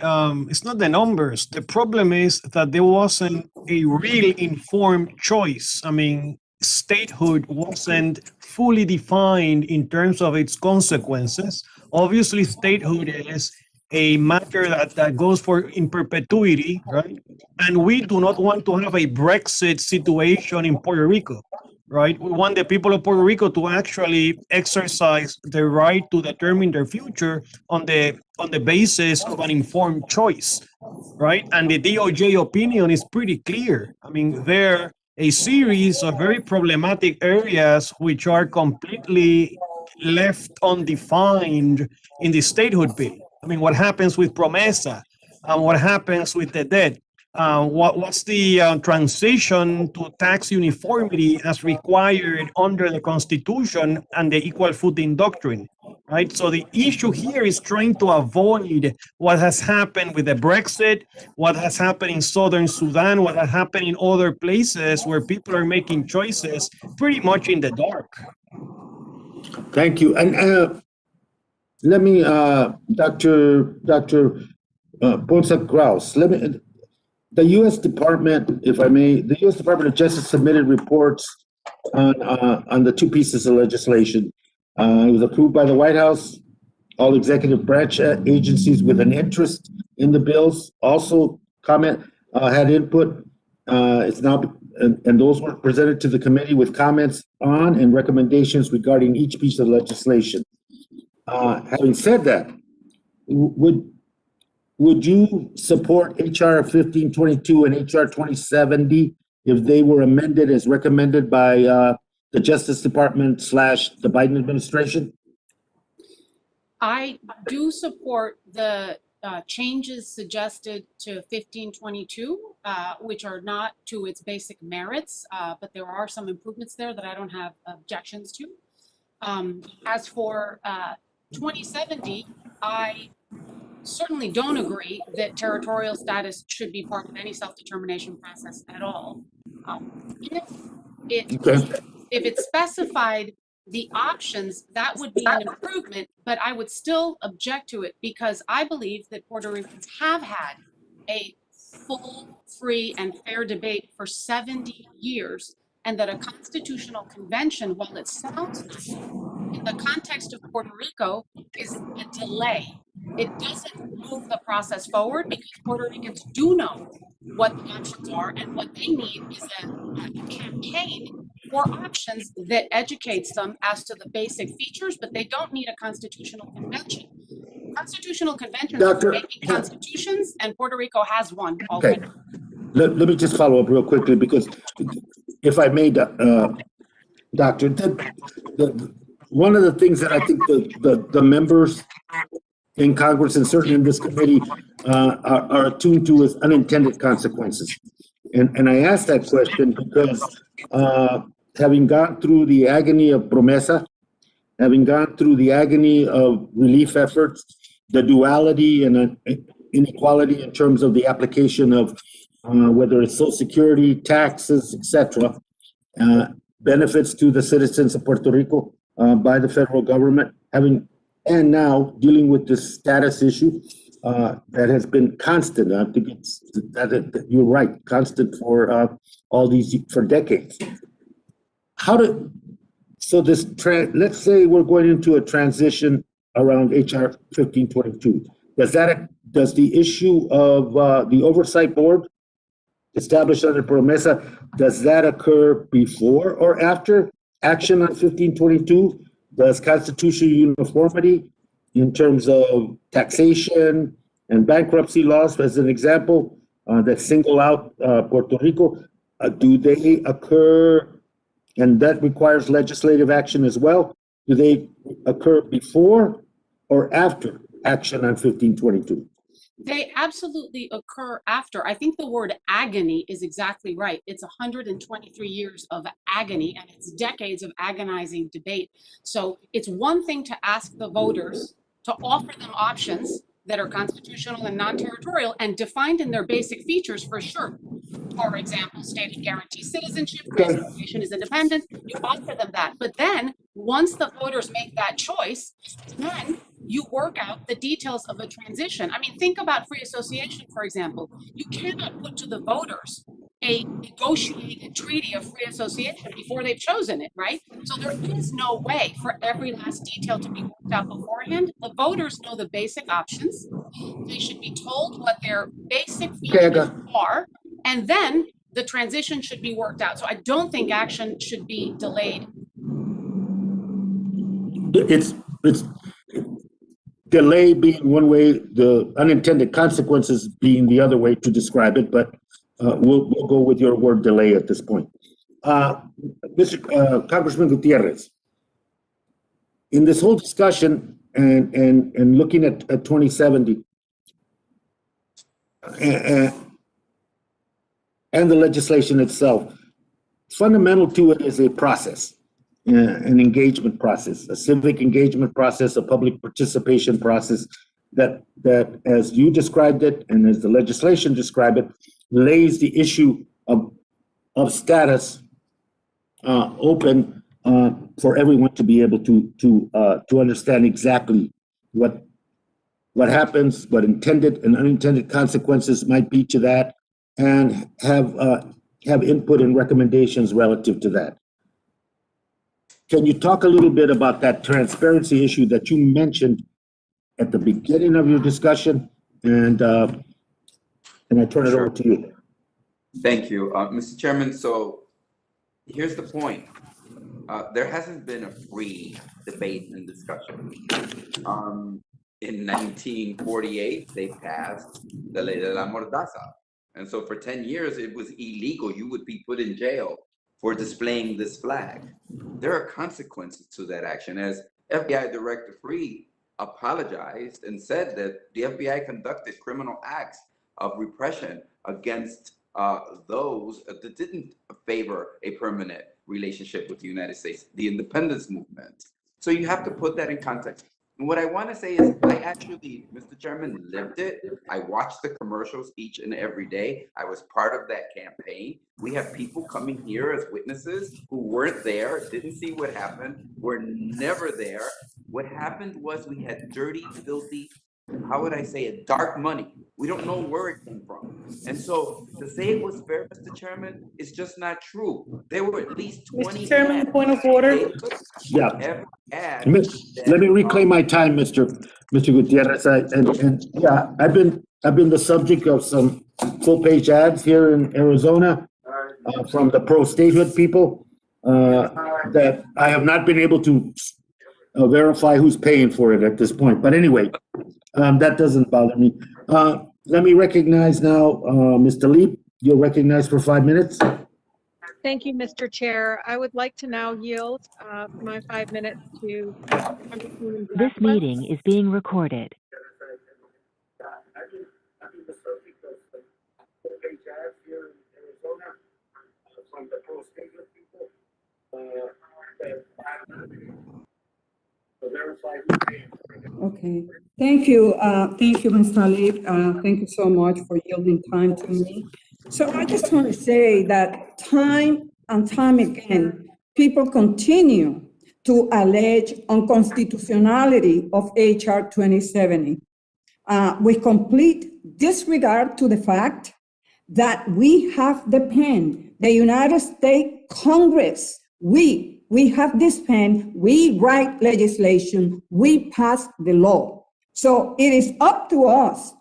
is not the numbers. The problem is that there wasn't a real informed choice. I mean, statehood wasn't fully defined in terms of its consequences. Obviously, statehood is a matter that goes for in perpetuity, right? And we do not want to have a Brexit situation in Puerto Rico, right? We want the people of Puerto Rico to actually exercise their right to determine their future on the basis of an informed choice, right? And the DOJ opinion is pretty clear. I mean, there a series of very problematic areas which are completely left undefined in the statehood bill. I mean, what happens with PROMESA? What happens with the debt? What's the transition to tax uniformity as required under the Constitution and the Equal Footing Doctrine, right? So the issue here is trying to avoid what has happened with the Brexit, what has happened in Southern Sudan, what has happened in other places where people are making choices pretty much in the dark. Thank you. And let me, Dr. Ponce-Kraus, the U.S. Department, if I may, the U.S. Department of Justice submitted reports on the two pieces of legislation. It was approved by the White House. All executive branch agencies with an interest in the bills also had input. It's now, and those were presented to the committee with comments on and recommendations regarding each piece of legislation. Having said that, would you support HR 1522 and HR 2070 if they were amended as recommended by the Justice Department / the Biden administration? I do support the changes suggested to 1522, which are not to its basic merits, but there are some improvements there that I don't have objections to. As for 2070, I certainly don't agree that territorial status should be part of any self-determination process at all. If it specified the options, that would be an improvement, but I would still object to it because I believe that Puerto Ricans have had a full, free, and fair debate for 70 years, and that a constitutional convention, while it sounds nice, in the context of Puerto Rico, is a delay. It doesn't move the process forward because Puerto Ricans do know what the options are, and what they need is a campaign for options that educates them as to the basic features, but they don't need a constitutional convention. Constitutional conventions are making constitutions, and Puerto Rico has one already. Okay. Let me just follow up real quickly, because if I may, Doctor, one of the things that I think the members in Congress and certainly in this committee are attuned to is unintended consequences. And I ask that question because having gone through the agony of PROMESA, having gone through the agony of relief efforts, the duality and inequality in terms of the application of whether it's Social Security, taxes, etc., benefits to the citizens of Puerto Rico by the federal government, and now dealing with this status issue that has been constant. I think you're right, constant for for decades. Let's say we're going into a transition around HR 1522. Does the issue of the oversight board established under PROMESA, does that occur before or after action on 1522? Does constitutional uniformity in terms of taxation and bankruptcy laws, as an example, that single out Puerto Rico, do they occur, and that requires legislative action as well? Do they occur before or after action on 1522? They absolutely occur after. I think the word agony is exactly right. It's 123 years of agony, and it's decades of agonizing debate. So it's one thing to ask the voters to offer them options that are constitutional and non-territorial and defined in their basic features for sure. For example, state guarantees citizenship, free association is independent, you offer them that. But then once the voters make that choice, then you work out the details of a transition. I mean, think about free association, for example. You cannot put to the voters a negotiated treaty of free association before they've chosen it, right? So there is no way for every last detail to be worked out beforehand. The voters know the basic options. They should be told what their basic features are, and then the transition should be worked out. So I don't think action should be delayed. It's delay being one way, the unintended consequences being the other way to describe it, but we'll go with your word delay at this point. Congressman Gutierrez, in this whole discussion and looking at 2070 and the legislation itself, fundamental to it is a process, an engagement process, a civic engagement process, a public participation process that as you described it and as the legislation described it, lays the issue of status open for everyone to be able to understand exactly what happens, what intended and unintended consequences might be to that, and have input and recommendations relative to that. Can you talk a little bit about that transparency issue that you mentioned at the beginning of your discussion? And I turn it over to you. Thank you, Mr. Chairman. So here's the point. There hasn't been a free debate and discussion. In 1948, they passed the Ley de la Mordaza. And so for 10 years, it was illegal. You would be put in jail for displaying this flag. There are consequences to that action. As FBI Director Freed apologized and said that the FBI conducted criminal acts of repression against those that didn't favor a permanent relationship with the United States, the independence movement. So you have to put that in context. And what I want to say is I actually, Mr. Chairman, lived it. I watched the commercials each and every day. I was part of that campaign. We have people coming here as witnesses who weren't there, didn't see what happened, were never there. What happened was we had dirty, filthy, how would I say it, dark money. We don't know where it came from. And so to say it was fair, Mr. Chairman, is just not true. There were at least 20 Mr. Chairman, point of order. Yeah. Let me reclaim my time, Mr. Gutierrez. Yeah, I've been the subject of some full-page ads here in Arizona from the pro-statehood people that I have not been able to verify who's paying for it at this point. But anyway, that doesn't bother me. Let me recognize now Mr. Leap. You're recognized for 5 minutes. Thank you, Mr. Chair. I would like to now yield my 5 minutes to Congresswoman This Velázquez. meeting is being recorded. Okay, thank you, Mr. Leap. Thank you so much for yielding time to me. So I just want to say that time and time again, people continue to allege unconstitutionality of HR 2070 with complete disregard to the fact that we have the pen, the United States Congress, we have this pen, we write legislation, we pass the law. So it is up to us,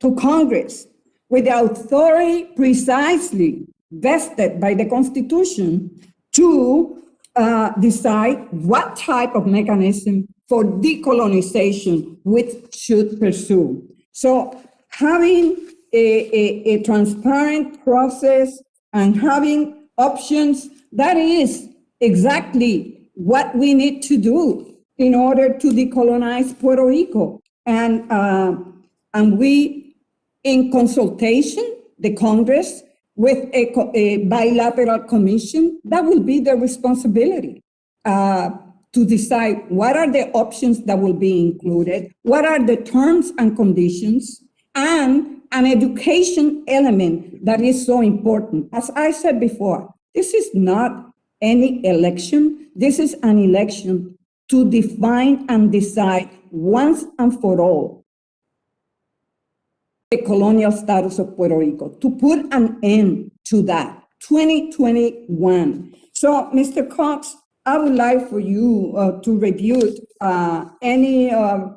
to Congress, with the authority precisely vested by the Constitution to decide what type of mechanism for decolonization which should pursue. So having a transparent process and having options, that is exactly what we need to do in order to decolonize Puerto Rico. And we, in consultation, the Congress, with a bilateral commission, that will be the responsibility to decide what are the options that will be included, what are the terms and conditions, and an education element that is so important. As I said before, this is not any election. This is an election to define and decide once and for all the colonial status of Puerto Rico, to put an end to that, 2021. So, Mr. Cox, I would like for you to review any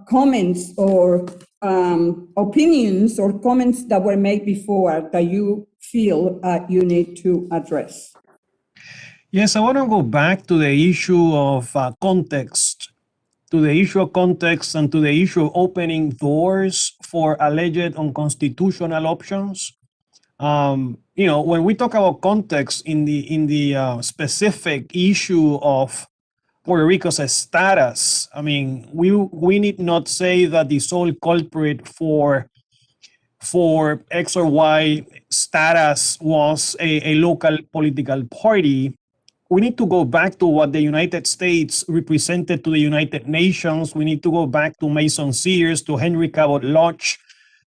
comments or opinions or comments that were made before that you feel you need to address. Yes, I want to go back to the issue of context, and to the issue of opening doors for alleged unconstitutional options. When we talk about context in the specific issue of Puerto Rico's status, I mean, we need not say that the sole culprit for X or Y status was a local political party. We need to go back to what the United States represented to the United Nations. We need to go back to Mason Sears, to Henry Cabot Lodge,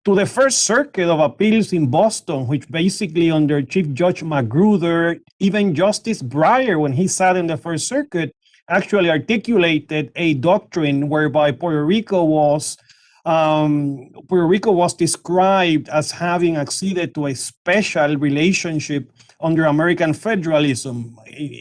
to the First Circuit of Appeals in Boston, which basically under Chief Judge Magruder, even Justice Breyer, when he sat in the First Circuit, actually articulated a doctrine whereby Puerto Rico was described as having acceded to a special relationship under American federalism,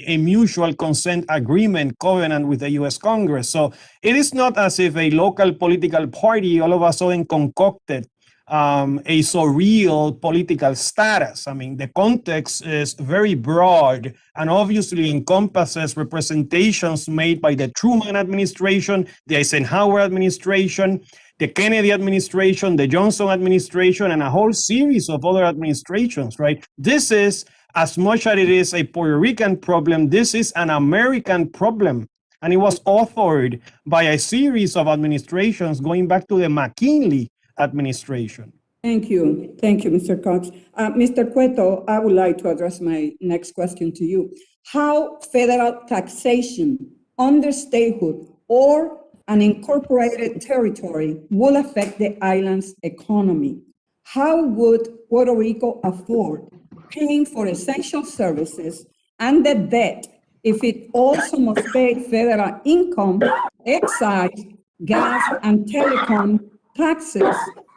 a mutual consent agreement covenant with the US Congress. So it is not as if a local political party all of a sudden concocted a surreal political status. I mean, the context is very broad and obviously encompasses representations made by the Truman administration, the Eisenhower administration, the Kennedy administration, the Johnson administration, and a whole series of other administrations, right? This is, as much as it is a Puerto Rican problem, this is an American problem. And it was authored by a series of administrations going back to the McKinley administration. Thank you. Thank you, Mr. Cox. Mr. Cueto, I would like to address my next question to you. How federal taxation under statehood or an incorporated territory will affect the island's economy? How would Puerto Rico afford paying for essential services and the debt if it also must pay federal income, excise, gas, and telecom taxes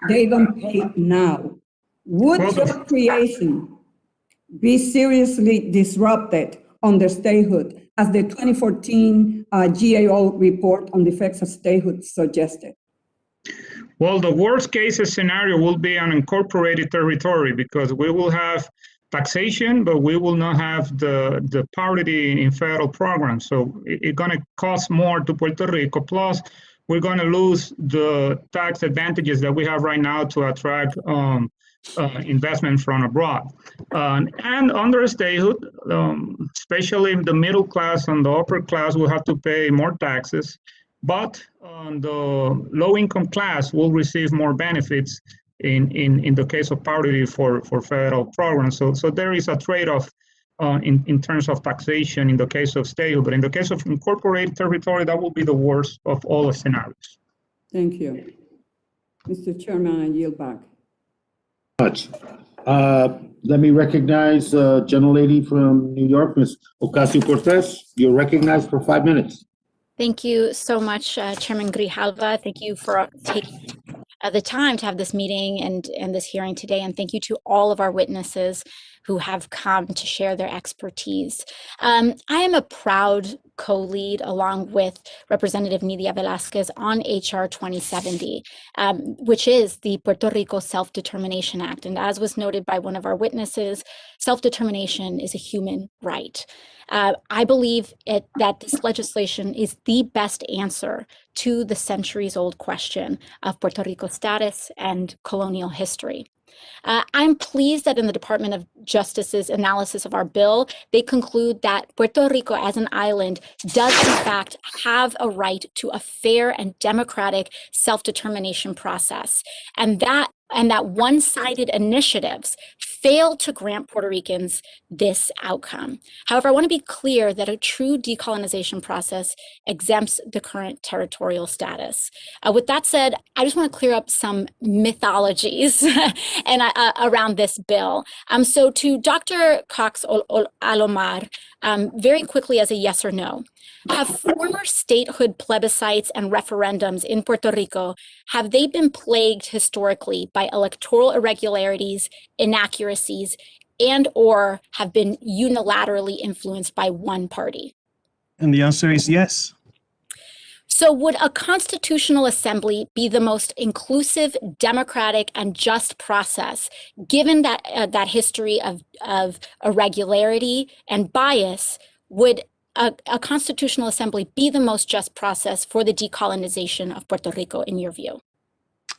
they don't pay now? Would job creation be seriously disrupted under statehood, as the 2014 GAO report on the effects of statehood suggested? Well, the worst case scenario will be an incorporated territory, because we will have taxation, but we will not have the parity in federal programs. So it's going to cost more to Puerto Rico. Plus, we're going to lose the tax advantages that we have right now to attract investment from abroad. And under statehood, especially the middle class and the upper class will have to pay more taxes, but the low-income class will receive more benefits in the case of parity for federal programs. So there is a trade-off in terms of taxation in the case of statehood, but in the case of incorporated territory, that will be the worst of all the scenarios. Thank you. Mr. Chairman, I yield back. Much. Let me recognize gentlelady from New York, Ms. Ocasio-Cortez. You're recognized for 5 minutes. Thank you so much, Chairman Grijalva. Thank you for taking the time to have this meeting and this hearing today. And thank you to all of our witnesses who have come to share their expertise. I am a proud co-lead along with Representative Nydia Velázquez on HR 2070, which is the Puerto Rico Self-Determination Act. And as was noted by one of our witnesses, self-determination is a human right. I believe that this legislation is the best answer to the centuries-old question of Puerto Rico's status and colonial history. I'm pleased that in the Department of Justice's analysis of our bill, they conclude that Puerto Rico as an island does in fact have a right to a fair and democratic self-determination process, and that one-sided initiatives fail to grant Puerto Ricans this outcome. However, I want to be clear that a true decolonization process exempts the current territorial status. With that said, I just want to clear up some mythologies and around this bill. So to Dr. Cox Alomar, very quickly as a yes or no, have former statehood plebiscites and referendums in Puerto Rico, have they been plagued historically by electoral irregularities, inaccuracies, and or have been unilaterally influenced by one party? And the answer is yes. So would a constitutional assembly be the most inclusive, democratic, and just process, given that that history of irregularity and bias? Would a constitutional assembly be the most just process for the decolonization of Puerto Rico, in your view?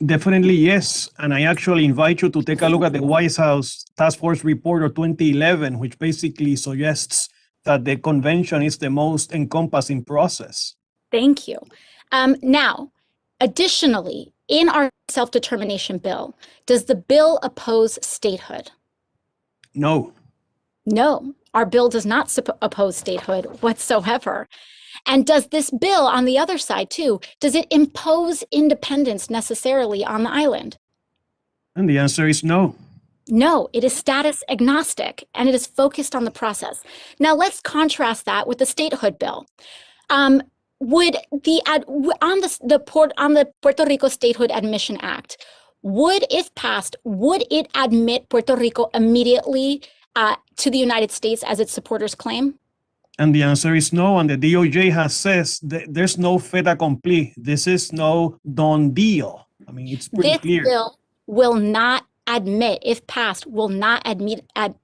Definitely yes. And I actually invite you to take a look at the White House Task Force Report of 2011, which basically suggests that the convention is the most encompassing process. Thank you. Now, additionally, in our self-determination bill, does the bill oppose statehood? No. No, our bill does not oppose statehood whatsoever. And does this bill, on the other side too, does it impose independence necessarily on the island? And the answer is no. No, it is status agnostic and it is focused on the process. Now let's contrast that with the statehood bill. Would on the Puerto Rico Statehood Admission Act, would, if passed, would it admit Puerto Rico immediately to the United States as its supporters claim? And the answer is no. And the DOJ has says that there's no fait accompli. This is no done deal. I mean, it's pretty clear. This bill will not admit, if passed, will not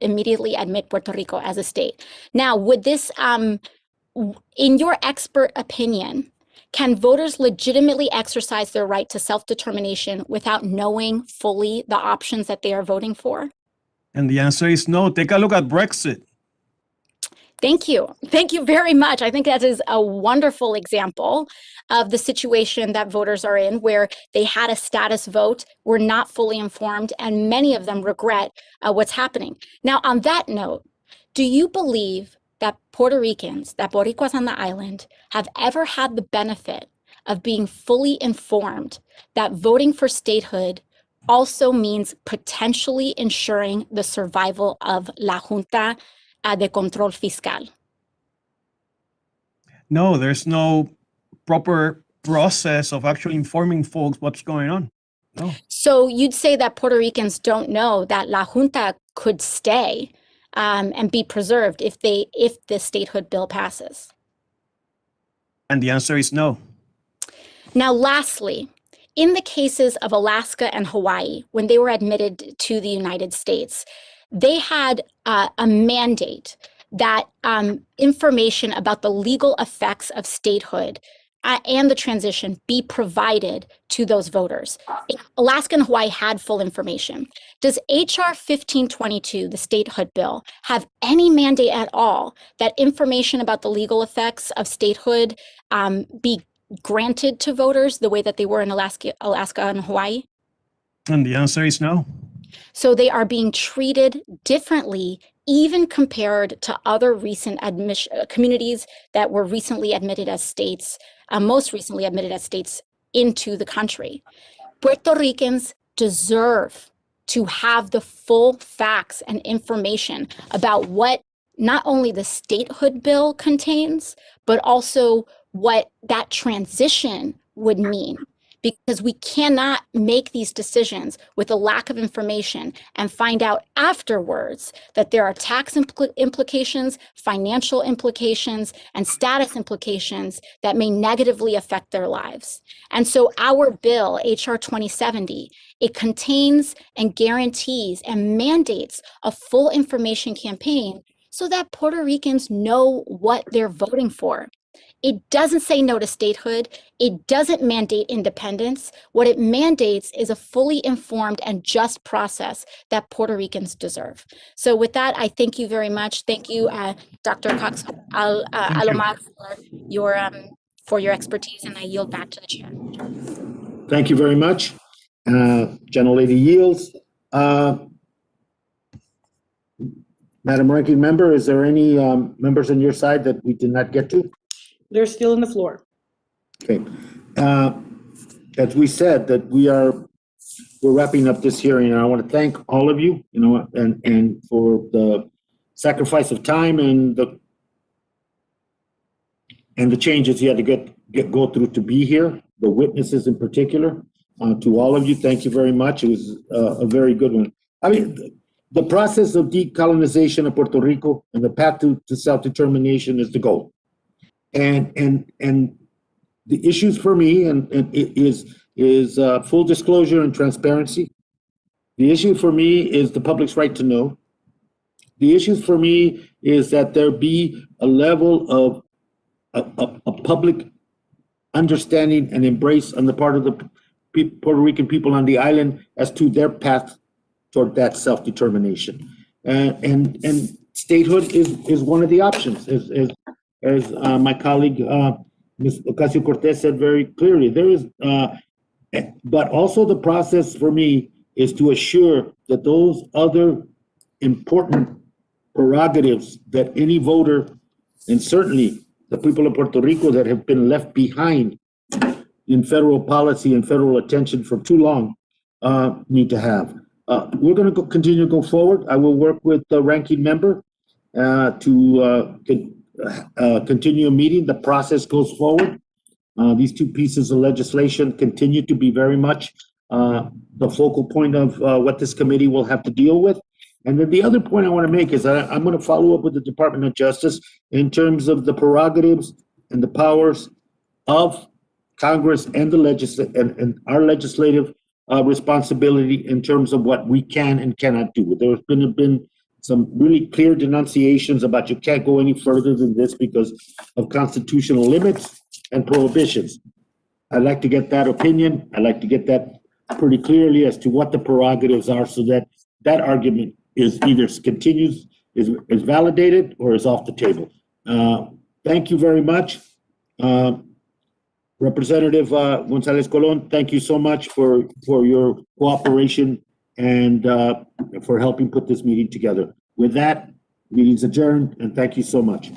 immediately admit Puerto Rico as a state. Now, would this, in your expert opinion, can voters legitimately exercise their right to self-determination without knowing fully the options that they are voting for? And the answer is no. Take a look at Brexit. Thank you. Thank you very much. I think that is a wonderful example of the situation that voters are in, where they had a status vote, were not fully informed, and many of them regret what's happening. Now, on that note, do you believe that Puerto Ricans, that Boricuas on the island, have ever had the benefit of being fully informed that voting for statehood also means potentially ensuring the survival of La Junta de Control Fiscal? No, there's no proper process of actually informing folks what's going on. No. So you'd say that Puerto Ricans don't know that La Junta could stay and be preserved if the statehood bill passes? And the answer is no. Now, lastly, in the cases of Alaska and Hawaii, when they were admitted to the United States, they had a mandate that information about the legal effects of statehood and the transition be provided to those voters. Alaska and Hawaii had full information. Does HR 1522, the statehood bill, have any mandate at all that information about the legal effects of statehood be granted to voters the way that they were in Alaska and Hawaii? And the answer is no. So they are being treated differently, even compared to other recent communities that were recently admitted as states, most recently admitted as states into the country. Puerto Ricans deserve to have the full facts and information about what not only the statehood bill contains, but also what that transition would mean. Because we cannot make these decisions with a lack of information and find out afterwards that there are tax implications, financial implications, and status implications that may negatively affect their lives. And so our bill, HR 2070, it contains and guarantees and mandates a full information campaign so that Puerto Ricans know what they're voting for. It doesn't say no to statehood. It doesn't mandate independence. What it mandates is a fully informed and just process that Puerto Ricans deserve. So with that, I thank you very much. Thank you, Dr. Cox Alomar, for your expertise, and I yield back to the chair. Thank you very much. Gentlelady yields. Madam Ranking Member, is there any members on your side that we did not get to? They're still on the floor. Okay. As we said, that we're wrapping up this hearing, and I want to thank all of you, and for the sacrifice of time and the changes you had to go through to be here, the witnesses in particular. To all of you, thank you very much. It was a very good one. I mean, the process of decolonization of Puerto Rico and the path to self-determination is the goal. And the issues for me is full disclosure and transparency. The issue for me is the public's right to know. The issues for me is that there be a level of a public understanding and embrace on the part of the Puerto Rican people on the island as to their path toward that self-determination. And statehood is one of the options, as my colleague, Ms. Ocasio-Cortez said very clearly. There is, but also the process for me is to assure that those other important prerogatives that any voter, and certainly the people of Puerto Rico that have been left behind in federal policy and federal attention for too long, need to have. We're going to continue to go forward. I will work with the ranking member to continue a meeting. The process goes forward. These two pieces of legislation continue to be very much the focal point of what this committee will have to deal with. And then the other point I want to make is that I'm going to follow up with the Department of Justice in terms of the prerogatives and the powers of Congress and the and our legislative responsibility in terms of what we can and cannot do. There's been some really clear denunciations about you can't go any further than this because of constitutional limits and prohibitions. I'd like to get that opinion. I'd like to get that pretty clearly as to what the prerogatives are so that that argument is either continues, is validated, or is off the table. Thank you very much. Representative Gonzalez Colon, thank you so much for your cooperation and for helping put this meeting together. With that, meeting's adjourned, and thank you so much.